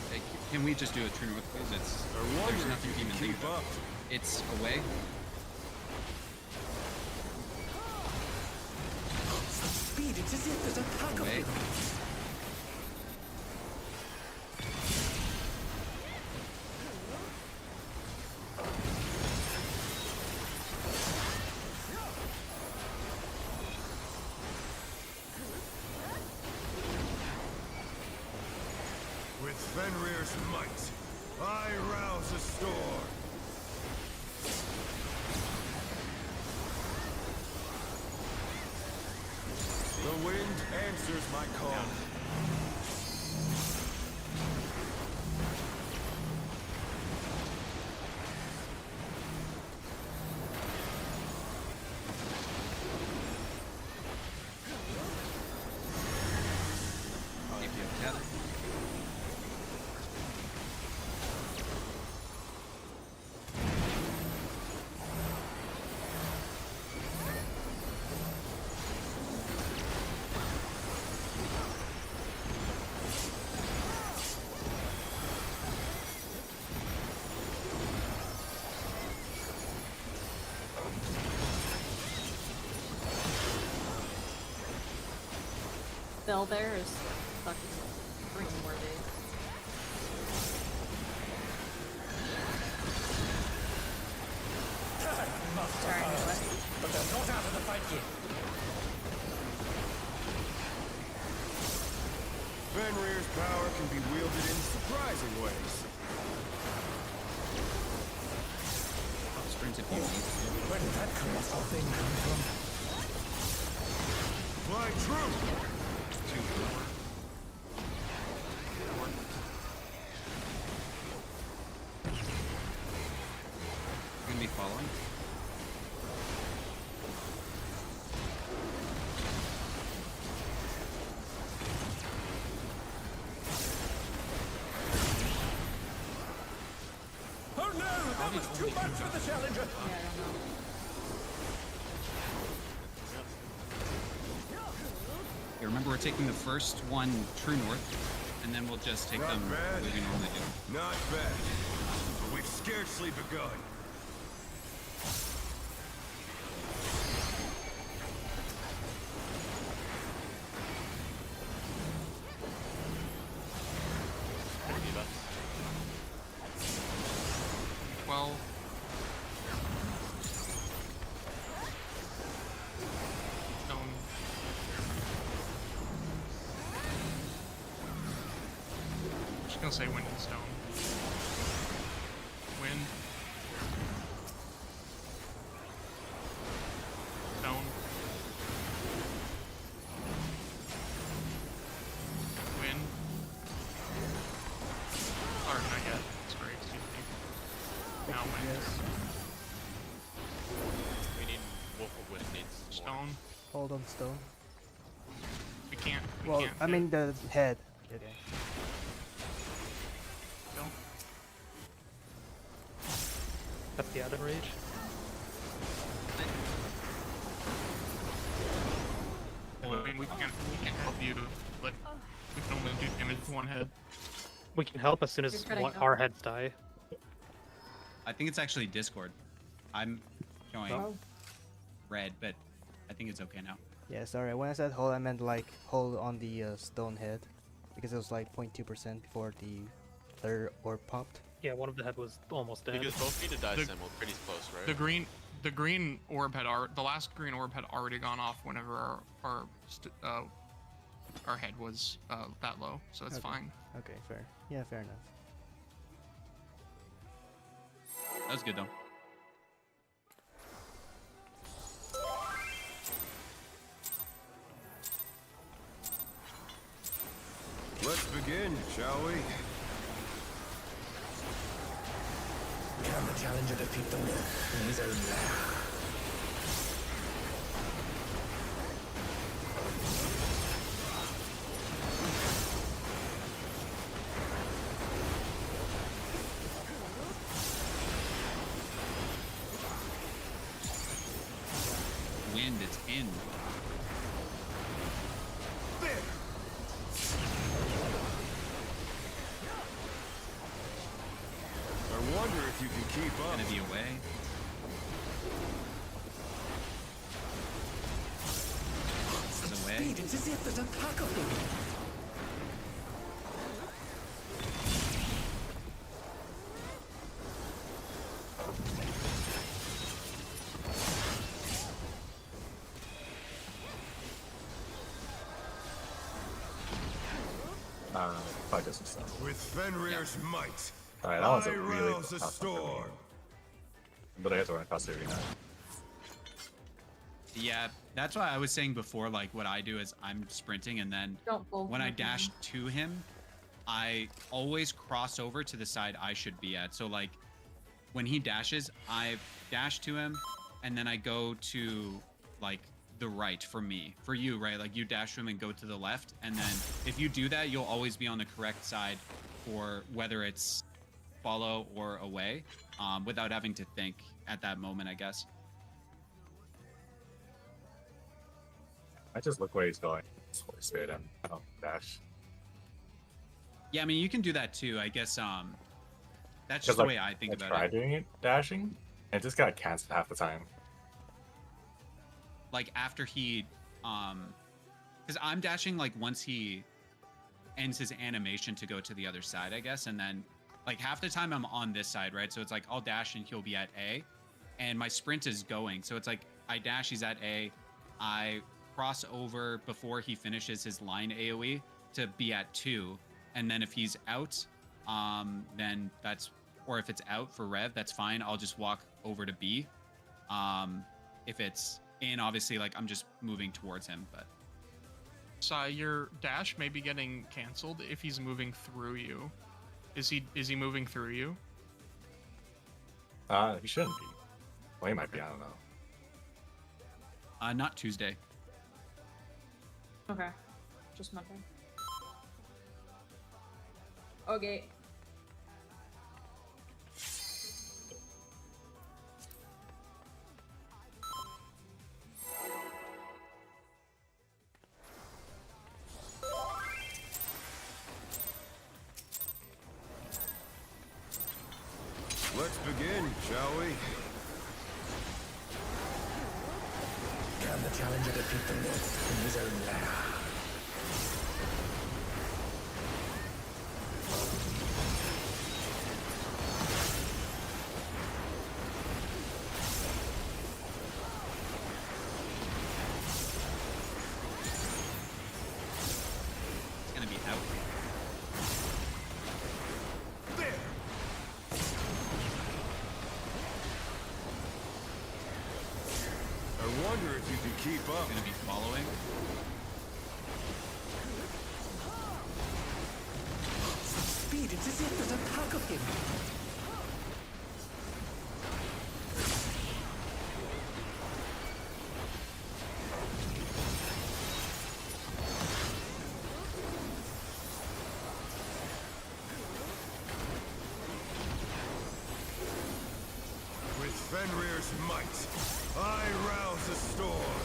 hey, can we just do a true north, please? There's nothing to even think about. It's away. Speed, it's as if there's a pack of Away. them. With Fenrir's might, I rouse a storm. The wind answers my call. If you have tether. Bell there is fucking ring worthy. Sorry, what? But they're not out of the fight yet. Fenrir's power can be wielded in surprising ways. Springs if you need. Where did that colossal thing come from? Fly true! 2, 4. You're gonna be following. Oh no! That was too much for the challenger! Yeah, I don't know. Okay, remember we're taking the first one true north, and then we'll just take Not them bad. the way we normally do. Not bad. But we've scarcely begun. Well, stone. I'm just gonna say wind and stone. Wind. Stone. Wind. Or not yet. It's great. Excuse me. Now wind. Yes. We need Wolf of Wind needs more. Stone. Hold on, stone. We can't. We Well, can't. I mean the head. Okay. Stone. That's the Adam Rage. Well, I mean, we can't help you. Like, we can only do damage to one head. We can help as soon as You're cutting one, out. our heads die. I think it's actually Discord. I'm showing Oh. red, but I think it's okay now. Yeah, sorry. When I said hold, I meant like hold on the stone head, because it was like 0.2% before the third orb popped. Yeah, one of the head was almost dead. Because both need to die The- simul pretty close, right? The green orb had the last green orb had already gone off whenever our head was that low, so it's Okay. fine. Okay, fair. Yeah, fair enough. That was good though. begin, shall we? Can the challenger defeat the wolf in his own lair? Wind, it's in. I wonder if you can keep up. Gonna be away. It's away. It's as if there's a pack of them. Probably just some stuff. With Fenrir's might, Alright, that was a I really rouse a tough one for me. storm. But I have to run across the arena. Yeah, that's why I was saying before, like what I do is I'm sprinting and then Don't both when I move dash him. to him, I always cross over to the side I should be at. So like when he dashes, I dash to him and then I go to like the right for me. For you, right? Like you dash to him and go to the left. And then if you do that, you'll always be on the correct side for whether it's follow or away, without having to think at that moment, I guess. I just look where he's going. Just Holy Spirit and oh, dash. Yeah, I mean, you can do that too. I guess that's Because just the like, way I think I about tried it. doing it dashing, and it just got canceled half the time. Like after he because I'm dashing like once he ends his animation to go to the other side, I guess, and then like half the time I'm on this side, right? So it's like I'll dash and he'll be at A, and my sprint is going. So it's like I dash, he's at A, I cross over before he finishes his line AoE to be at 2, and then if he's out, then that's, or if it's out for Rev, that's fine. I'll just walk over to B. If it's in, obviously, like I'm just moving towards him, but So your dash may be getting canceled if he's moving through you. Is he moving through you? He shouldn't be. Well, he might be. I don't know. not Tuesday. Okay. Just Monday. Okay. Let's begin, shall we? Can the challenger defeat the wolf in his own lair? It's gonna be out. I wonder if you can keep up. Gonna be following. Speed, it's as if there's a pack of him. With Fenrir's might, I rouse a storm.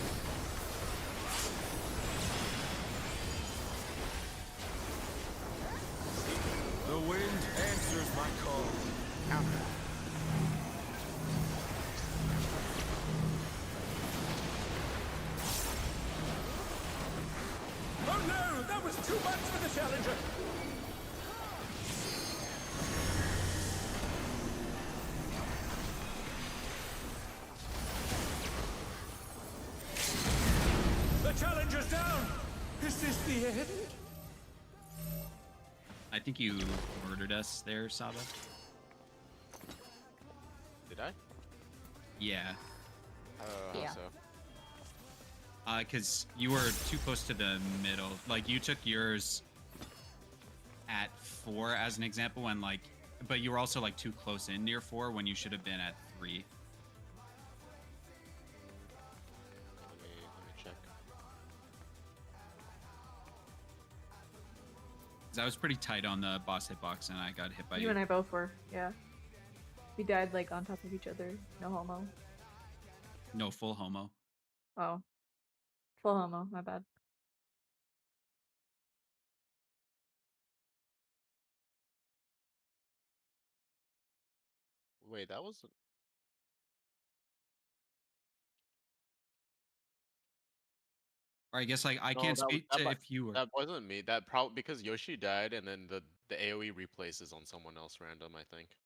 The wind answers my call. Oh no, that was too much for the challenger. The challenger's down. Is this the end? I think you murdered us there, Saba. Did I? Yeah. Yeah. So. Because you were too close to the middle. Like, you took yours 4 as an example, and like, but you were also like too close in near 4 when you should have been at 3. Let me check. 'Cause I was pretty tight on the boss hitbox, and I got hit by You and I both were, yeah. We died like on top of each other. No homo. No, full homo. Oh. Full homo, my bad. Wait, that was. Or I guess like I No, can't that was- speak that to mi- if you were. That wasn't me. That probably because Yoshi died, and then the AOE replaces on someone else random. I think.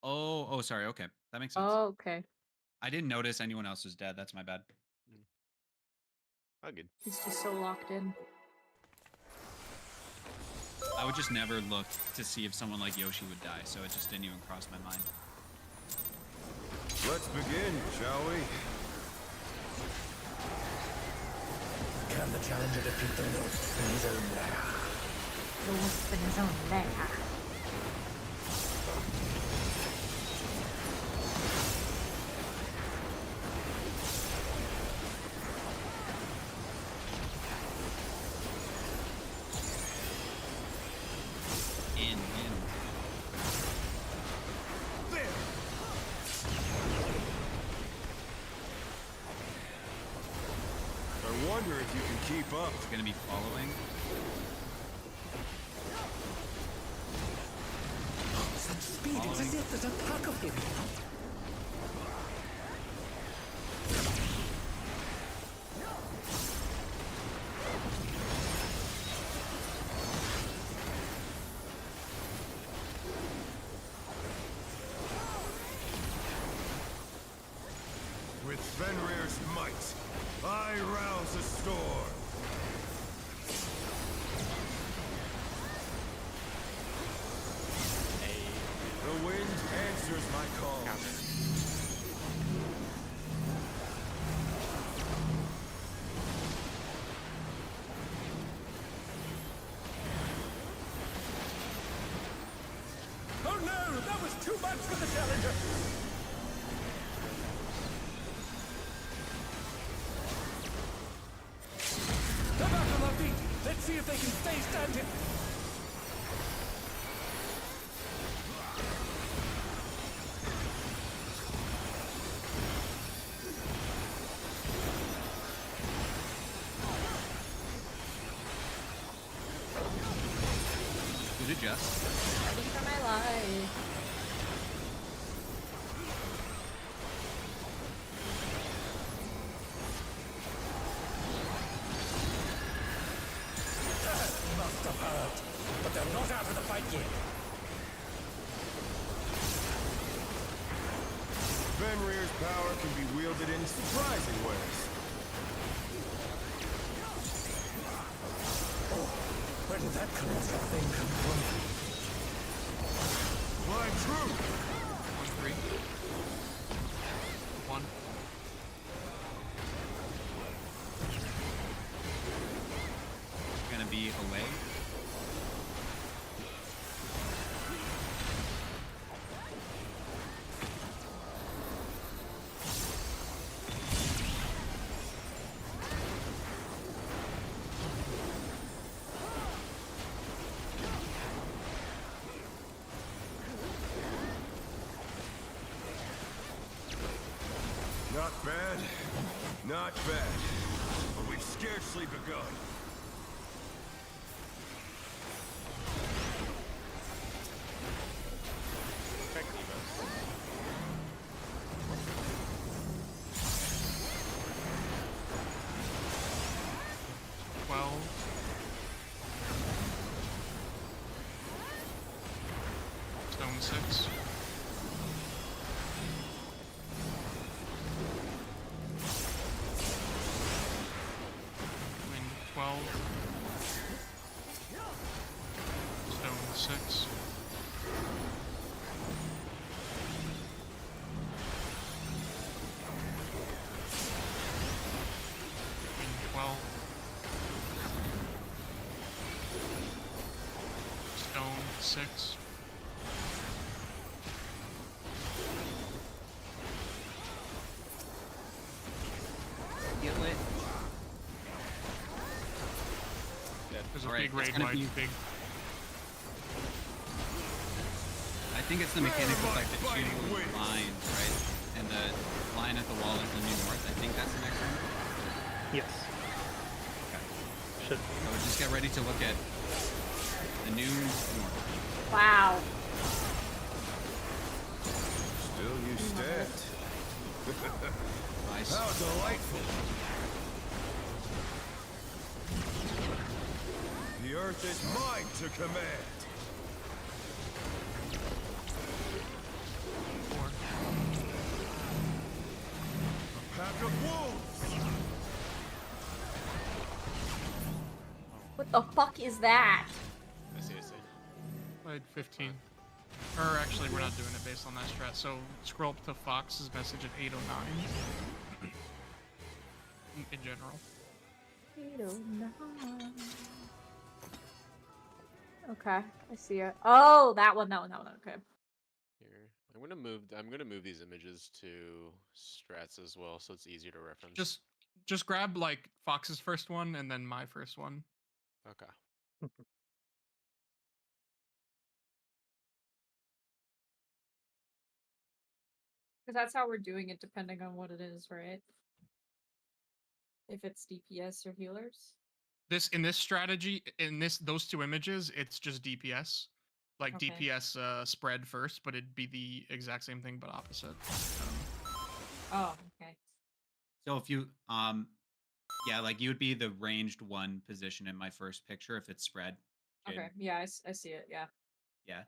Oh, sorry. Okay, that makes sense. Oh, okay. I didn't notice anyone else was dead. That's my bad. Oh, good. He's just so locked in. I would just never look to see if someone like Yoshi would die, so it just didn't even cross my mind. Let's begin, shall we? Can the challenger defeat the wolf in his own lair? The wolf in his own lair. In. There! I wonder if you can keep up. It's gonna be following. Such speed, it's as if there's a pack of him. With Fenrir's might, I rouse the storm. The wind answers my call. Oh no, that was too much for the challenger. They're back on their feet. Let's see if they can stay standing. Did it just? Fighting for my life. Must have hurt, but they're not out of the fight yet. Fenrir's power can be wielded in surprising ways. Oh, where did that colossal thing come from? Blind truth! 1, 3. 1. Gonna be away. Not bad. Not bad. But we've scarcely begun. Check Nevos. 12. Stone 6. Wind 12. Stone 6. Wind 12. Stone 6. Get lit. There's a Alright, big it's raid gonna wide, be- big. I think it's the mechanical Where effect that my shooting fighting with wings? lines, right? And the line at the wall is the new north. I think that's the next one. Yes. Should be. So just get ready to look at the new north. Wow. Still you stand. Nice. How delightful. The earth is mine to command. A pack of wolves. What the fuck is that? I see, I see. Played 15. Or actually, we're not doing it based on that strat. So scroll up to Fox's message at 809. In general. 809. Okay, I see it. Oh, that one. Okay. Here, I'm gonna move these images to strats as well, so it's easier to reference. Just grab like Fox's first one and then my first one. Okay. Because that's how we're doing it, depending on what it is, right? If it's DPS or healers. In this strategy, those two images, it's just DPS. Like Okay. DPS spread first, but it'd be the exact same thing but opposite. Oh, okay. So if you yeah, like you would be the ranged one position in my first picture if it's spread. Jade. Okay, yeah, I see it, yeah. Yeah.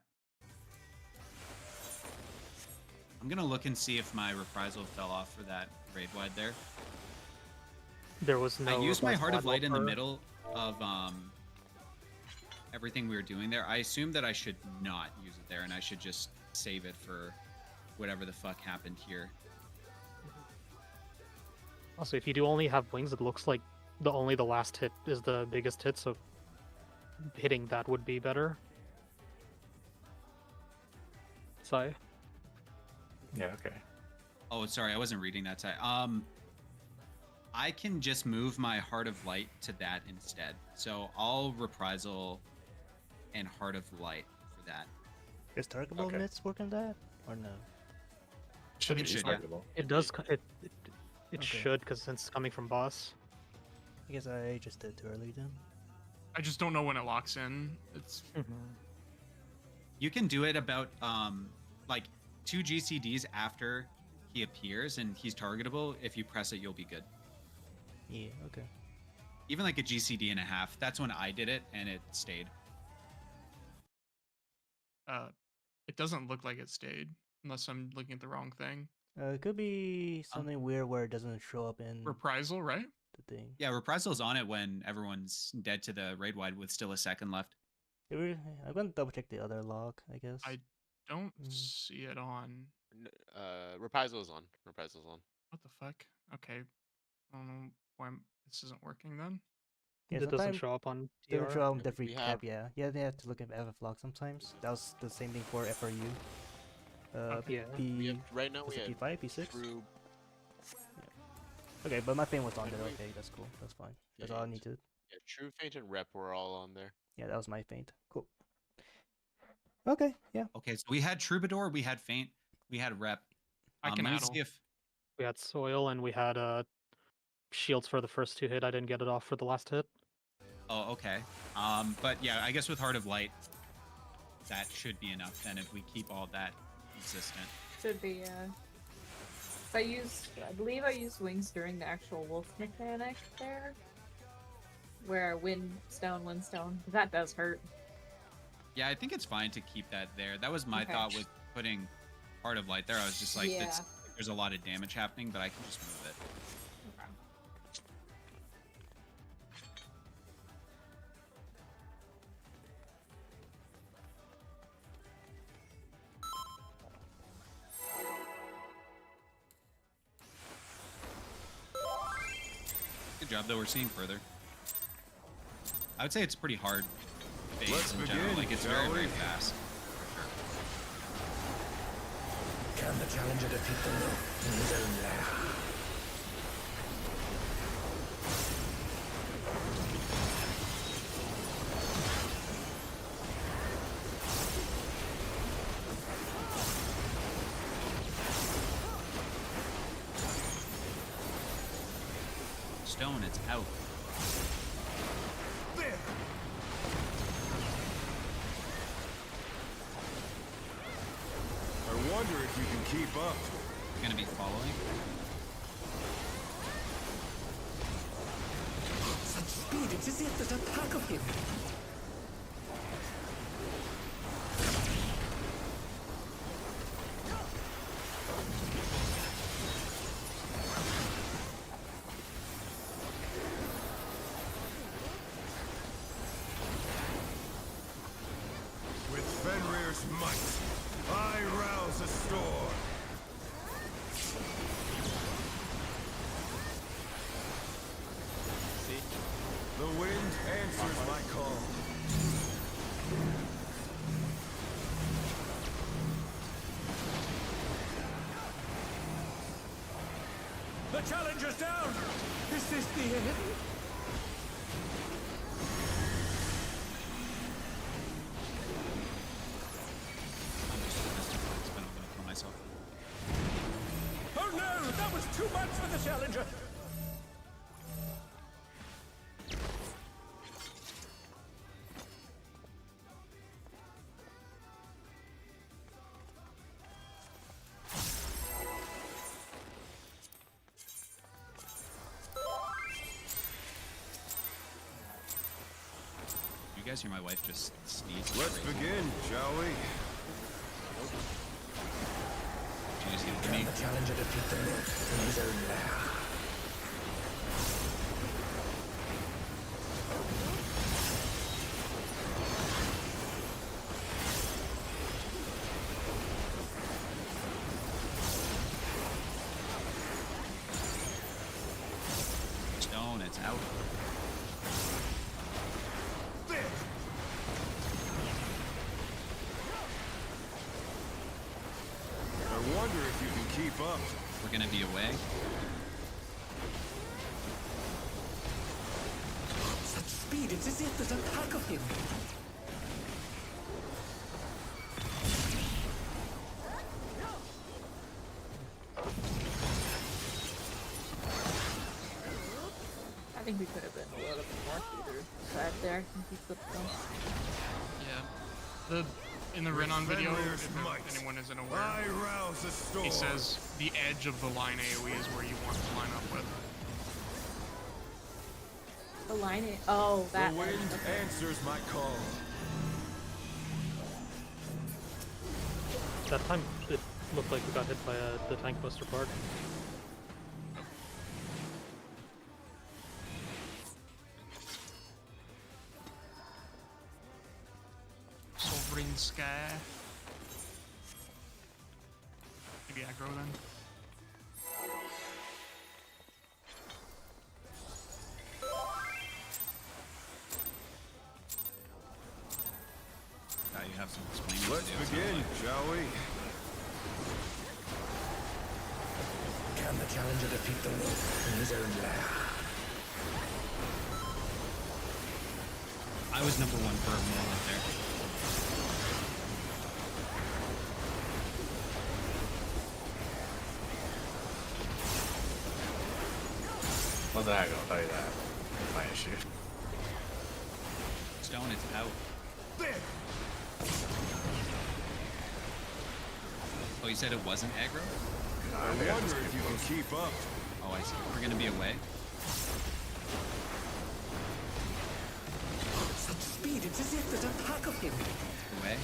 I'm gonna look and see if my reprisal fell off for that raid wide there. There was no. I used my reverse Heart of lateral Light in the for- middle of everything we were doing there. I assumed that I should not use it there and I should just save it for whatever the fuck happened here. Also, if you do only have wings, it looks like only the last hit is the biggest hit, so hitting that would be better. Sorry. Yeah, okay. Oh, sorry, I wasn't reading that side. I can just move my Heart of Light to that instead. So I'll reprisal and Heart of Light for that. Is targetable Okay. mitts work on that or no? Should It be should, smart. yeah. It does. It Okay. should, because since it's coming from boss. I guess I just did it too early then. I just don't know when it locks in. It's You can do it about like 2 GCDs after he appears and he's targetable. If you press it, you'll be good. Yeah, okay. Even like a GCD and a half. That's when I did it and it stayed. it doesn't look like it stayed unless I'm looking at the wrong thing. It could be something weird where it doesn't show up in Reprisal, right? the thing. Yeah, reprisal's on it when everyone's dead to the raid wide with still a second left. I'm gonna double check the other log, I guess. I don't see it on. Reprisal is on. Reprisal's on. What the fuck? Okay. I don't know why this isn't working then. Yeah, it doesn't sometimes show up on they don't TR. show up Yeah, the free we cap, have- yeah. Yeah, they have to look at FF log sometimes. That was the same thing for FRU. Yeah. We have, right now Was we it have P5, P6? true. Okay, but my pain was on there. Anyway. Okay, that's cool. That's fine. That's Yeah, all I yeah, needed. Yeah, true feint and rep were all on there. Yeah, that was my feint. Cool. Okay, yeah. Okay, so we had Troubadour, we had Feint, we had Rep. I can let me add see if We had soil and we had shields for the first two hit. I didn't get it off for the last hit. Oh, okay. But yeah, I guess with Heart of Light, that should be enough then if we keep all that consistent. Should be, yeah. I believe I used wings during the actual wolf mechanic there. Where windstone. That does hurt. Yeah, I think it's fine to keep that there. That was my Okay. thought with putting Heart of Light there. I was just like, Yeah. there's a lot of damage happening, but I can just move it. Good job, though. We're seeing further. I would say it's pretty hard to phase Let's in general. begin, Like it's shall very, we? very fast. Can the challenger defeat the wolf in his own lair? Stone, it's out. There. I wonder if you can keep up. Gonna be following. Such speed, it's as if there's a pack of him. With Fenrir's might, I rouse a storm. See? The wind answers my call. The challenger's down! Is this the end? I'm just domesticated, but I'm gonna kill myself. Oh no! That was too much for the challenger! You guys hear my wife just sneeze? Let's begin, shall we? Did you guys hear Can me? the challenger defeat the wolf in his own lair? Stone, it's out. There. I wonder if you can keep up. We're gonna be away. Such speed, it's as if there's a pack of him. I think we could have been a little bit more theater side there. I think we flipped them. Yeah. In the Renan video, Fenrir's if might, anyone isn't aware, I rouse a storm. he says the edge of the line AoE is where you want to line up with. The line oh, that The one. wind Okay. answers my call. That time it looked like we got hit by the tank buster part. Sovereign Sky. Maybe aggro then. You have some explaining Let's to do, it sounds begin, like. shall we? Can the challenger defeat the wolf in his own lair? I was number one for a moment there. Wasn't that gonna tell you that? That's my issue. Stone, it's out. There. Oh, you said it wasn't aggro? I wonder if you can keep up. Oh, I see. We're gonna be away. Such speed, it's as if there's a pack of him. Away.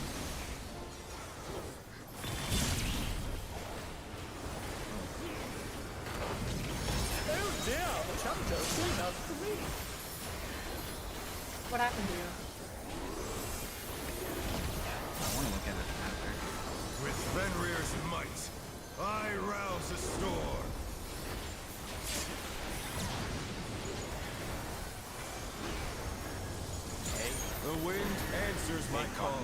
Oh dear, the challenger soon has three. What happened to you? I want to look at it after. With Fenrir's might, I rouse a storm. The wind answers my call.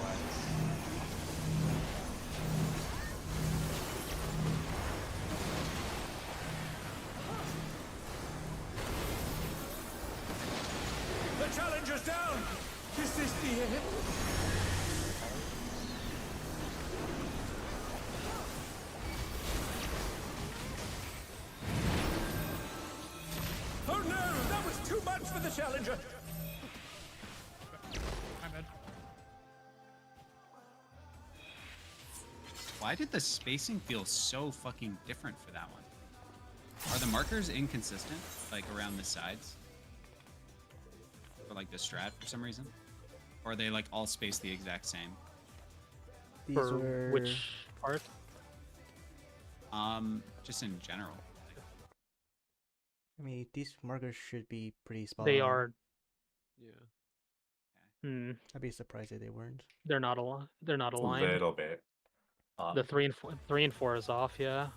The challenger's down! Is this the end? Oh no! That was too much for the challenger! My bad. Why did the spacing feel so fucking different for that one? Are the markers inconsistent, like around the sides? For like the strat for some reason? Or are they like all spaced the exact same? These For were which part? Just in general. Like, I mean, these markers should be pretty spot They on. are. Yeah. Hmm. I'd be surprised if they weren't. They're not aligned. They're not A aligned. little bit. The 3 and 4 is off. Yeah.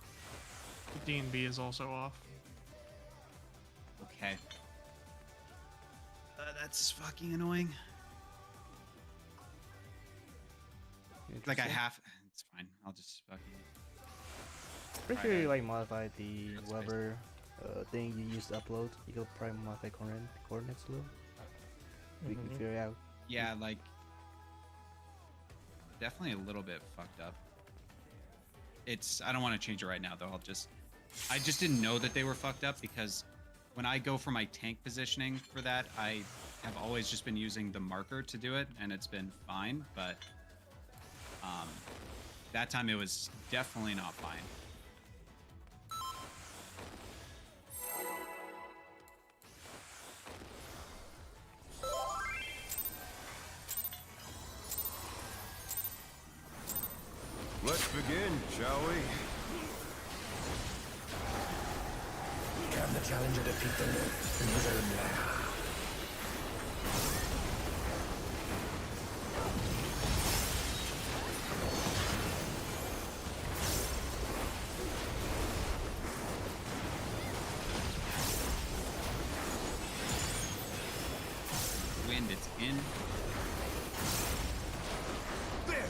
The D&B is also off. okay. That's fucking annoying. Like I Interesting. have, it's fine. I'll just fucking. Pretty try sure to- you like modified the That's whatever thing you used to upload. You could probably modify coordinates a little. We can Mhm. figure it out. Yeah, like definitely a little bit fucked up. It's I don't want to change it right now though. I just didn't know that they were fucked up because when I go for my tank positioning for that, I have always just been using the marker to do it and it's been fine, but that time it was definitely not fine. Let's begin, shall we? Can the challenger defeat the Lord in his own lair? Wind, it's in. There!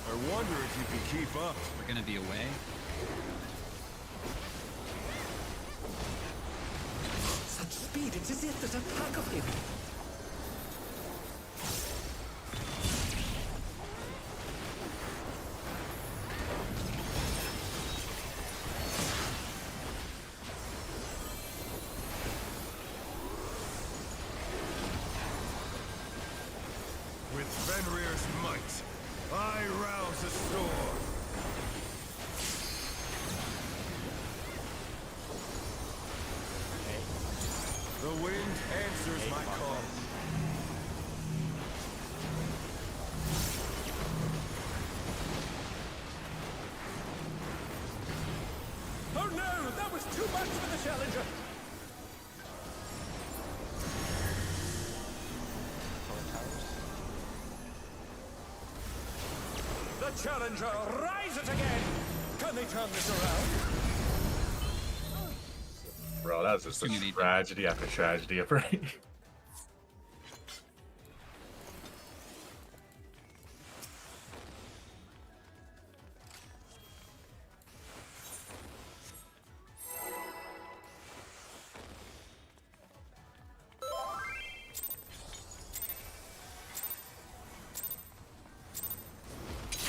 I wonder if you can keep up. We're gonna be away. Such speed, it's as if there's a pack of him. With Fenrir's might, I rouse a storm. The wind answers my call. Oh no! That was too much for the challenger! The challenger rises again! Can they turn this around? Bro, that was just a Community. tragedy after tragedy of rain.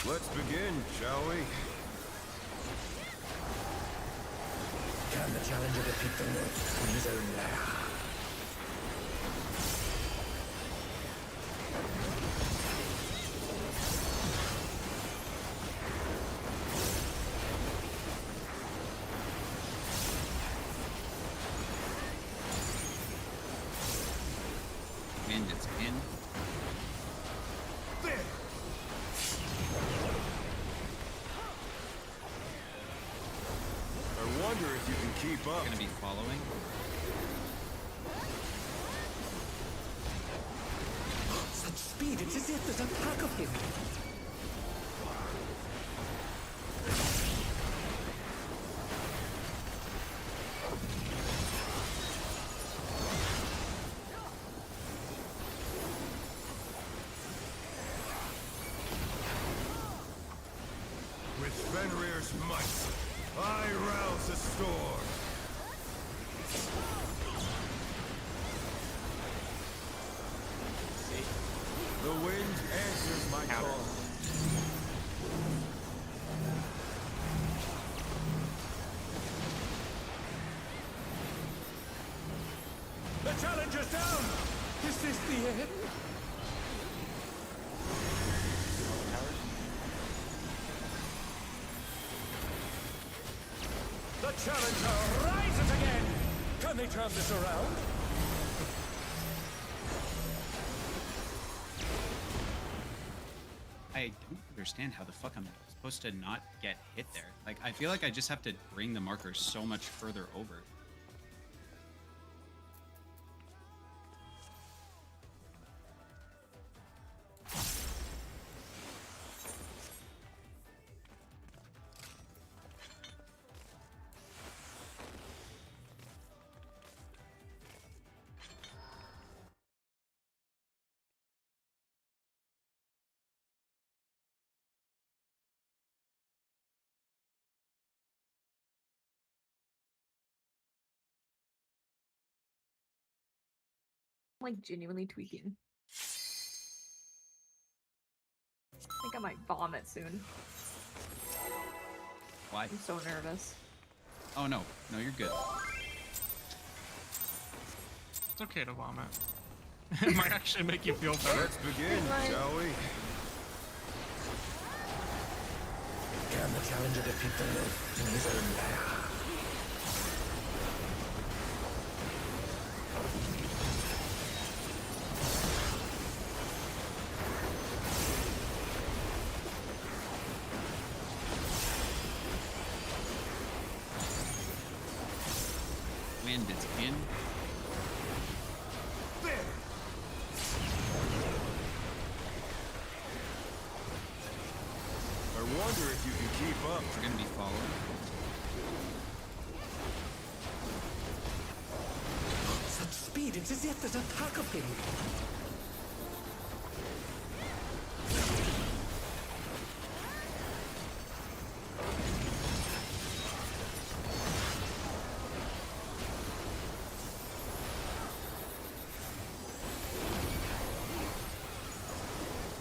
Let's begin, shall we? Can the challenger defeat the Lord in his own lair? Wind, it's in. There! I wonder if you can keep up. We're gonna be following. Such speed, it's as if there's a pack of him. Fenrir's might, I rouse the storm. See? The wind answers my Counter. call. The challenger's down! Is this the end? The challenger rises again! Can they turn this around? I don't understand how the fuck I'm supposed to not get hit there. Like, I feel like I just have to bring the marker so much further over. I'm like genuinely tweaking. I think I might vomit soon. Why? I'm so nervous. Oh no, no, you're good. It's okay to vomit. It might actually make you feel better. Let's begin, shall we? Can the challenger defeat the myth in his own lair? Wind is in. There! I wonder if you can keep up. We're gonna be following. Such speed, it's as if there's a pack of him.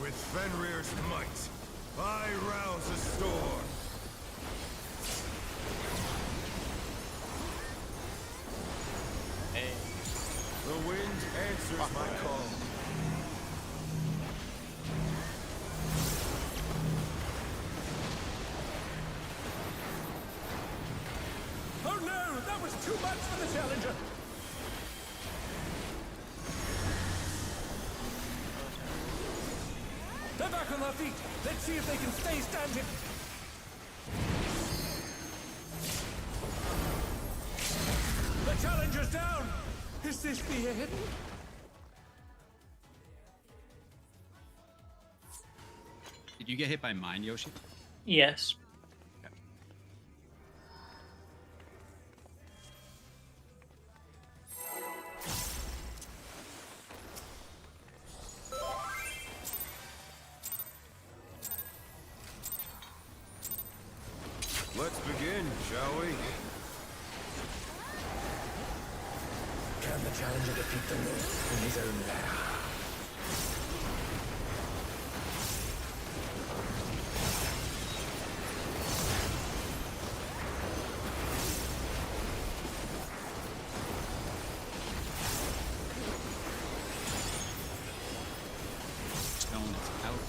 With Fenrir's might, I rouse the storm. Hey. The wind answers my call. Oh no, that was too much for the challenger. They're back on their feet. Let's see if they can stay standing. The challenger's down. Is this the end? Did you get hit by mine, Yoshi? Yes. Let's begin, shall we? Can the challenger defeat the myth in his own lair? Stone is out.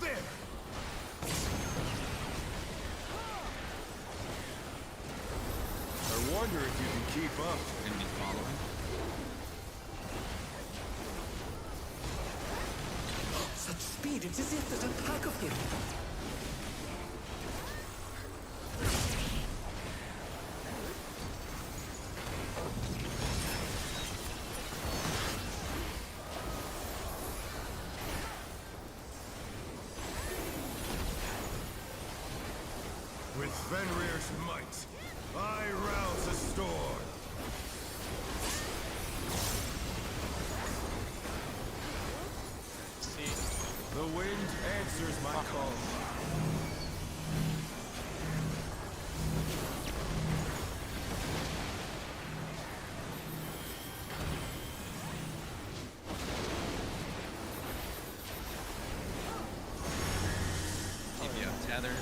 There! I wonder if you can keep up. We're gonna be following. Such speed, it's as if there's a pack of him. With Fenrir's might, I rouse the storm. See? The wind answers my call. together.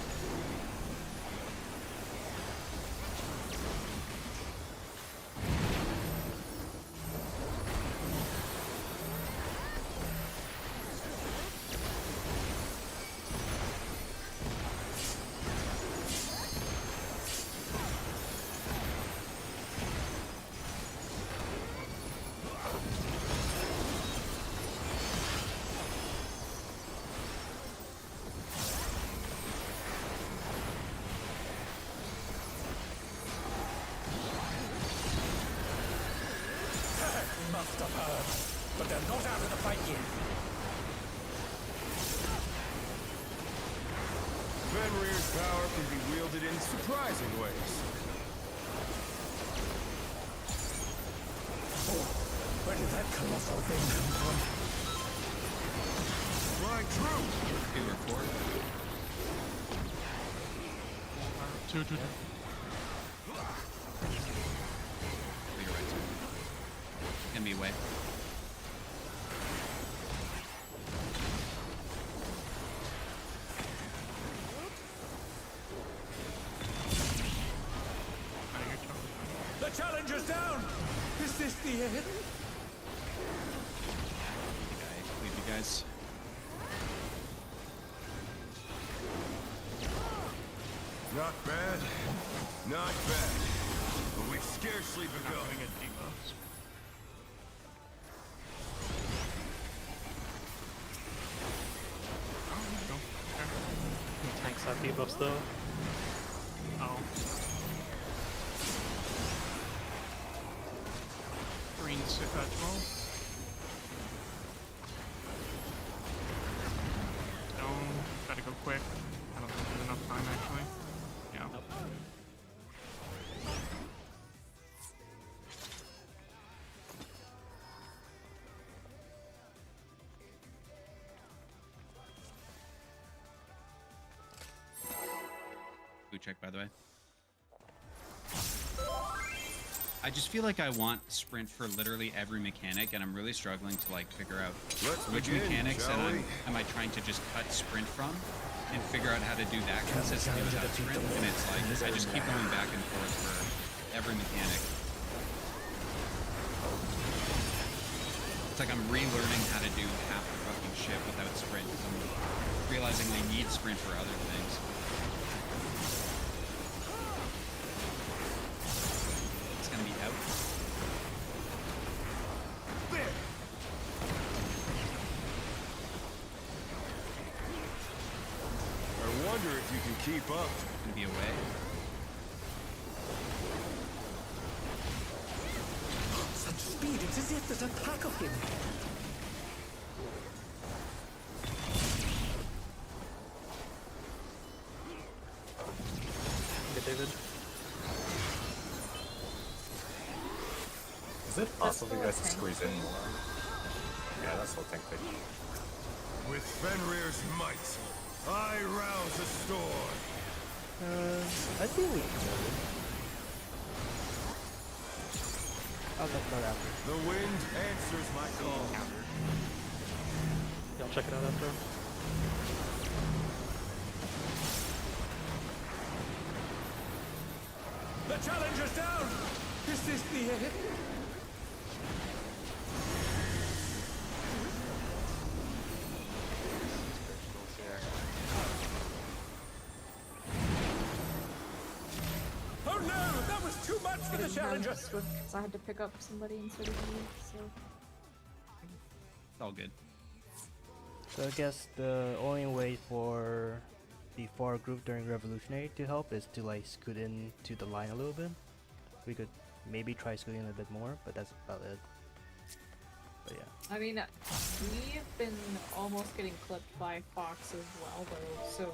Must have heard, but they're not out of the fight yet. Fenrir's power can be wielded in surprising ways. Oh, where did that colossal thing come from? Flying true! 2 or 4. 2, 2, 2. You're right. Gonna be away. The challenger's down! Is this the end? Leave you guys. Not bad. Not bad. But we've scarcely begun. Tanks have debuffs though. Oh. Green 12. Stone. Gotta go quick. I don't think there's enough time actually. Yeah. Food check, by the way. I just feel like I want sprint for literally every mechanic, and I'm really struggling to like figure out which mechanics am I trying to just cut sprint from, and figure out how to do that consistently without sprint. And it's like I just keep going back and forth for every mechanic. It's like I'm relearning how to do half the fucking shit without sprint. I'm realizing I need sprint for other things. Gonna be out. There. I wonder if you can keep up. Gonna be away. Such speed, it's as if there's a pack of him. Good, David. Is it possible you guys to squeeze in more? Yeah, that's what I think. With Fenrir's might, I rouse a storm. I think we could. I'll talk about after. The wind answers my call. Y'all check it out after. The challenger's down! Is this the end? Oh no! That was too much for the challenger! Because I had to pick up somebody instead of you, so. It's all good. So I guess the only way for the far group during Revolutionary to help is to like scoot into the line a little bit. We could maybe try scooting a bit more, but that's about it. But yeah. I mean, we've been almost getting clipped by Fox as well, though, so.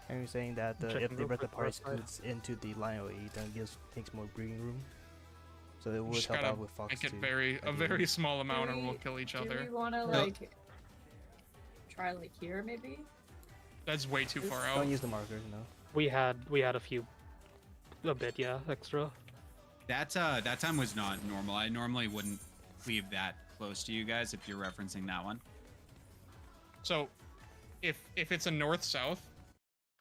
And you're saying that Check if and the go rest of for the party the far side. scoots into the line OE, then it takes more breathing room. So it would Just help gotta out with Fox make it too. a very small amount, or we'll kill each Do other. we want to, like, try, like, here, maybe? That's way too far Don't out. use the markers, no. We had a few, a bit, yeah, extra. That time was not normal. I normally wouldn't leave that close to you guys if you're referencing that one. So, if it's a north-south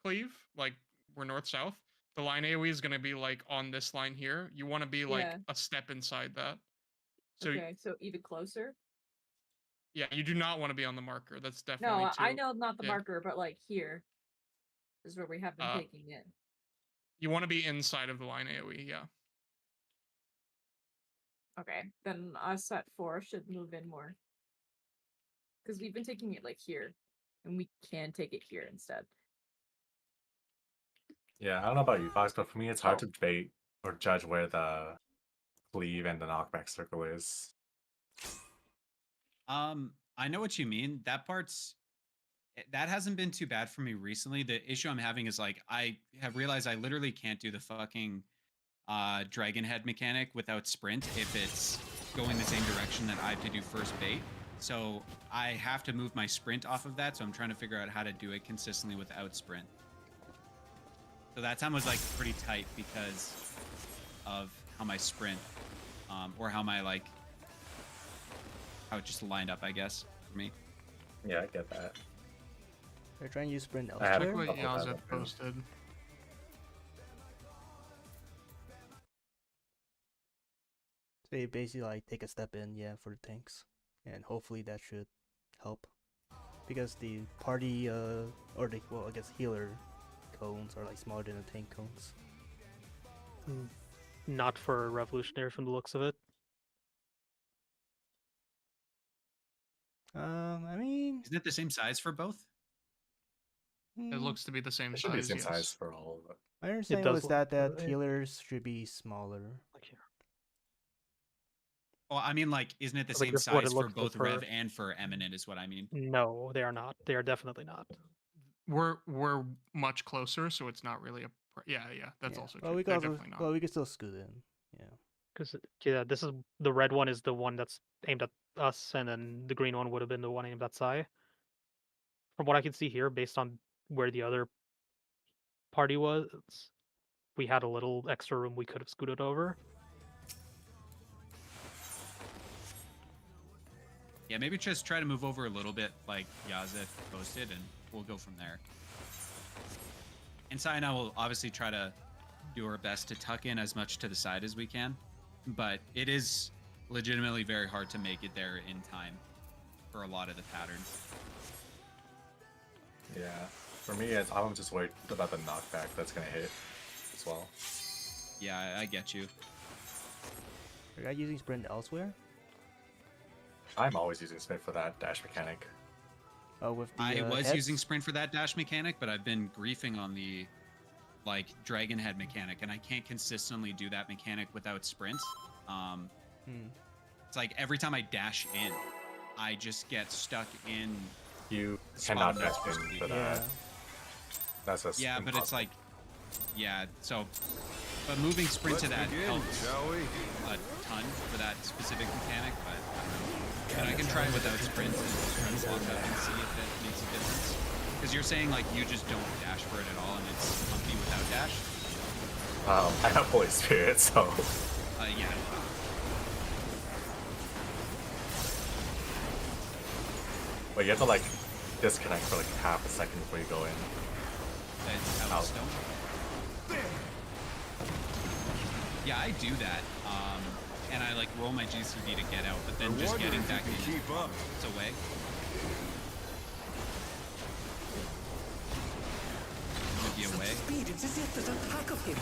cleave, like we're north-south, the line AoE is gonna be like on this line here. You want to be like Yeah. a step inside that. So Okay, so even closer. yeah, you do not want to be on the marker. That's No, definitely I too. know not the Yeah. marker, but like here is where we have been taking it. You want to be inside of the line AoE, yeah. Okay, then us at 4 should move in more. Because we've been taking it like here, and we can take it here instead. Yeah, I don't know about you, Fox, but for me, it's hard to debate or judge where the cleave and the knockback circle is. I know what you mean. That hasn't been too bad for me recently. The issue I'm having is like I have realized I literally can't do the fucking dragon head mechanic without sprint if it's going the same direction that I have to do first bait. So I have to move my sprint off of that. So I'm trying to figure out how to do it consistently without sprint. So that time was like pretty tight because of how my sprint, or how my how it just lined up, I guess, for me. Yeah, I get that. They're trying to use sprint I had a Check elsewhere. what couple of Yaza that. posted. They basically like take a step in, yeah, for the tanks, and hopefully that should help, because the party or the I guess healer cones are like smaller than the tank cones. Not for revolutionary from the looks of it. I mean, Isn't it the same size for both? It looks to be the same It should be the size. same Yes. size for all of it. my understanding does was look that that way. healers should be smaller. Like here. Well, I mean, like, isn't it the Like, same this is what it size for looks like both Rev for- and for Eminent is what I mean. No, they are not. They are definitely not. We're much closer, so it's not really a yeah. That's Yeah. also Well, true. we They're can also, definitely not. well, we can still scoot in. Yeah. Because yeah, this is the red one is the one that's aimed at us, and then the green one would have been the one aimed at Sai. From what I can see here, based on where the other party was, we had a little extra room we could have scooted over. Yeah, maybe just try to move over a little bit, like Yazeth posted, and we'll go from there. And Sai and I will obviously try to do our best to tuck in as much to the side as we can, but it is legitimately very hard to make it there in time for a lot of the patterns. Yeah, for me, I'm just worried about the knockback that's gonna hit as well. Yeah, I get you. Are you guys using sprint elsewhere? I'm always using sprint for that dash mechanic. Oh, with the I was heads? using sprint for that dash mechanic, but I've been griefing on the dragon head mechanic, and I can't consistently do that mechanic without sprint. It's like every time I dash in, I just get stuck in. You the spot cannot I'm not dash supposed to in be. for that. That's a Yeah, but it's like, yeah. So, but moving sprint to that helps shall we? a ton for that specific mechanic. But I don't know. And I can try without sprint and try to block up and see if it makes a difference. Because you're saying like you just don't dash for it at all, and it's comfy without dash. I have Holy Spirit, so Yeah. but you have to like disconnect for like half a second before you go in. That's how it's done. Yeah, I do that. And I like roll my GCD to get out, but then just getting back in keep up. it's away. Maybe away. Speed into the attack of him.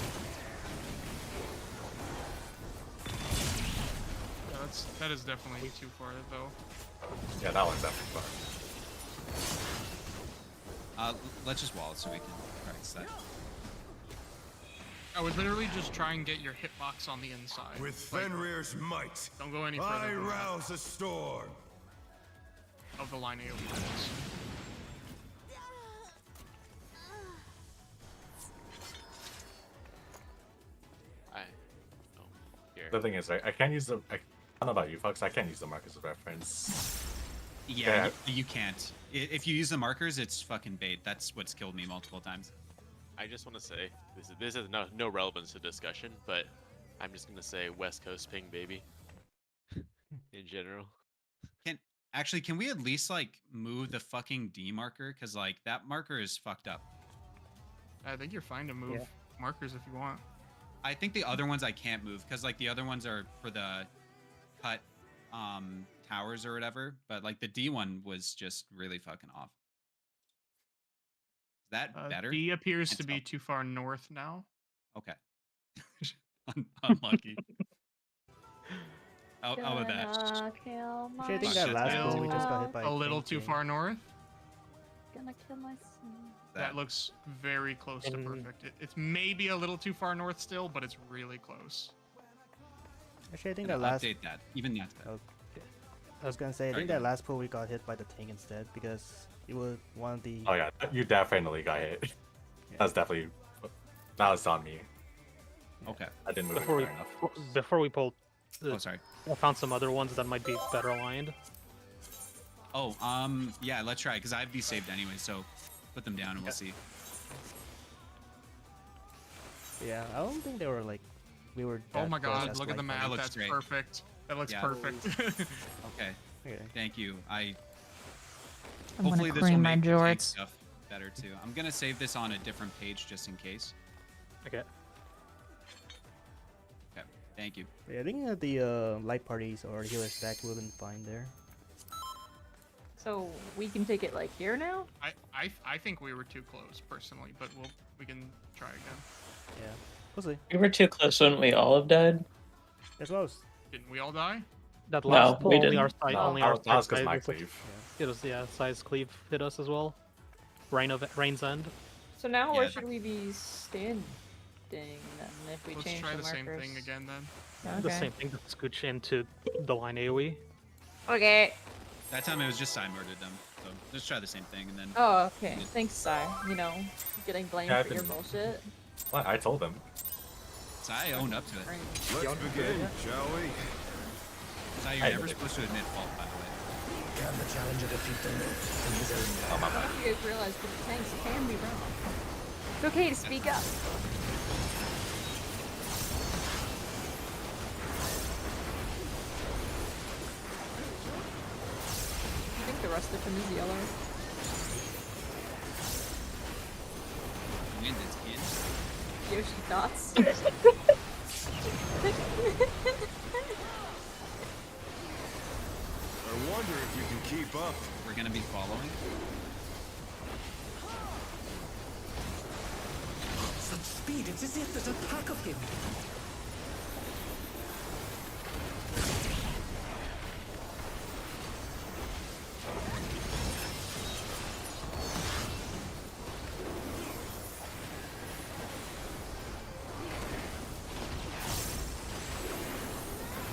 Yeah, that is definitely too far though. Yeah, that one's definitely fun. Let's just wall it so we can practice that. I would literally just try and get your hitbox on the inside. With Like, Fenrir's might, don't go any I further than that rouse a storm. of the line AoE units. The thing is, right, I can't use the. I don't know about you, folks. I can't use the markers as reference. Yeah, you can't. If you use the markers, it's fucking bait. That's what's killed me multiple times. I just want to say this is no relevance to discussion, but I'm just gonna say West Coast ping, baby. In general. Actually, can we at least like move the fucking D marker? Because like that marker is fucked up. I think you're fine to move markers if you want. I think the other ones I can't move because like the other ones are for the cut towers or whatever. But like the D one was just really fucking off. Is that better? D appears Can't to be tell. too far north now. Okay. Unlucky. How about that? Kill Actually, I think Fuck, that shit's last bad. pull we just got hit by A little King too King. far north. Gonna kill myself. That looks very close to perfect. It's maybe a little too far north still, but it's really close. Actually, I think Gonna that last. update that. Even that's better. Okay. I was gonna say, I Sorry, think go that ahead. last pull we got hit by the Ting instead because it was one of the. Oh yeah, you definitely got hit. That's definitely. That was on me. Okay. I didn't move it Before we far enough. before we pulled, Oh, sorry. I found some other ones that might be better aligned. Oh, yeah, let's try because I have these saved anyway. So put them down and we'll see. Yeah, I don't think they were like. We were. Oh that my close god, as look at the like- map. That looks That's great. perfect. That looks Yeah. perfect. Okay. Okay. Thank you. I'm Hopefully gonna this will cream make my the tank jorts. stuff better too. I'm gonna save this on a different page just in case. Okay. Okay. Thank you. Yeah, I think that the light parties or healer stack would have been fine there. So we can take it like here now? I think we were too close personally, but we can try again. Yeah, we'll see. We were too close when we all have died. As well as. Didn't we all die? That No, last pull, we only didn't. our side, No, only that our was because side my was- cleave. It was size cleave hit us as well. Rain's End. So now Yeah. where should we be standing then if we Let's change try the the same markers? thing again then. Okay. The same thing, just scooch into the line AoE. Okay. That time it was just I murdered them. So let's try the same thing and then. Oh, okay. Thanks, Sai. You know, getting blamed Yeah, I for your didn't- bullshit. Well, I told them. Sai owned up to it. Right. Let's begin, shall we? Sai, you're never supposed to admit fault, by the way. Can the challenger defeat them in his own Oh my bad. You guys realize that the tanks can be wrong. It's okay to speak up. I think the rest of them is yellow. Wind is in. Yoshi thoughts. I wonder if you can keep up. We're gonna be following. such speed. It's as if there's a pack of him.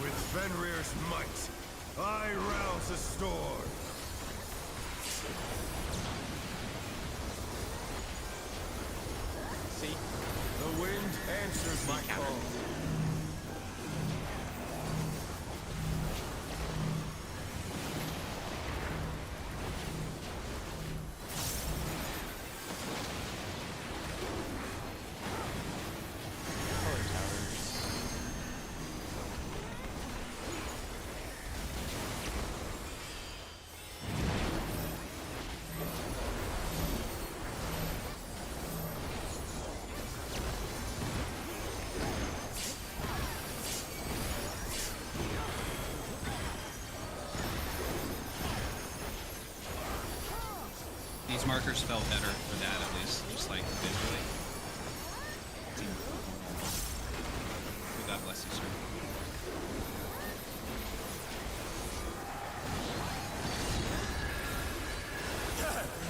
With Fenrir's might, I rouse the storm. See? The wind answers my call. These markers felt better for that at least, just like visually. God bless you, sir.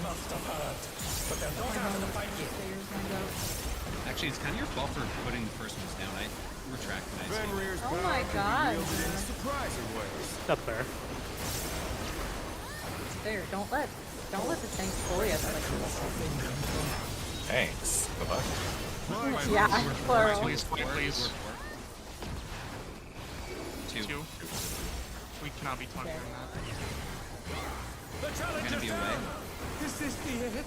Must have hurt. But they're not out to fight you. Actually, it's kind of your fault for putting the first ones down. I retract what I say. Fenrir's Oh power my can God. be wielded in surprising ways. That's fair. It's fair. Don't let the tanks bully us like this. Thanks. Bye-bye. Yeah, plural. Please, please. Two. Two. We cannot be talking Okay. that. The We're challenger's gonna be away. down. Is this the end?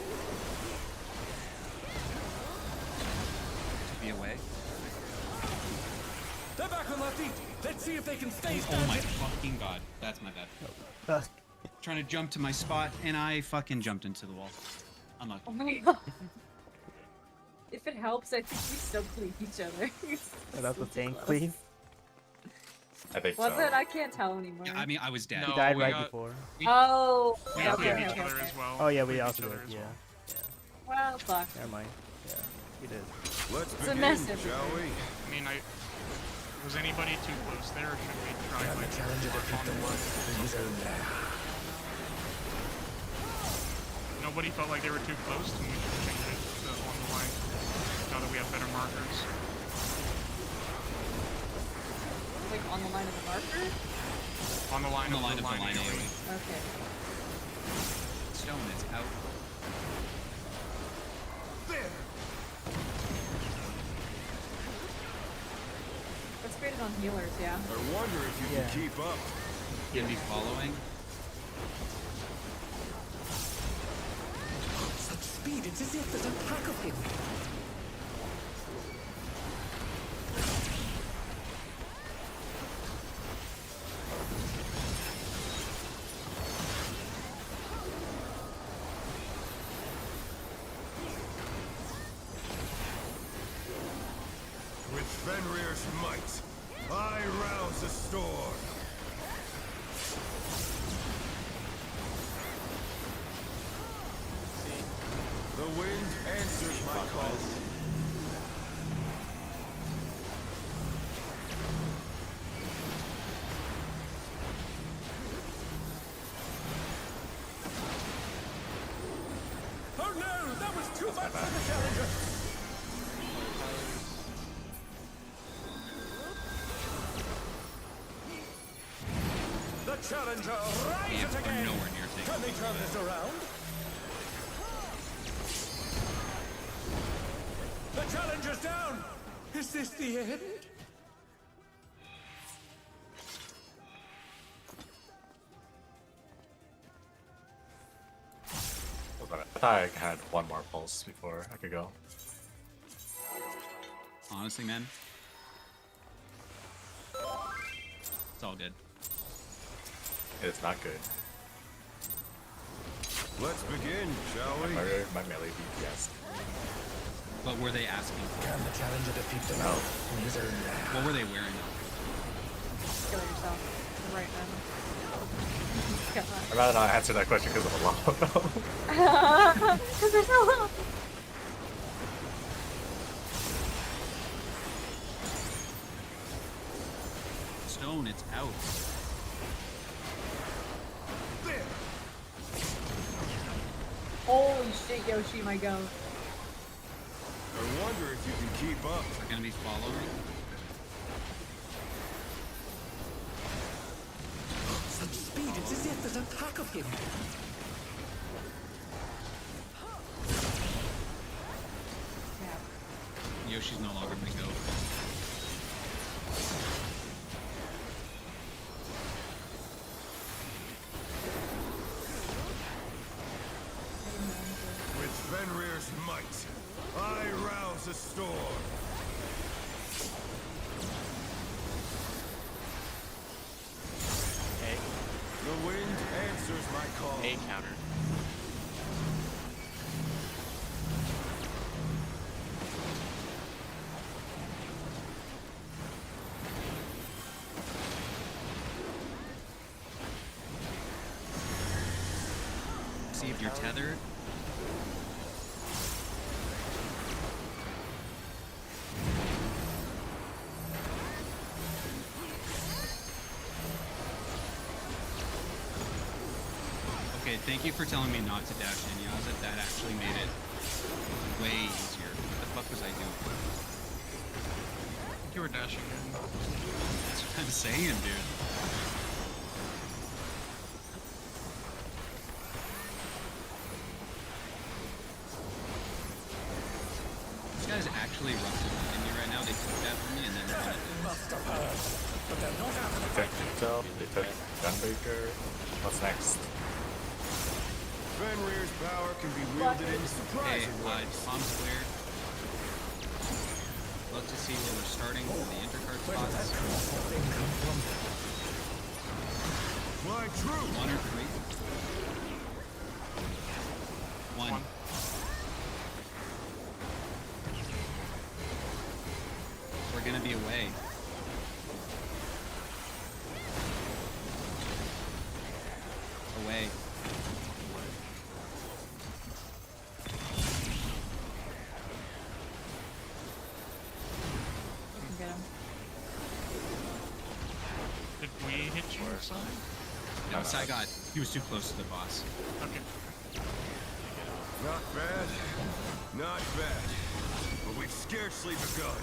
Be away. They're back on their feet. Let's see if they can stay Oh my standing. fucking god. That's my bad. Trying to jump to my spot, and I fucking jumped into the wall. Unlucky. Oh my god. If it helps, I think we still clean each other. Oh, that's the same clean. I think Was so. it? I can't tell anymore. Yeah, I mean, I was dead. No. He died we right got- before. Oh. We Okay, cleaned okay, each okay, other okay. as well. Oh yeah, we Cleaned also each did. other as Yeah. well. Well, fuck. Never mind. Yeah, you did. Let's It's a begin, mess shall everywhere. we? I mean, was anybody too close there, or should we try like mark on the line? Nobody felt like they were too close, and we should change it to on the line. Now that we have better markers. Like on the line of the marker? On the line On the of the line line AoE. AoE. Okay. Stone, it's out. There! That's graded on healers, yeah. I wonder if you Yeah. can keep up. You gonna be following? Such speed, it's as if there's a pack of him. With Fenrir's might, I rouse the storm. The wind answers my call. Oh no, that was too much for the challenger. The challenger rises Damn, again. I'm nowhere near taking Can they turn this around? The challenger's down. Is this the end? I thought I had one more pulse before I could go. Honestly, man. It's all good. It's not good. Let's begin, shall we? My melee DPS. What were they asking for? Can the challenger defeat the No. What were they wearing? Kill yourself. Right now. I'd rather not answer that question because of a lot. Because there's no help. Stone, it's out. There! Holy shit, Yoshi, my goat. I wonder if you can keep up. We're gonna be following. Such speed, it's as if there's a pack of him. Yeah. Yoshi's no longer the goat. With Fenrir's might, I rouse the storm. A. The wind answers my call. A counter. See if you're tethered. Okay, thank you for telling me not to dash in, Yaza. That actually made it way easier. What the fuck was I doing? I think you were dashing in. That's what I'm saying, dude. These guys actually rushed in me right now. They took that from me and then wanted They took Intel, they took Gunbreaker. What's next? Fenrir's power can be wielded in Okay, surprising ways. Tom's cleared. Love to see where we're starting for the intercard spots. Fly true. 1 or 3. 1. We're gonna be away. Away. We can get him. Did we hit you, Sai? No, Sai got. He was too close to the boss. Okay. Not bad. Not bad. But we've scarcely begun.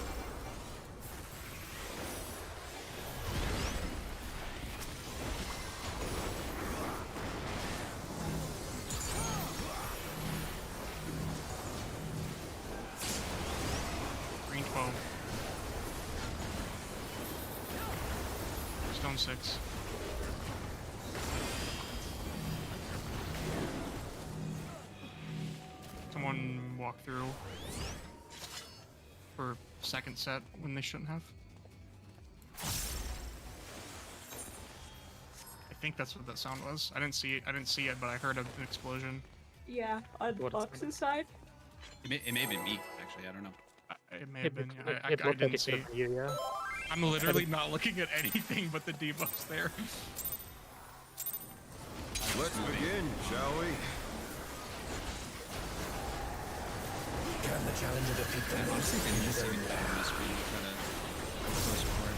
Green 12. Stone 6. Someone walk through for second set when they shouldn't have. I think that's what that sound was. I didn't see it, but I heard an explosion. Yeah, on What is Box's side. It may have been me, actually. I don't know. It may have been. Yeah, I looked like didn't it see. could have been you, yeah. I'm literally not looking at anything but the debuffs there. Let's begin, shall we? Can the challenger defeat the I honestly didn't miss even monster? on the screen to try to close forward.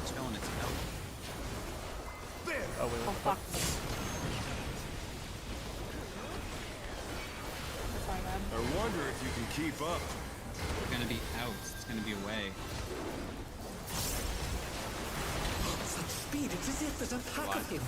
Stone, it's out. There. Oh wait. Oh fuck. Sorry, man. I wonder if you can keep up. We're gonna be out. It's gonna be away. Such speed, it's as if there's a pack of him.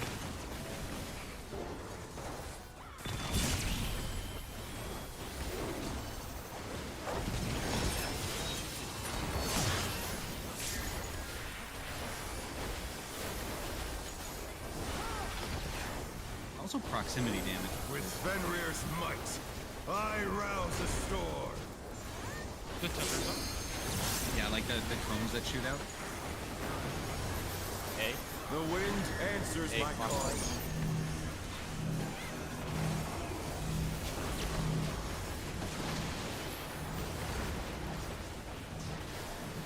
Also proximity damage. With Fenrir's might, I rouse the storm. The tether's up. Yeah, like the cones that shoot out. A. The wind answers A my call. clockwise.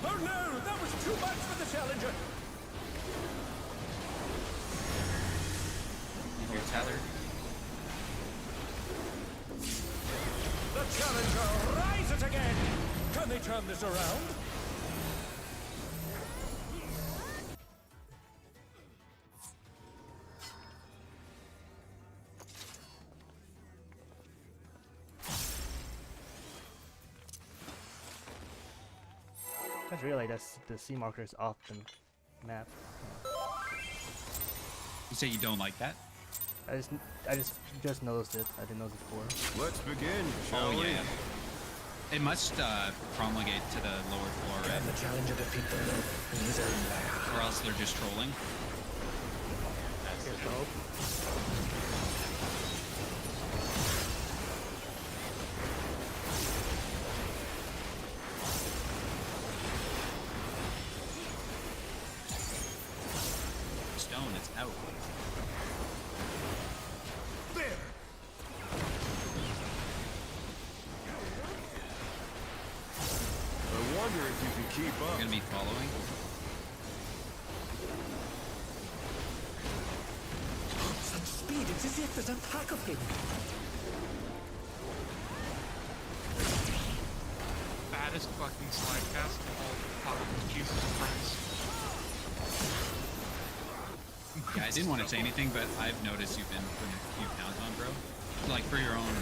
Oh no, that was too much for the challenger. You're tethered. The challenger rises again. Can they turn this around? I just realized that's the sea markers off the map. You say you don't like that? I just noticed it. I didn't notice it before. Let's begin, shall Oh we? yeah. It must promulgate to the lower floor, Can right? the challenger defeat the loop in his own lair? Or else they're just trolling. Here's the hope. Stone, it's out. There. I wonder if you can keep You're up. gonna be following. Such speed, it's as if there's a pack of him. Baddest fucking slide cast of all time. Jesus Christ. Yeah, I didn't want to say anything, but I've noticed you've been putting a few pounds on, bro. Like for your own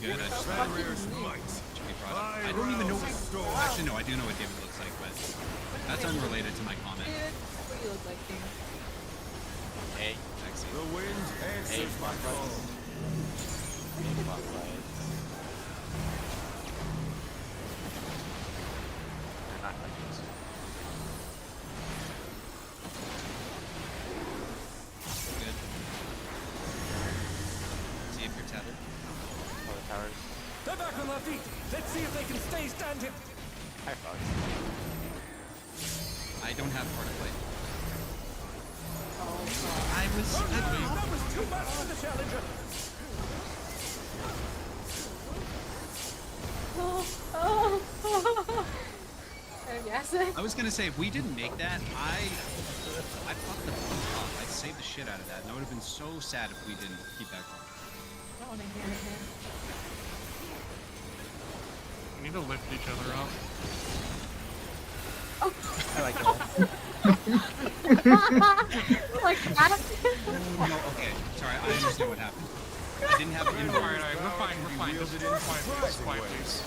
good. I just thought it Fenrir's might. should be brought up. I don't even know. rouse the storm. Actually, no, I do know what David looks like, but that's unrelated to my comment. Dude, what do you look like, dude? A. Sexy. The wind answers my call. A clockwise. They're not like this. See if they can stay standing. Hi, Fox. I don't have part of play. I was. That was too much for the challenger. Yes. I was gonna say if we didn't make that, I fucked the fuck up. I saved the shit out of that, and I would have been so sad if we didn't keep that going. I want to hear it, man. We need to lift each other up. I like that. Like that? No, okay. Sorry, I understand what happened. I didn't have Alright, indoor. alright, we're fine, we're fine. Just quiet, please.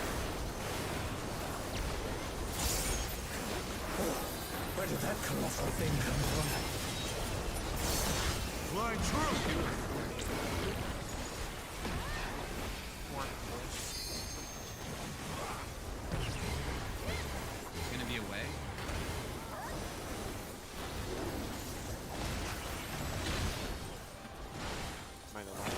Where did that colossal thing come from? Fly true. It's gonna be away. Am I the one?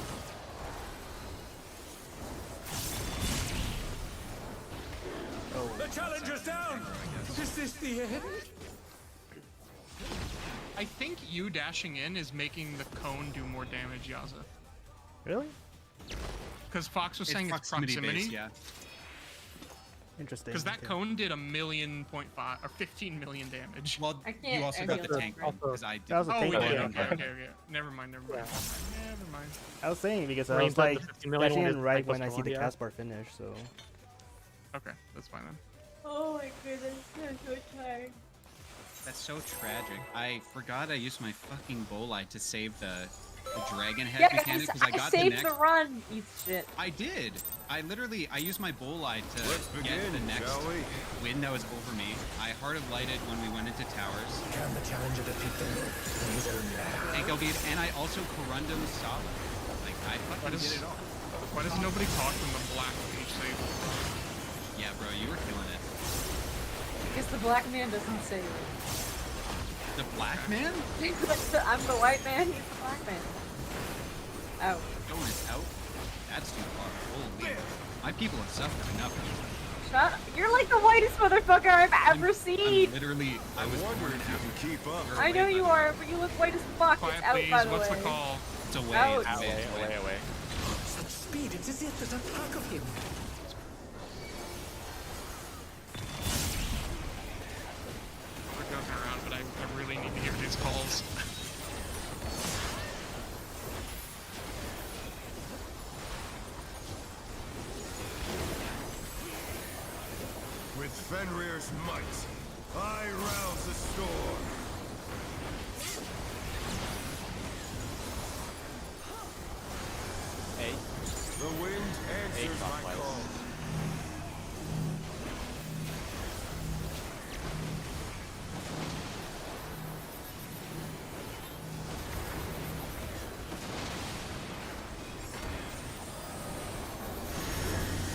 The challenger's down. Is this the end? I think you dashing in is making the cone do more damage, Yaza. Really? Because Fox was saying it's proximity proximity. based, yeah. Interesting. Because that okay. cone did 1.5 or 15 million damage. Well, I you can't- also I got the can't- tank also- because I did. That was a Oh, tank we did. one. Okay. Never mind. Never mind. I was saying because I Rain was said like the 50 million dashing one in is right like when what's I the see the one, yeah. cast bar finish, so Okay, that's fine then. Oh my goodness, I'm so tired. That's so tragic. I forgot I used my fucking bolide to save the dragon head Yeah, mechanic because I got saved the the next. run, you shit. I did. I used my bolide to Let's get begin, the next shall we? wind that was over me. I heart of lighted when we went into towers. Can the challenger defeat them? Laser now. Tank LB, and I also corundum solid. Like I fucking does- did it all. Why does nobody talk from the black page save? Yeah, bro, you were killing it. Because the black man doesn't save. The black man? I'm the white man, he's the black man. Oh. Going is out. That's too far. Holy. My people have suffered enough. Shut up. You're like the whitest motherfucker I've ever seen. I'm literally, I was wonder born if in you Africa. can keep up. I know you are, but you look white as fuck. Quiet, It's out, please. by the What's way. the call? It's away. Out. It's away. It's away. Away. Such speed, it's as if there's a pack of him. We're going around, but I really need to hear his calls. With Fenrir's might, I rouse the storm. Hey. The wind answers my clockwise. call.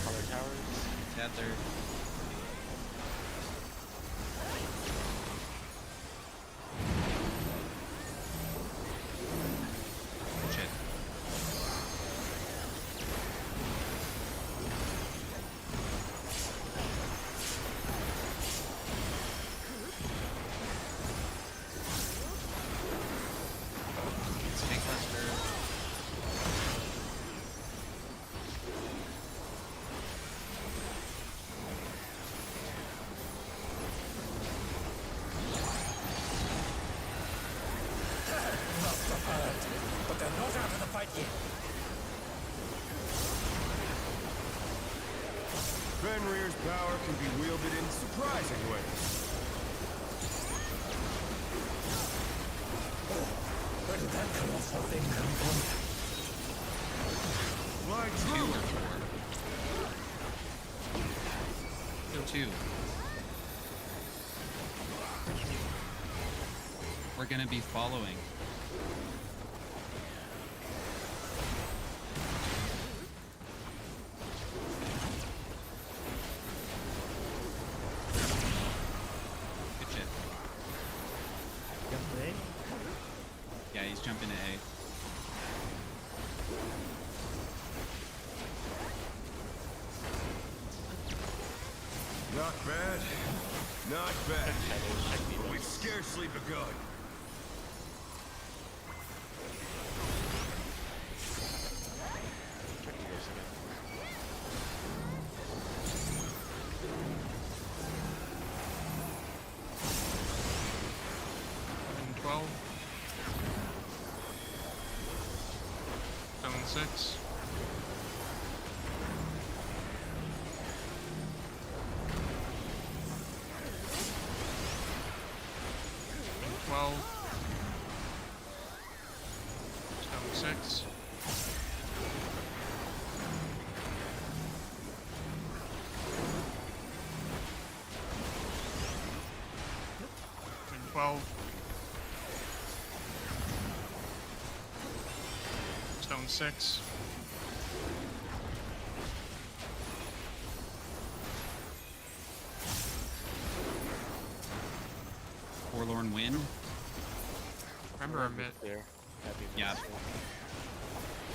Color towers. Tether. Shit. Snake Buster. But they're not out of the fight yet. Fenrir's power can be wielded in surprising ways. Where did that colossal thing come from? Fly Two true. or four. Two. We're gonna be following. Good shit. Yesterday. Yeah, he's jumping to A. bad. Not bad. Check the But we've events. scarcely begun. Check the events again. And 12. Stone 6. And 12. Stone 6. And 12. Stone 6. Forlorn Wind. Remember a bit. Clear. Happy Yeah. events.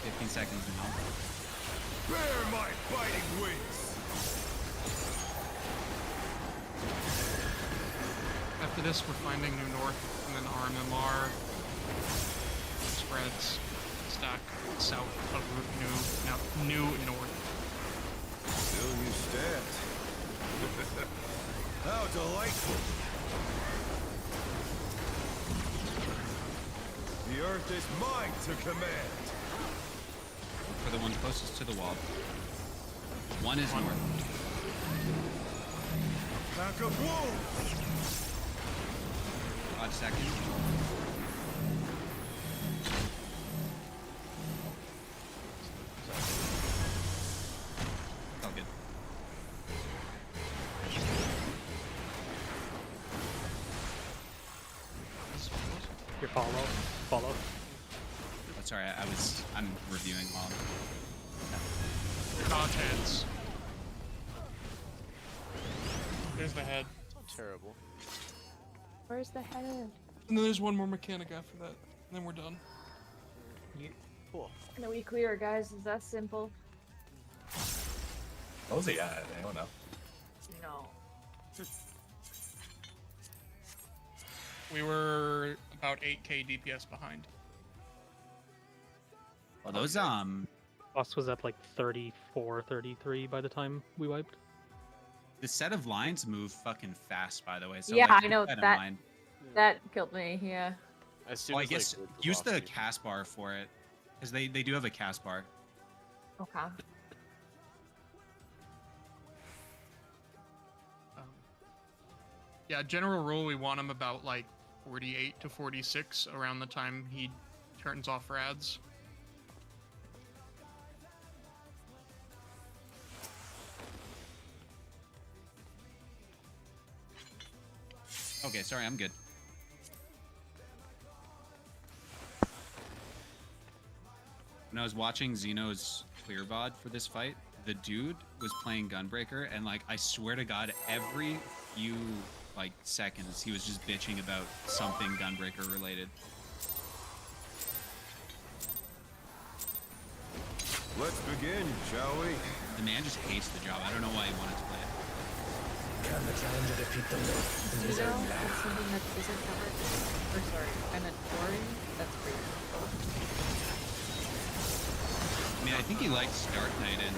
15 seconds now. Bear my fighting wings. After this, we're finding New North and then RMMR spreads stack south of New North. Still you stand. How delightful. The earth is mine to command. For the one closest to the wall. One is north. Pack of wolves. 5 seconds. All good. Your follow. Oh, sorry, I'm reviewing while. Godheads. There's the head. Terrible. Where's the head? And then there's one more mechanic after that. And then we're done. Cool. No, we clear, guys. Is that simple? What was he at? Anyone know? No. We were about 8k DPS behind. Well, those Boss was at like 34, 33 by the time we wiped. the set of lines move fucking fast, by the way. So Yeah, like, I know keep in that. mind. That killed me. Yeah. As soon Well, I as, guess like, use the velocity- cast bar for it, because they do have a cast bar. Okay. Yeah, general rule, we want him about like 48 to 46 around the time he turns off rads. Okay, sorry, I'm good. When I was watching Xeno's clear VOD for this fight, the dude was playing Gunbreaker, and like I swear to God, every few like seconds he was just bitching about something Gunbreaker related. Let's begin, shall we? The man just hates the job. I don't know why he wanted to play it. Can the challenger defeat the North? You know, that's something that isn't covered. Or sorry, kind of boring. That's pretty cool. I mean, I think he likes Dark Knight, and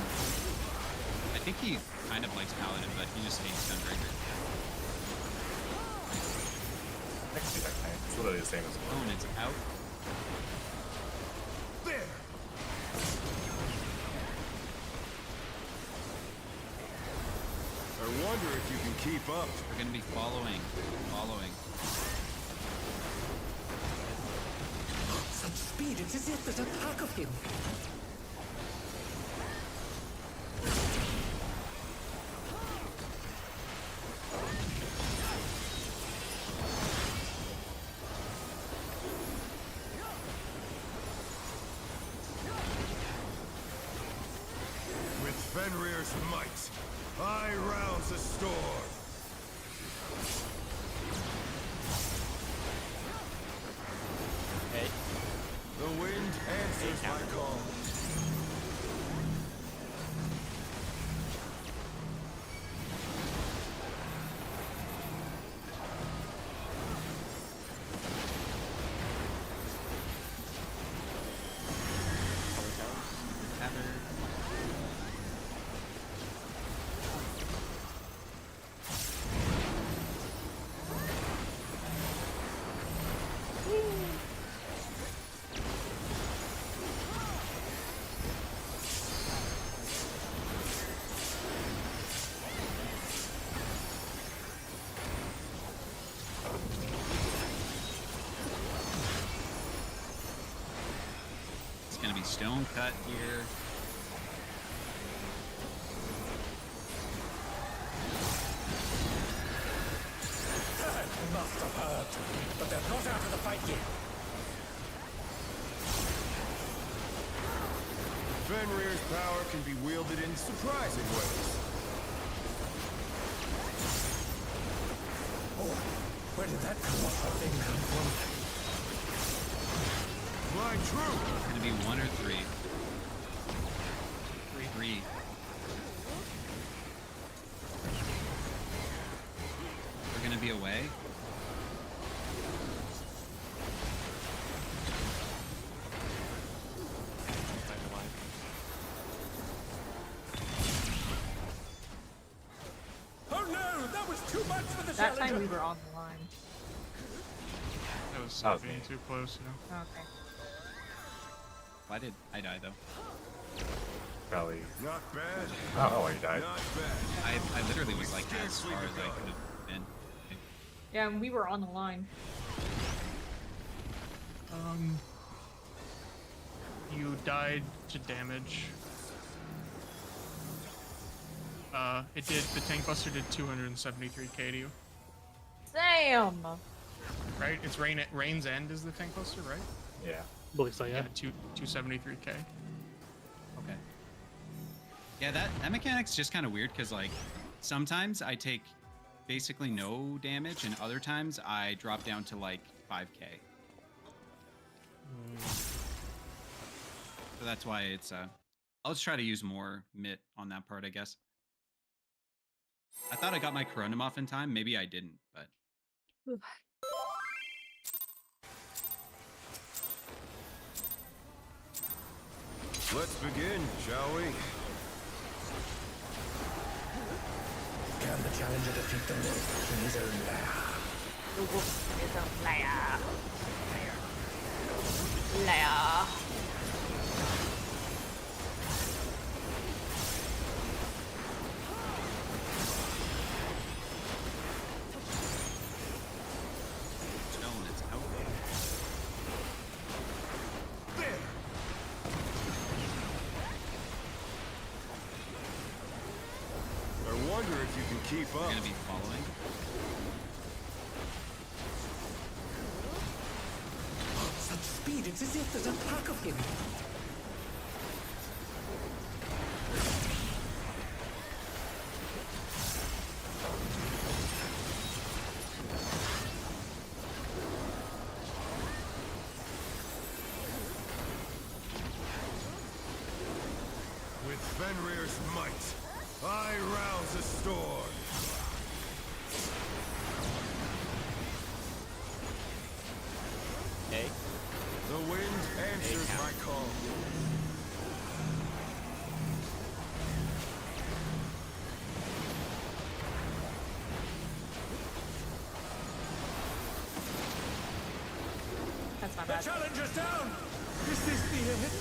I think he kind of likes Paladin, but he just hates Gunbreaker. I can see that kind. It's literally the same as Oh, and it's out. There! I wonder if you can keep up. We're gonna be following. Such speed, it is it that attack of him. With Fenrir's might, I rouse the storm. Hey, The wind answers my call. stone cut here. That must have hurt, but they're not out of the fight yet. Fenrir's power can be wielded in surprising ways. Oh, where did that come off? Big man from? My true. It's gonna be 1 or 3. 3. We're gonna be away. Oh no, that was too much for the That challenger. time we were on the line. That was That was being me. too close, you know. Okay. Why did I die though? Probably. Not bad. I don't know why you died. Not bad. I literally was like as far as I could have been. Yeah, and we were on the line. You died to damage. The tank buster did 273k to you. Damn! Right? It's Rain's End is the tank buster, right? Yeah. I believe so, yeah. 273k. Okay. Yeah, that mechanic's just kind of weird because like sometimes I take basically no damage and other times I drop down to like 5k. So that's why it's I'll just try to use more mitt on that part, I guess. I thought I got my Corona off in time. Maybe I didn't, but Let's begin, shall we? Can the challenger defeat the wolf in his own lair? The wolf is a lair. Lair. stone, it's out. I wonder if you can keep We're up. gonna be following. Such speed, it's as if there's a pack of him. With Fenrir's might, I rouse a storm. A. The wind answers my call. That's not The bad. challenger's down! Is this the end?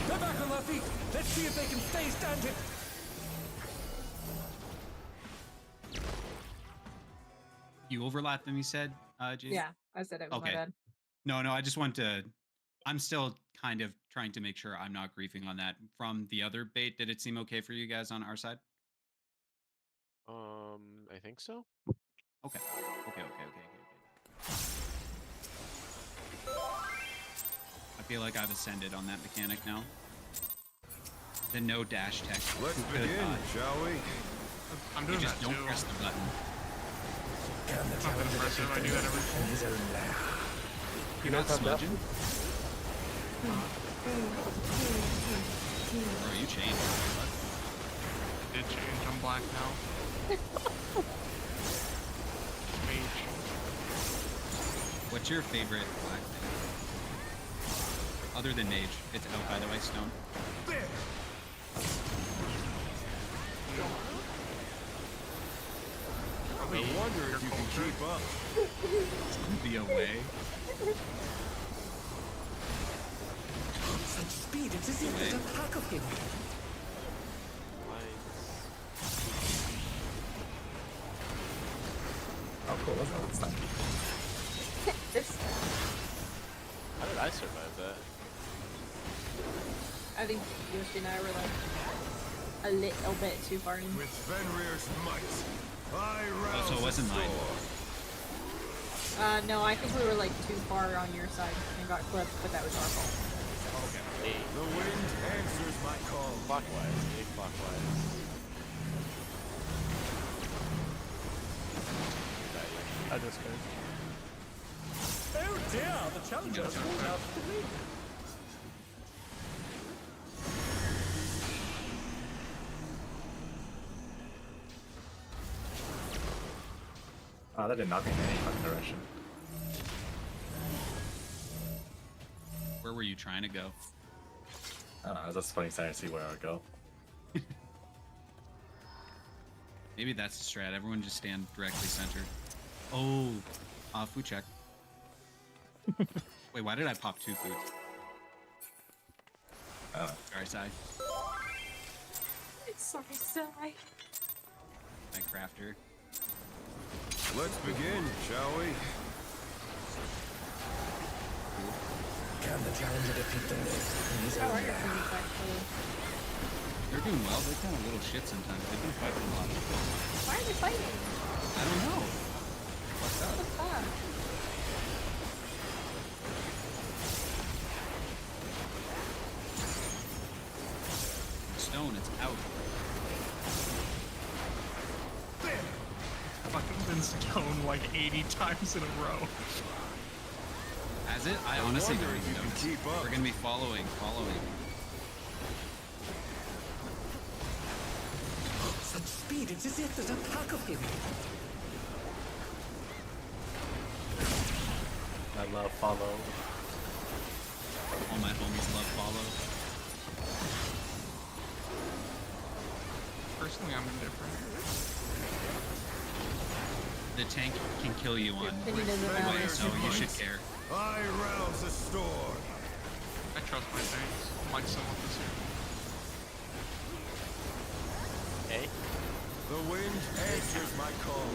They're back on their feet! Let's see if they can stay standing! You overlap them, you said, Jason? Yeah, I said it was Okay. my bad. No, I just want to. I'm still kind of trying to make sure I'm not griefing on that. From the other bait, did it seem okay for you guys on our side? I think so. Okay. I feel like I've ascended on that mechanic now. The no dash tech. Let's Who could've begin, thought? shall we? I'm You doing just that don't too. press the button. Can the Nothing challenger impressive, defeat I the do that wolf every in his own lair? You're not smudging? Bro, you changed. Did change. I'm black now. Mage. What's your favorite black thing? Other than mage. It's out, by the way, stone. I wonder if you can keep up. Be away. Such speed, it's as if there's a pack of him. Oh, cool. wasn't it this time? How did I survive that? I think Yoshi and I were like a little bit too far in. With Fenrir's might, I rouse Oh, so it wasn't the mine. storm. No, I think we were like too far on your side and got clipped, but that was our fault. Hey, The wind answers my call. clockwise, hey, clockwise. I just go. Oh dear, the challenger has pulled out the win. Oh, that did nothing in any fucking direction. Where were you trying to go? I don't know, I was just funny trying to see where I would go. Maybe that's the strat. Everyone just stand directly centered. Oh, food check. Wait, why did I pop 2 foods? I don't know. Sorry, Sai. Sorry, Sai. My crafter. Let's begin, shall we? Can the challenger defeat the lake in his How own are your land? foods actually? They're doing well. They're kind of little shit sometimes. They've been fighting a lot. Why are they fighting? I don't know. What's What up? the fuck? Stone, it's out. Fucking been stoned like 80 times in a row. Has it? I honestly wonder don't if even you can notice. keep up. We're gonna be following. Such speed, it's as if there's a pack of him. I love follow. All my homies love follow. Personally, I'm indifferent. The tank can kill you on opinion doesn't way, matter. so you should care. I rouse the storm. I trust my tanks. Like someone this year. Hey, The wind answers my call.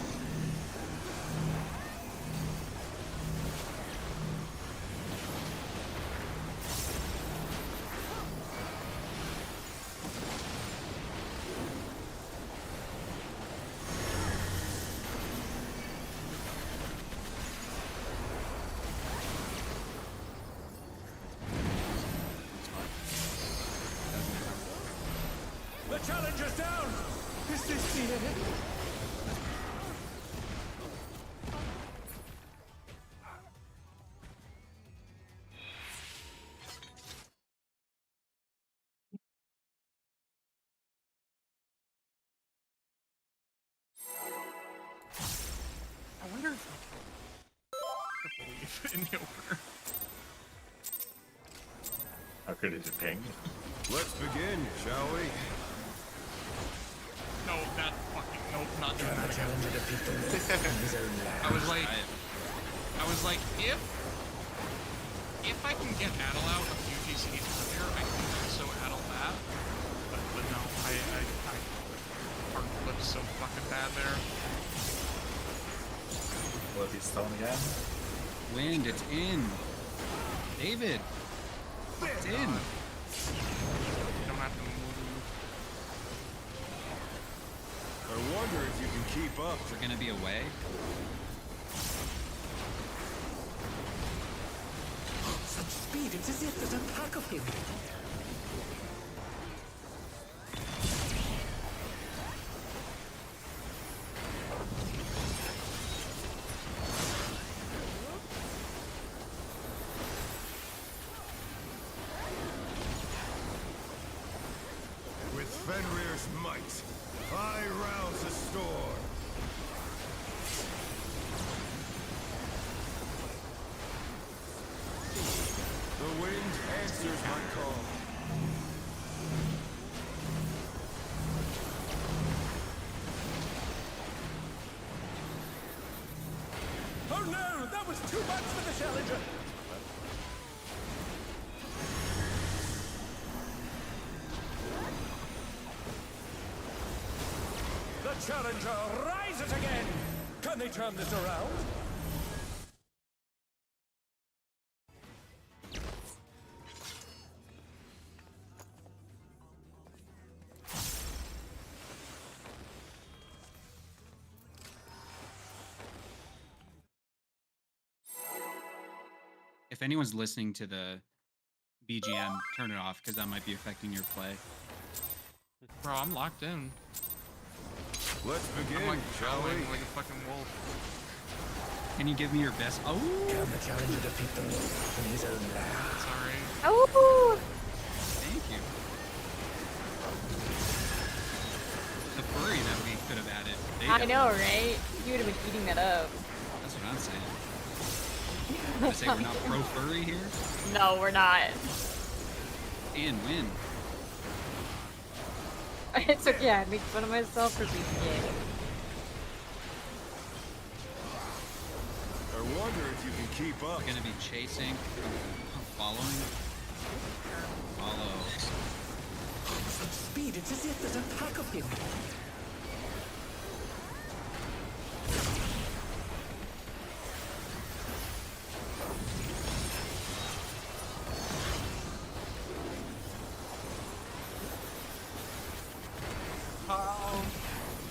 The challenger's down! Is this the end? I wonder if I believe in the opener. How good is it ping? Let's begin, shall we? No, that fucking nope, not doing Can that the again. challenger defeat the lake in his own land? I was like, if I can get Addle out a few GCs earlier, I can also Addle that. But no, I hard flipped so fucking bad there. Will it be stone again? Wind, it's in. David, it's in. You don't have to move. I wonder if you can keep up. We're gonna be away. Such speed, it's as if there's a pack of him. With Fenrir's might, I rouse the storm. The wind answers my call. Oh no, that was too much for the challenger. The challenger rises again. Can they turn this around? If anyone's listening to the BGM, turn it off because that might be affecting your play. Bro, I'm locked in. Let's begin, I'm like shall we? howling like a fucking wolf. Can you give me your best? Oh, Can the challenger defeat the wolf in his own land? Sorry. Oh! thank you. The furry that we could have added. I know, right? You would have been eating that up. That's what I'm saying. I say we're not pro furry here No, we're not. and win. It's okay, I make fun of myself for being gay. I wonder if you can keep up. We're gonna be chasing, following, follow. Such speed, it's as if there's a pack of him.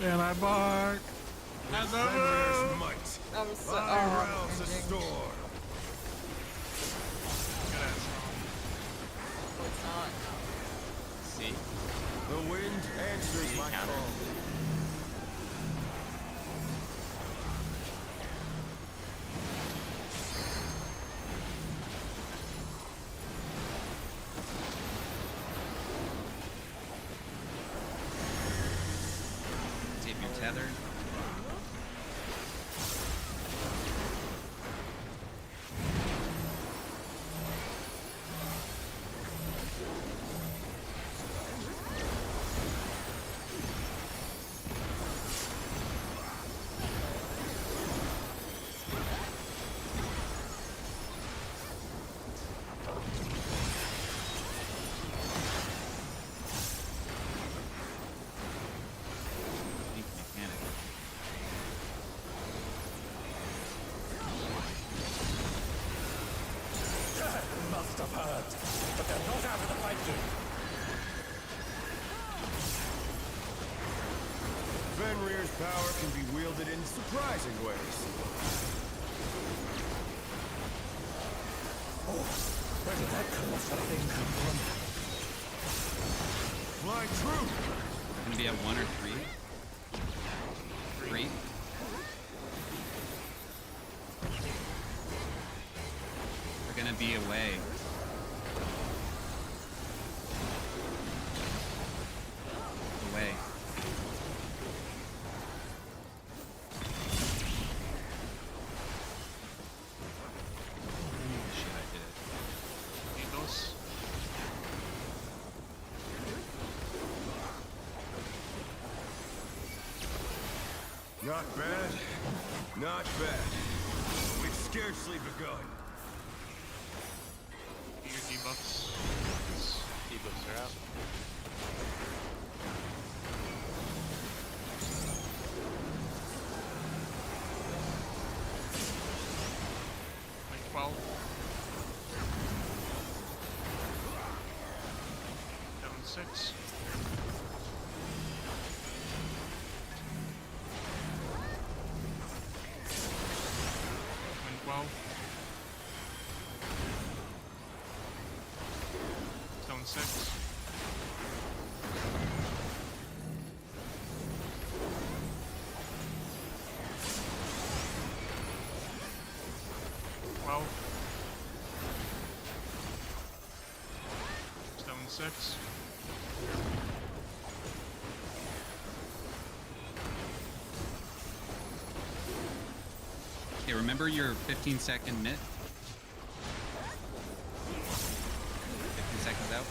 And I bark. Fenrir's might. I'm so I rouse the storm. Oh, it's not. See? The wind answers my counter. call. See if you're tethered. Link mechanic. Must have heard, but they're not out of the fight yet. Fenrir's power can be wielded in surprising ways. Oh, where did that colossal thing come from? Fly true! Gonna be at 1 or 3. 3. We're gonna be away. Away. Shit, I did it. Need those. Not bad. Not bad. We've scarcely begun. Get your debuffs. Debuffs are out. Like 12. Down 6. Win 12. Zone 6. Stone 6. Okay, remember your 15-second mitt? 15 seconds out.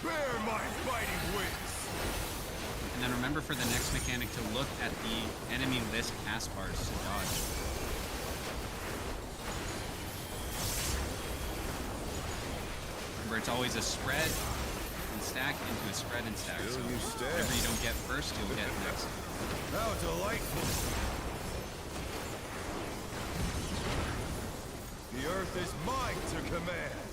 Bear my fighting wings! And then remember for the next mechanic to look at the enemy list pass bars to dodge. Remember, it's always a spread and stack into a spread and stack. Still So you stand. whatever you don't get first, you'll get next. How delightful! is mine to command.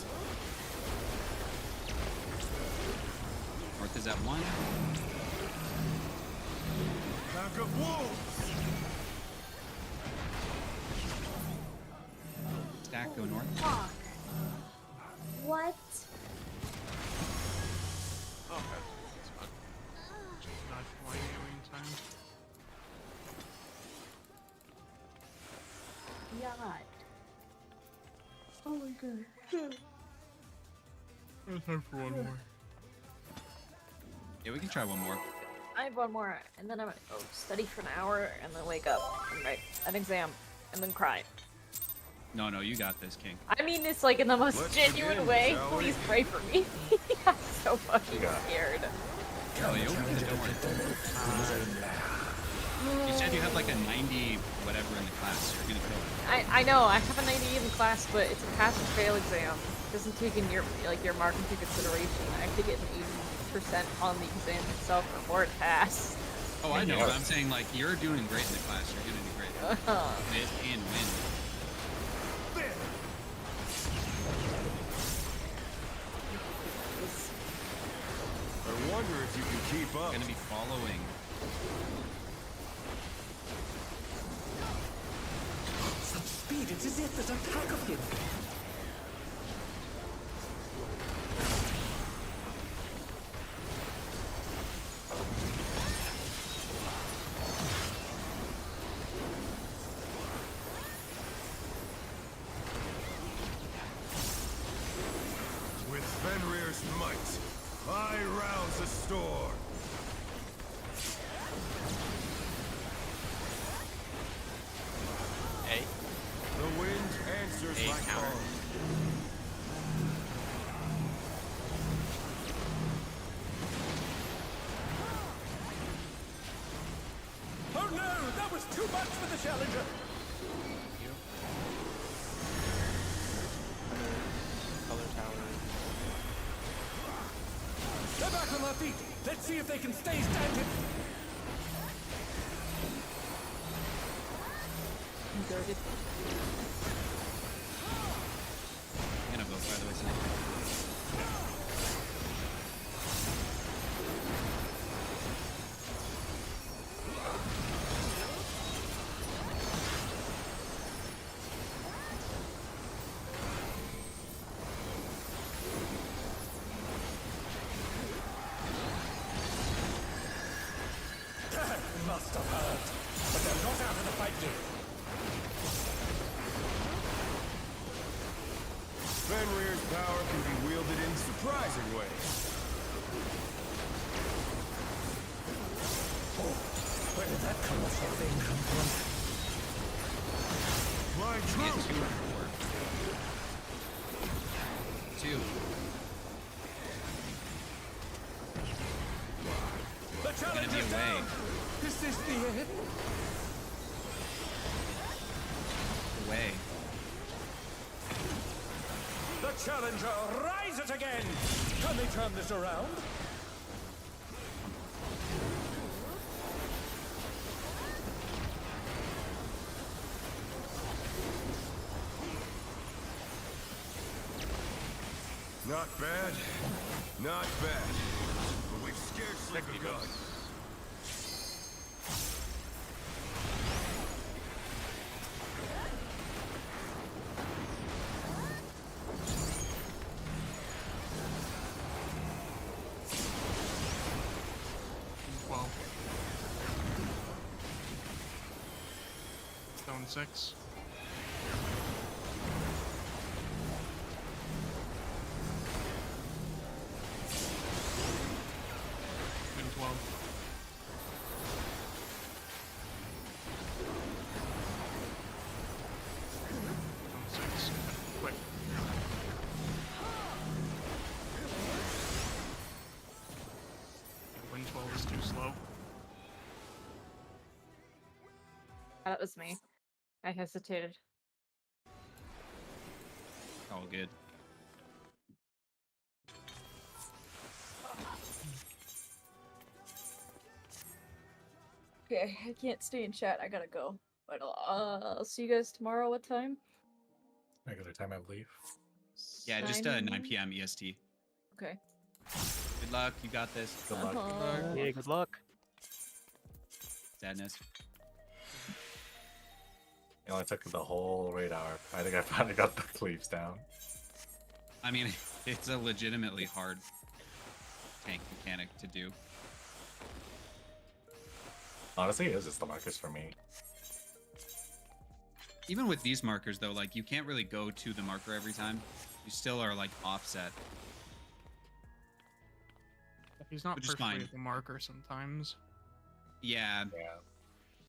North is at 1. Pack of wolves. Stack, go north. Fuck. What? Okay. That's fine. Dodge one AoE time. God. Oh my god. There's time for one more. Yeah, we can try one more. I have one more, and then I'm gonna go study for an hour, and then wake up and write an exam, and then cry. No, you got this, King. I mean this like in the most Let's genuine begin, way. shall we? Please pray for me. I'm so fucking Yeah. scared. Oh, you'll get it, don't worry. You said you have like a 90 whatever in the class. You're gonna kill it. I know I have a 90 in the class, but it's a pass or fail exam. It doesn't take in your mark into consideration. I have to get an 80% on the exam itself before it pass. Oh, I know. But I'm saying like you're doing great in the class. You're doing great. Miss and win. I wonder if you can keep up. Gonna be following. Such speed, it is it, there's a pack of him. With Fenrir's might, I rouse the storm. A. The wind answers A my counter. call. Oh no, that was too much for the challenger. Color tower. They're back on their feet. Let's see if they can stay standing. Inverted. I'm gonna vote by the way. So. That must have hurt. But they're not out of the fight yet. Fenrir's power can be wielded in surprising ways. Oh, where did that colourful thing come from? My Get truth. 2 or 4. 2. The Gonna be challenger's away. down. Is this the end? Away. The challenger rises again. Can they turn this around? Not bad. Not bad. But we've scarcely begun. Well. Stone 6. Win 12. Stone 6. Quick. Win 12 is too slow. That was me. I hesitated. All good. Okay, I can't stay in chat. I gotta go. But I'll see you guys tomorrow. What time? Regular time, I believe. Yeah, just 9 p.m. EST. Okay. Good luck. You got this. Good luck. Uh-huh. Yeah, good luck. Sadness. It only took the whole raid hour. I think I finally got the cleaves down. I mean, it's a legitimately hard tank mechanic to do. Honestly, it is just the markers for me. Even with these markers, though, like, you can't really go to the marker every time. You still are, like, offset. He's not Which is perfectly fine. at the marker sometimes. Yeah. Yeah.